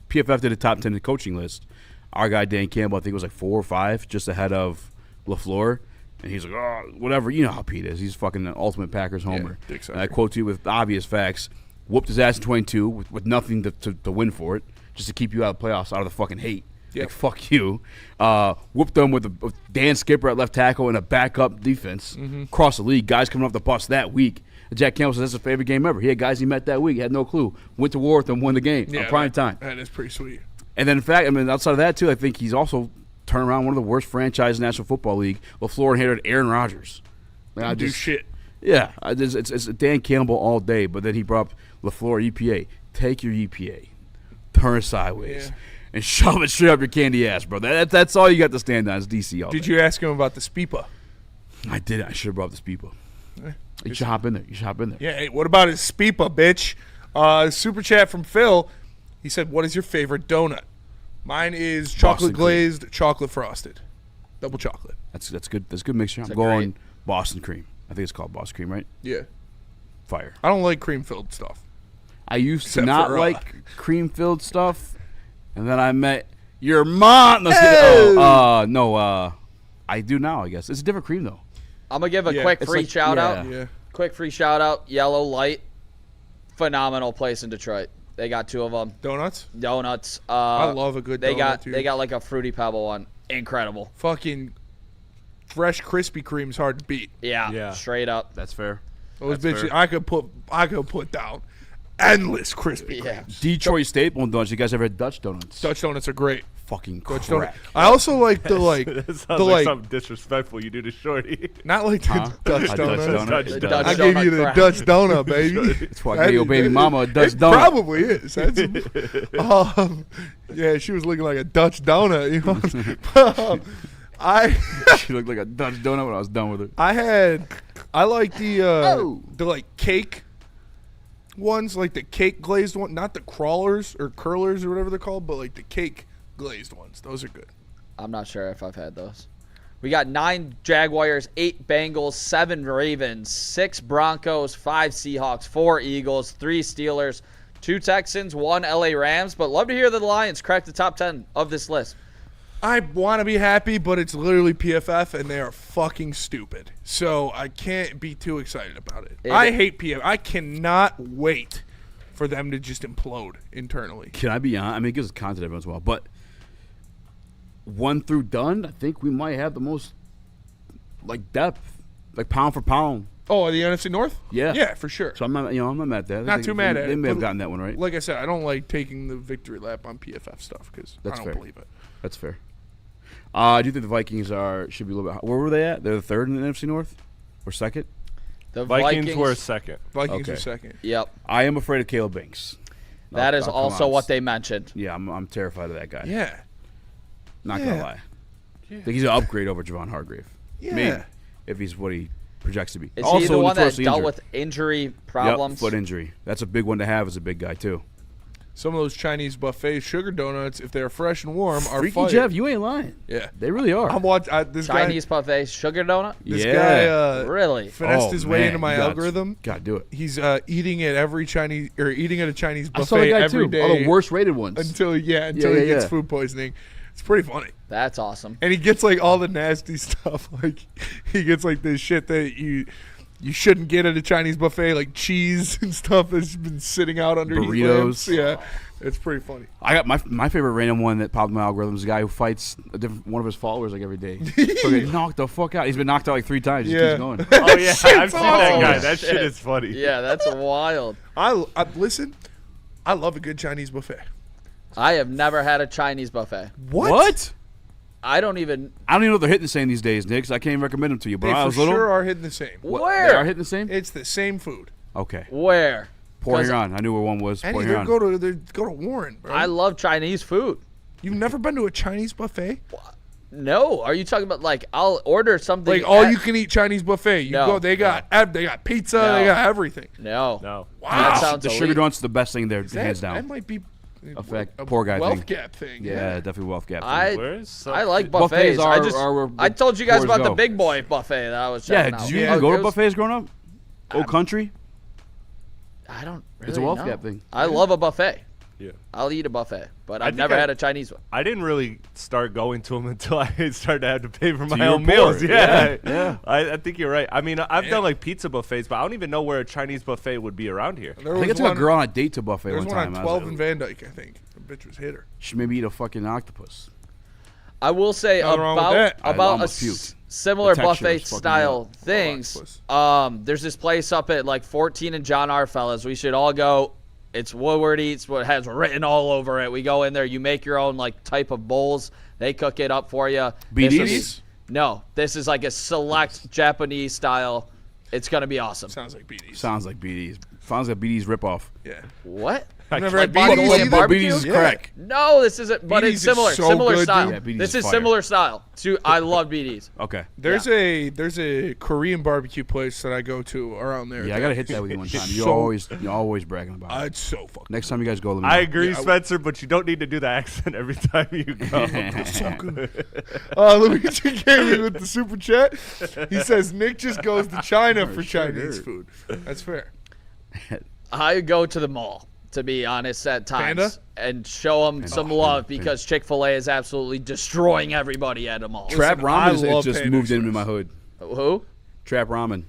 PFF did a top 10 coaching list. Our guy Dan Campbell, I think it was like 4 or 5, just ahead of LaFleur. And he's like, oh, whatever. You know how Pete is. He's fucking an ultimate Packers homer. Yeah, and I quote you with obvious facts. Whooped his ass in 22 with nothing to win for it, just to keep you out of the playoffs, out of the fucking hate. Yep. Like, fuck you. Whooped them with Dan Skipper at left tackle and a backup defense across the league. Guys coming off the bus that week. Jack Campbell says that's his favorite game ever. He had guys he met that week. He had no clue. Went to war with them, won the game on prime time. That is pretty sweet. And then, in fact, I mean, outside of that, too, I think he's also turned around one of the worst franchises in the National Football League. LaFleur inherited Aaron Rodgers. Like, do shit. Yeah. It's Dan Campbell all day, but then he brought up LaFleur EPA. Take your EPA. Turn sideways. Yeah. And shove it straight up your candy ass, bro. That's all you got to stand on is DC all Did day. you ask him about the Speepa? I did. I should have brought up the Speepa. You should hop in there. Yeah, hey, what about his Speepa, bitch? Super chat from Phil. He said, what is your favorite donut? Mine is chocolate glazed, chocolate frosted. Double chocolate. That's good. That's a good mixture. I'm It's going Boston cream. I think it's called Boston cream, right? Yeah. Fire. I don't like cream-filled stuff. I used Except to not for, like cream-filled stuff, and then I met your mom. No, I do now, I guess. It's a different cream, though. I'm going to give a quick free shout-out. Yeah. Quick free shout-out. Yellow Light. Phenomenal place in Detroit. They got 2 of them. Donuts? I love a good donut, dude. They got like a Fruity Pebble one. Incredible. Fucking fresh Krispy Kreme's hard to beat. Yeah. Straight up. That's fair. Those bitches, I could put down endless Krispy Kremes. Detroit staple donuts. You guys ever had Dutch donuts? Dutch donuts are great. Fucking Dutch crack. donut. I also like the That sounds like something disrespectful you do to Shorty. Not like the Dutch A donut. Dutch donut. I gave you the Dutch donut, baby. That's why I gave your baby mama a Dutch donut. Probably is. Yeah, she was looking like a Dutch donut. You know? She looked like a Dutch donut when I was done with it. I like the like cake ones, like the cake glazed one, not the crawlers or curlers or whatever they're called, but like the cake glazed ones. Those are good. I'm not sure if I've had those. We got 9 Jaguars, 8 Bengals, 7 Ravens, 6 Broncos, 5 Seahawks, 4 Eagles, 3 Steelers, 2 Texans, 1 LA Rams. But love to hear the Lions crack the top 10 of this list. I want to be happy, but it's literally PFF, and they are fucking stupid. So I can't be too excited about it. I hate PFF. I cannot wait for them to just implode internally. Can I be honest? I mean, it gives us content every once in a while, but 1 through done, I think we might have the most like depth, like pound for pound. Oh, the NFC North? Yeah, yeah, for sure. So I'm not mad at that. Not too mad at it. They may have gotten that one right. Like I said, I don't like taking the victory lap on PFF stuff because I don't believe it. That's fair. Do you think the Vikings should be a little bit? Where were they at? They're the 3rd in the NFC North, or 2nd? The Vikings were 2nd. Vikings are 2nd. Yep. I am afraid of Caleb Banks. That is also what they mentioned. Yeah, I'm terrified of that guy. Yeah. Not gonna lie. I think he's an upgrade over Javon Hargrave. Yeah. Maybe, if he's what he projects to be. Is he the one that dealt with injury problems? Yep, foot injury. That's a big one to have as a big guy too. Some of those Chinese buffet sugar donuts, if they're fresh and warm, are Freaky fire. Jeff, you ain't lying. Yeah, they really are. I'm watching this Chinese buffet sugar donut. This guy really finessed his way into my algorithm. Gotta do it. He's eating at a Chinese buffet I saw the guy every too. day. All the worst rated ones until he gets food poisoning. It's pretty funny. That's awesome. And he gets like all the nasty stuff. Like he gets like this shit that you shouldn't get at a Chinese buffet, like cheese and stuff that's been sitting out underneath lamps. Burritos. Yeah, it's pretty funny. I got my favorite random one that popped in my algorithm is a guy who fights one of his followers like every day. So get knocked the fuck out. He's been knocked out like 3 times. He just keeps going. Oh yeah, I've seen that guy. That shit is funny. Yeah, that's wild. Listen. I love a good Chinese buffet. I have never had a Chinese buffet. What? I don't even know if they're hitting the same these days, Nick. 'Cause I can't even recommend them to you. But They when I for was little, sure are hitting the same. Where? They are hitting the same? It's the same food. Okay. Where? Port Huron. I knew where one was. And Port they Huron. go to Warren, bro. I love Chinese food. You've never been to a Chinese buffet? No. Are you talking about like I'll order something Like all you can eat Chinese buffet. You No. go. They got pizza. No. They got everything. No. No. Wow. That sounds the elite. sugar donut's the best thing there, Is that- hands down. That might be a poor guy wealth thing. gap thing. Yeah, definitely wealth gap. Thing. I like buffets. Buffets I told you guys poor as about the go. Big Boy buffet that I was Yeah, checking out. did you even go it to was- buffets growing up? Old Country? I don't really It's a wealth know. gap thing. I love a buffet. Yeah. I'll eat a buffet, but I I've think never I- had a Chinese one. I didn't really start going to them until I started to have to pay for So my you own were poor. meals. Yeah. Yeah. I think you're right. I mean, I've done like pizza buffets, but I don't even know where a Chinese buffet would be around here. I think I took a girl on a date to buffet There's one one time. on I was 12 like, in Van Dyke, I think. The bitch was hit her. should maybe eat a fucking octopus. I will say Nothing wrong with that. I about a almost puked. similar The texture buffet is fucking style good. things. There's this place up at like 14 and John R. Fellas. We should all go. It's Woodward Eats. What has written all over it. We go in there. You make your own like type of bowls. They cook it up for you. BD's? No, this is like a select Japanese style. It's gonna be awesome. Sounds like BD's. Sounds like BD's. Sounds like BD's ripoff. Yeah. What? I've never Like had BD's Buffalo either. barbecue? BD's is crack. No, this isn't. But BD's it's similar. is so Similar good, style. dude. Yeah, BD's This is is fire. similar style. I love BD's. Okay. There's a Korean barbecue place that I go to around there. Yeah, I gotta hit that with you one time. You're So- always bragging about it. It's so fucking Next time you guys go, let me know. I agree, Spencer, but you don't need to do the accent every time you go. so good. Luigi Gaming with the super chat. He says Nick just goes to China for Chinese food. That's fair. I go to the mall, to be honest, at times, Panda? and show them some love because Chick-fil-A is absolutely destroying everybody at a mall. Trap I Ramen love just Panda moved into Express. my hood. Who? Trap Ramen.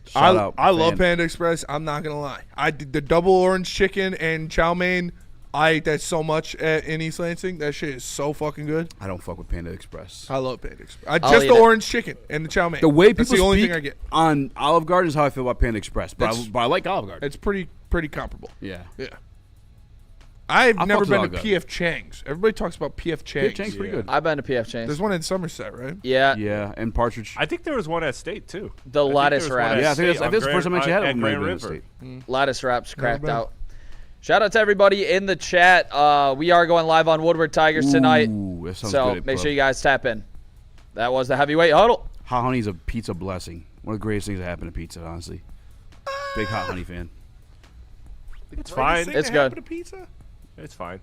Shout out. I love fan. Panda Express. I'm not gonna lie. I did the double orange chicken and chow mein. I ate that so much in East Lansing. That shit is so fucking good. I don't fuck with Panda Express. I love Panda Express. I'll Just eat the it. orange chicken and the chow mein. The way That's people the only speak thing I get. on Olive Garden is how I feel about Panda Express. But I like Olive Garden. It's pretty comparable. Yeah. Yeah. I've I never fucked been with to Olive P.F. Chang's. Everybody talks about P.F. Chang's. Chang's pretty good. I've been to P.F. Chang's. There's one in Somerset, right? Yeah. Yeah, and Partridge. I think there was one at State, too. The lettuce wrap. Yeah, I think that's the first time I actually had it at from Grand Grand River. State. Lettuce wraps cracked been. out. Shout out to everybody in the chat. We are going live on Woodward Tigers tonight. Ooh, that sounds So good. make sure you guys tap in. That was the heavyweight huddle. Hot honey's a pizza blessing. One of the greatest things that happened to pizza, honestly. Big hot honey fan. It's fine. It's good. To pizza? It's fine.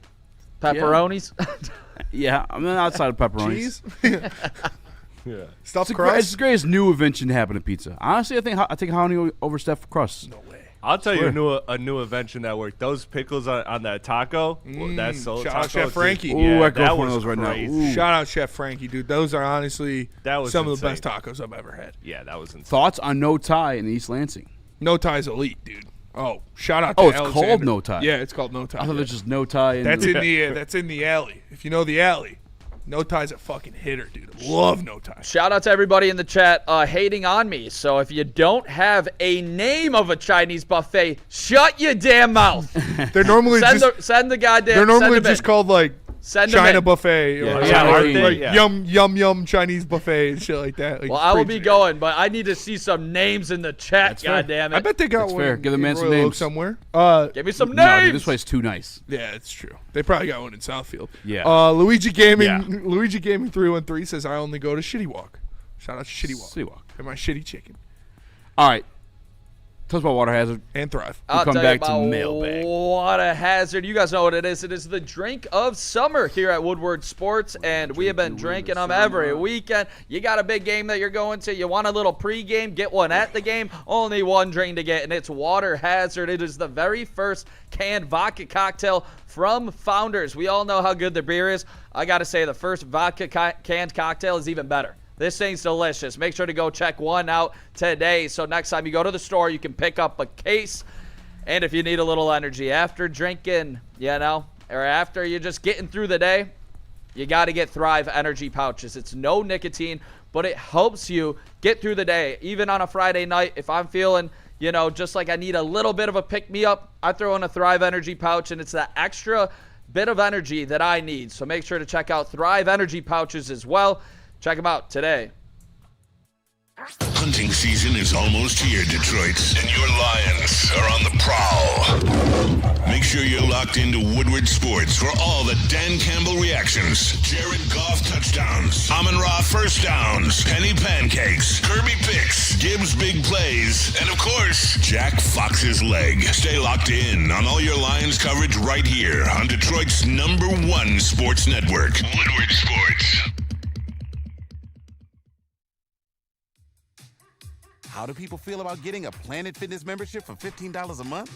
Pepperonis. Yeah, I'm not outside of pepperonis. Cheese? Yeah. Stuffed It's crust? the greatest new invention to happen to pizza. Honestly, I think hot honey over stuffed crust. No way. I'll tell Swear. you a new invention that worked. Those pickles on that taco, that solo Shout out taco. Chef Frankie. Ooh, Yeah, I go that for one was of those right now. crazy. Ooh. Shout out Chef Frankie, dude. Those are honestly That was some of the insane. best tacos I've ever had. Yeah, that was insane. Thoughts on No Tie in East Lansing? No Tie's elite, dude. Oh, shout out to Oh, it's Alexander. called No Tie. Yeah, it's called No Tie. I thought yeah. it was just No Tie. And That's in the alley. If you know the alley, No Tie's a fucking hitter, dude. Love No Tie. Shout out to everybody in the chat hating on me. So if you don't have a name of a Chinese buffet, shut your damn mouth. They're normally send the goddamn. they're normally send them just in. called like Send them China in. buffet or Yeah, aren't they? like Yeah. yum Chinese buffet and shit like that. Like, Well, I will pretty be generic. going, but I need to see some names in the chat. fair. God damn it! I bet they got That's one. fair. Give the man in some Royal Oak names. somewhere. Give me some No, names. dude, this place is too nice. Yeah, it's true. They probably got one in Southfield. Yeah. Luigi Gaming. Yeah. Luigi Gaming 313 says I only go to Shitty Walk. Shout out to Shitty Walk. Shitty Walk. And my shitty chicken All right. Tell us about Water Hazard. and Thrive. We'll I'll come tell back you to about mailbag. What a hazard. You guys know what it is. It is the drink of summer here at Woodward Sports, and we have been drinking them every weekend. You got a big game that you're going to. You want a little pregame, get one at the game. Only one drink to get, and it's Water Hazard. It is the very first canned vodka cocktail from Founders. We all know how good the beer is. I got to say, the first vodka canned cocktail is even better. This thing's delicious. Make sure to go check one out today. So next time you go to the store, you can pick up a case. And if you need a little energy after drinking, or after you're just getting through the day, you got to get Thrive energy pouches. It's no nicotine, but it helps you get through the day. Even on a Friday night, if I'm feeling, just like I need a little bit of a pick-me-up, I throw in a Thrive energy pouch, and it's that extra bit of energy that I need. So make sure to check out Thrive Energy Pouches as well. Check them out today. Hunting season is almost here, Detroit, and your Lions are on the prowl. Make sure you're locked into Woodward Sports for all the Dan Campbell reactions. Jared Goff touchdowns, Amon-Ra first downs, Penny pancakes, Kirby picks, Gibbs big plays, and of course, Jack Fox's leg. Stay locked in on all your Lions coverage right here on Detroit's #1 sports network, Woodward Sports. How do people feel about getting a Planet Fitness membership for $15 a month?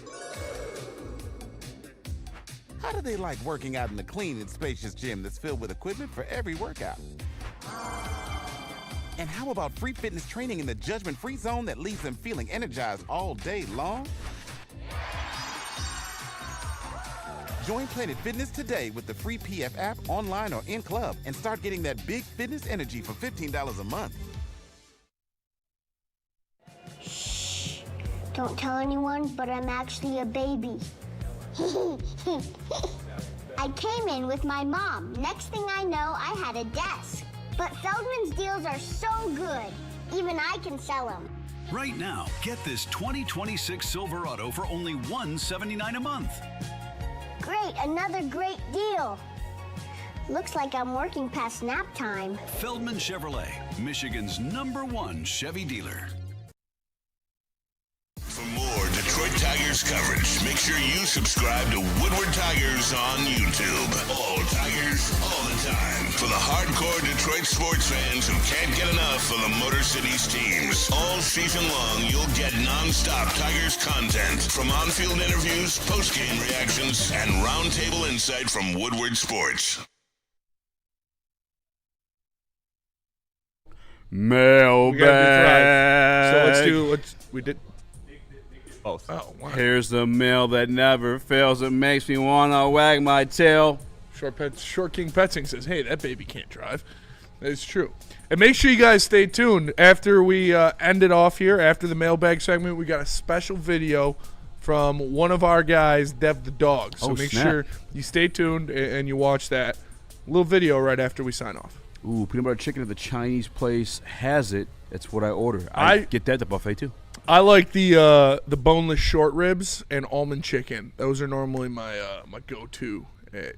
How do they like working out in a clean and spacious gym that's filled with equipment for every workout? And how about free fitness training in the judgment-free zone that leaves them feeling energized all day long? Join Planet Fitness today with the free PF app, online or in club, and start getting that big fitness energy for $15 a month. Don't tell anyone, but I'm actually a baby. I came in with my mom. Next thing I know, I had a desk. But Feldman's deals are so good, even I can sell them. Right now, get this 2026 Silverado for only $179 a month. Great, another great deal. Looks like I'm working past nap time. Feldman Chevrolet, Michigan's #1 Chevy dealer. For more Detroit Tigers coverage, make sure you subscribe to Woodward Tigers on YouTube. All Tigers, all the time. For the hardcore Detroit sports fans who can't get enough of the Motor City's teams. All season long, you'll get non-stop Tigers content from on-field interviews, post-game reactions, and roundtable insight from Woodward Sports. Mailbag. So we did both. Oh, wow. Here's the mail that never fails. It makes me want to wag my tail. Short King Petsing says, hey, that baby can't drive. It's true. And make sure you guys stay tuned. After we end it off here, after the mailbag segment, we got a special video from one of our guys, Dev the dog. So make sure you stay tuned and you watch that little video right after we sign off. Ooh, peanut butter chicken at the Chinese place has it. That's what I order. I get that at the buffet, too. I like the boneless short ribs and almond chicken. Those are normally my my go-to at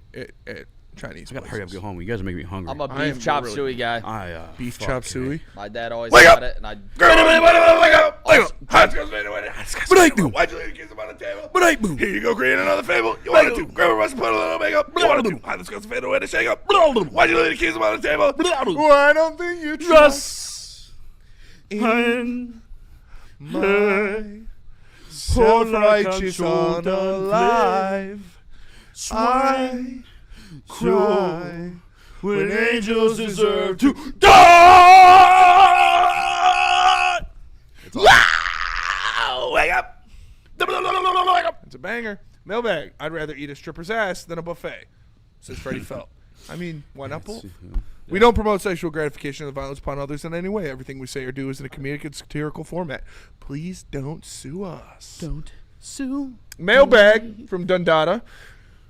Chinese. I gotta hurry up and go home. You guys are making me hungry. I'm a beef chop suey guy. Beef chop suey. My dad always Wake got up! it, and I. Wake up! Why'd you leave the keys on the table? Here you go, create another fable. You wanted to grab a rest, put a little makeup. You wanted to hide the scuffs, fade away to shake up. Why'd you leave the keys on the table? Why don't think you trust in my self-righteous unalive? I cry when angels deserve to die. Wake up! It's a banger. Mailbag. I'd rather eat a stripper's ass than a buffet, says Freddie Felt. I mean, why not both? We don't promote sexual gratification or violence upon others in any way. Everything we say or do is in a comedic and satirical format. Please don't sue us. Don't sue. Mailbag from Dundada.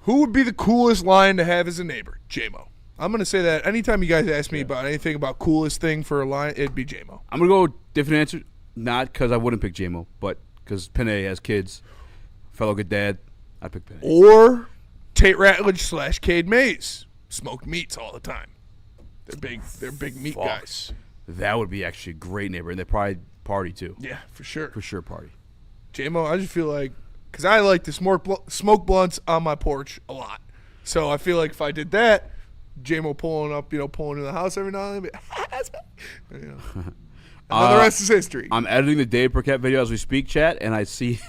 Who would be the coolest lion to have as a neighbor? J-Mo. I'm going to say that anytime you guys ask me about anything about coolest thing for a lion, it'd be J-Mo. I'm going to go with different answer. Not because I wouldn't pick J-Mo, but because Panay has kids. Fellow good dad, I'd pick Panay. Or Tate Ratledge / Cade Mays. Smoked meats all the time. They're big meat guys. That would be actually a great neighbor, and they probably party too. Yeah, for sure. For sure party. J-Mo, I just feel like, because I like to smoke blunts on my porch a lot. So I feel like if I did that, J-Mo pulling in the house every now and then, and the rest is history. I'm editing the Dave Brikett video as we speak, chat, and I see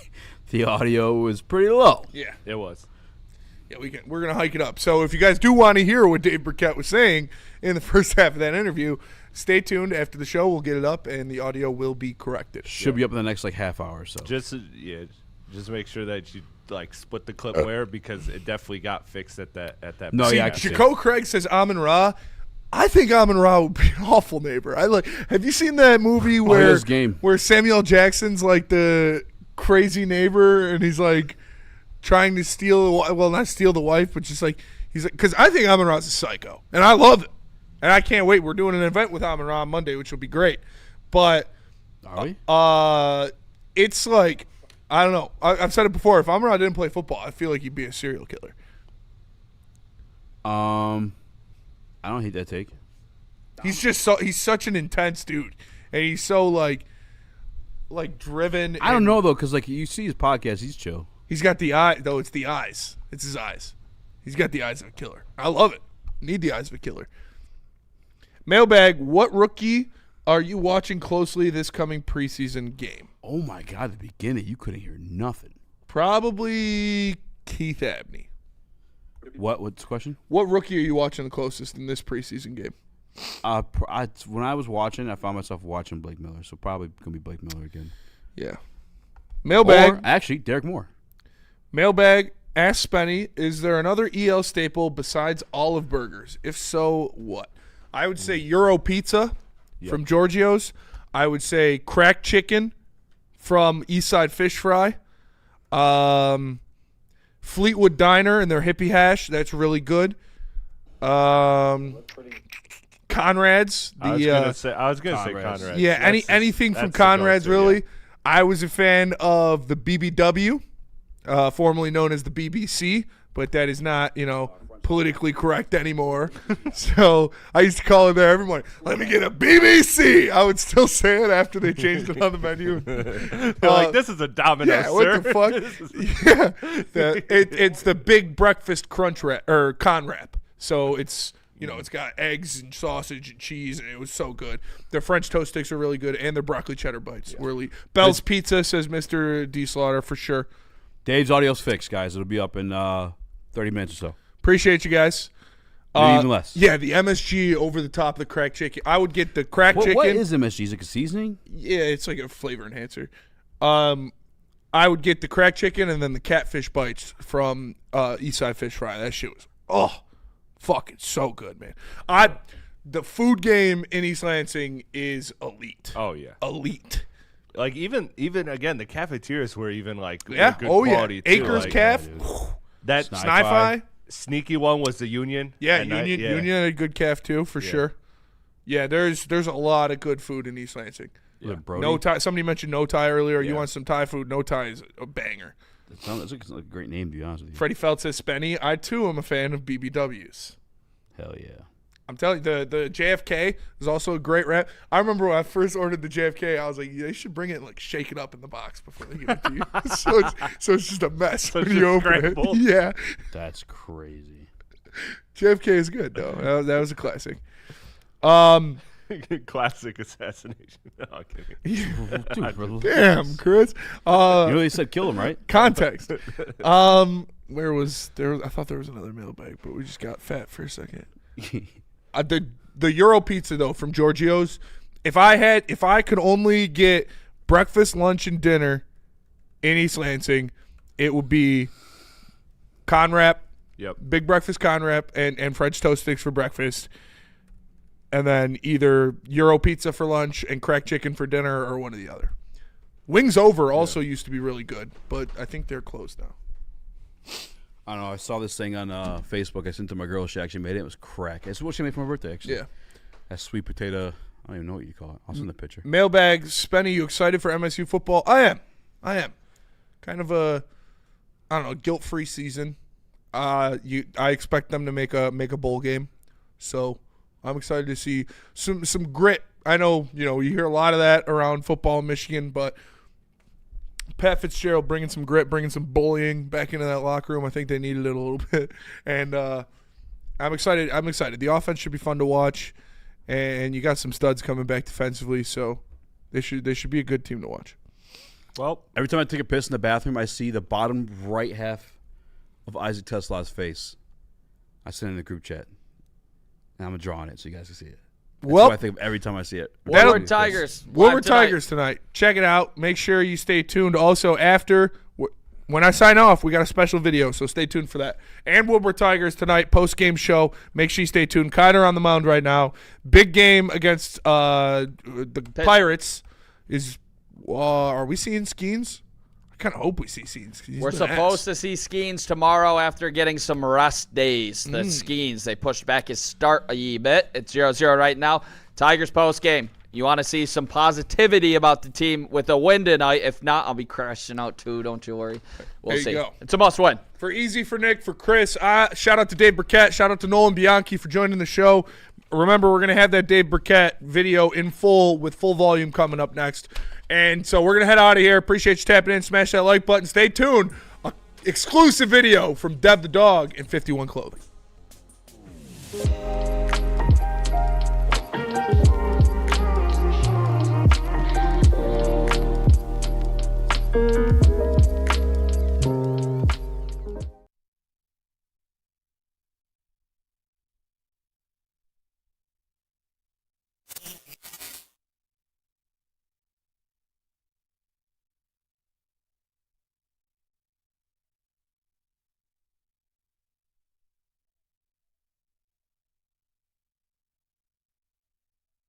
the audio was pretty low. Yeah. It was. Yeah, we're going to hike it up. So if you guys do want to hear what Dave Brikett was saying in the first half of that interview, stay tuned. After the show, we'll get it up, and the audio will be corrected. Should be up in the next half hour or so. Just make sure that you split the clip where, because it definitely got fixed at that. No, yeah. Jaco Craig says Amon-Ra. I think Amon-Ra would be an awful neighbor. Have you seen that movie where Samuel Jackson's like the crazy neighbor, and he's like trying to steal, well, not steal the wife, but just like, he's like, because I think Amon-Ra's a psycho, and I love it. And I can't wait. We're doing an event with Amon-Ra on Monday, which will be great. But are we? It's like, I don't know. I've said it before. If Amon-Ra didn't play football, I feel like he'd be a serial killer. I don't hate that take. He's such an intense dude, and he's so like driven. I don't know though, because like you see his podcast, he's chill. He's got the eye though. It's the eyes. It's his eyes. He's got the eyes of a killer. I love it. Need the eyes of a killer. Mailbag. What rookie are you watching closely this coming preseason game? Oh my God! At the beginning, you couldn't hear nothing. Probably Keith Abney. What's the question? What rookie are you watching the closest in this preseason game? When I was watching, I found myself watching Blake Miller, so probably gonna be Blake Miller again. Yeah. Mailbag. Or, actually, Derek Moore. Mailbag. Ask Spenny, is there another EL staple besides olive burgers? If so, what? I would say Euro Pizza from Giorgio's. I would say cracked chicken from Eastside Fish Fry. Fleetwood Diner and their hippie hash. That's really good. Conrad's. I was gonna say Conrad's. Yeah, anything from Conrad's really. Yeah. I was a fan of the BBW, formerly known as the BBC, but that is not, politically correct anymore. So I used to call it there every morning. Let me get a BBC. I would still say it after they changed it on the menu. They're like, this is a Domino's, sir. What the fuck? It's the big breakfast crunch wrap or con wrap. So it's it's got eggs and sausage and cheese, and it was so good. Their French toast sticks are really good, and their broccoli cheddar bites. Yeah. Really. Bell's Pizza, says Mr. D. Slaughter, for sure. Dave's audio's fixed, guys. It'll be up in 30 minutes or so. Appreciate you guys. Even less. Yeah, the MSG over the top of the cracked chicken. I would get the cracked chicken. What is MSG? Is it like a seasoning? Yeah, it's like a flavor enhancer. I would get the cracked chicken and then the catfish bites from Eastside Fish Fry. That shit was, fucking so good, man. The food game in East Lansing is elite. Oh, yeah. Elite. Like, even again, the cafeterias were even, like, good quality, too. Acres like, Caf. That Sni-Fi. Sneaky one was the Union. Yeah, Union had a good calf, too, for sure. Yeah, there's a lot of good food in East Lansing. Yeah. No Thai. Somebody mentioned No Thai earlier. Yeah. You want some Thai food? No Thai is a banger. That's a great name, to be honest with you. Freddie Felt says Spenny. I, too, am a fan of BBWs. Hell yeah. I'm telling you, the JFK is also a great wrap. I remember when I first ordered the JFK, I was like, they should bring it and, like, shake it up in the box before they give it to you. so it's just a mess when you open it. Yeah. That's crazy. JFK is good, though. That was a classic. Classic assassination. No, I'm kidding. Damn, Chris. You really said kill him, right? Context. Where was there? I thought there was another mailbag, but we just got fat for a second. The Euro Pizza though from Giorgio's. If I could only get breakfast, lunch, and dinner in East Lansing, it would be con wrap. Yep. Big breakfast con wrap and French toast sticks for breakfast. And then either Euro Pizza for lunch and cracked chicken for dinner or one or the other. Wings Over also used to be really good, but I think they're closed now. I don't know. I saw this thing on Facebook. I sent to my girl. She actually made it. It was crack. It's what she made for my birthday, actually. Yeah. That sweet potato. I don't even know what you call it. I'll send the picture. Mailbag. Spenny, you excited for MSU football? I am. Kind of a, guilt-free season. I expect them to make a bowl game. So I'm excited to see some grit. I know, you hear a lot of that around football in Michigan, but Pat Fitzgerald bringing some grit, bringing some bullying back into that locker room. I think they needed it a little bit. And I'm excited. The offense should be fun to watch, and you got some studs coming back defensively, so they should be a good team to watch. Well, every time I take a piss in the bathroom, I see the bottom right half of Isaac Tesla's face. I send it in the group chat. And I'm drawing it so you guys can see it. That's what I think of every time I see it. Woodward Tigers. Woodward Tigers tonight. Check it out. Make sure you stay tuned. Also, after when I sign off, we got a special video, so stay tuned for that. And Woodward Tigers tonight, post-game show. Make sure you stay tuned. Kyder on the mound right now. Big game against the Pirates. Are we seeing Skeens? I kind of hope we see Skeens. We're supposed to see Skeens tomorrow after getting some rest days. The Skeens, they pushed back his start a bit. It's 0-0 right now. Tigers post game. You want to see some positivity about the team with a win tonight. If not, I'll be crashing out too. Don't you worry. We'll see. Go. It's a must win. For Easy, for Nick, for Chris, shout out to Dave Brikett. Shout out to Nolan Bianci for joining the show. Remember, we're going to have that Dave Brikett video in full with full volume coming up next. And so we're going to head out of here. Appreciate you tapping in. Smash that like button. Stay tuned. Exclusive video from Dev the Dog in 51 Clothing.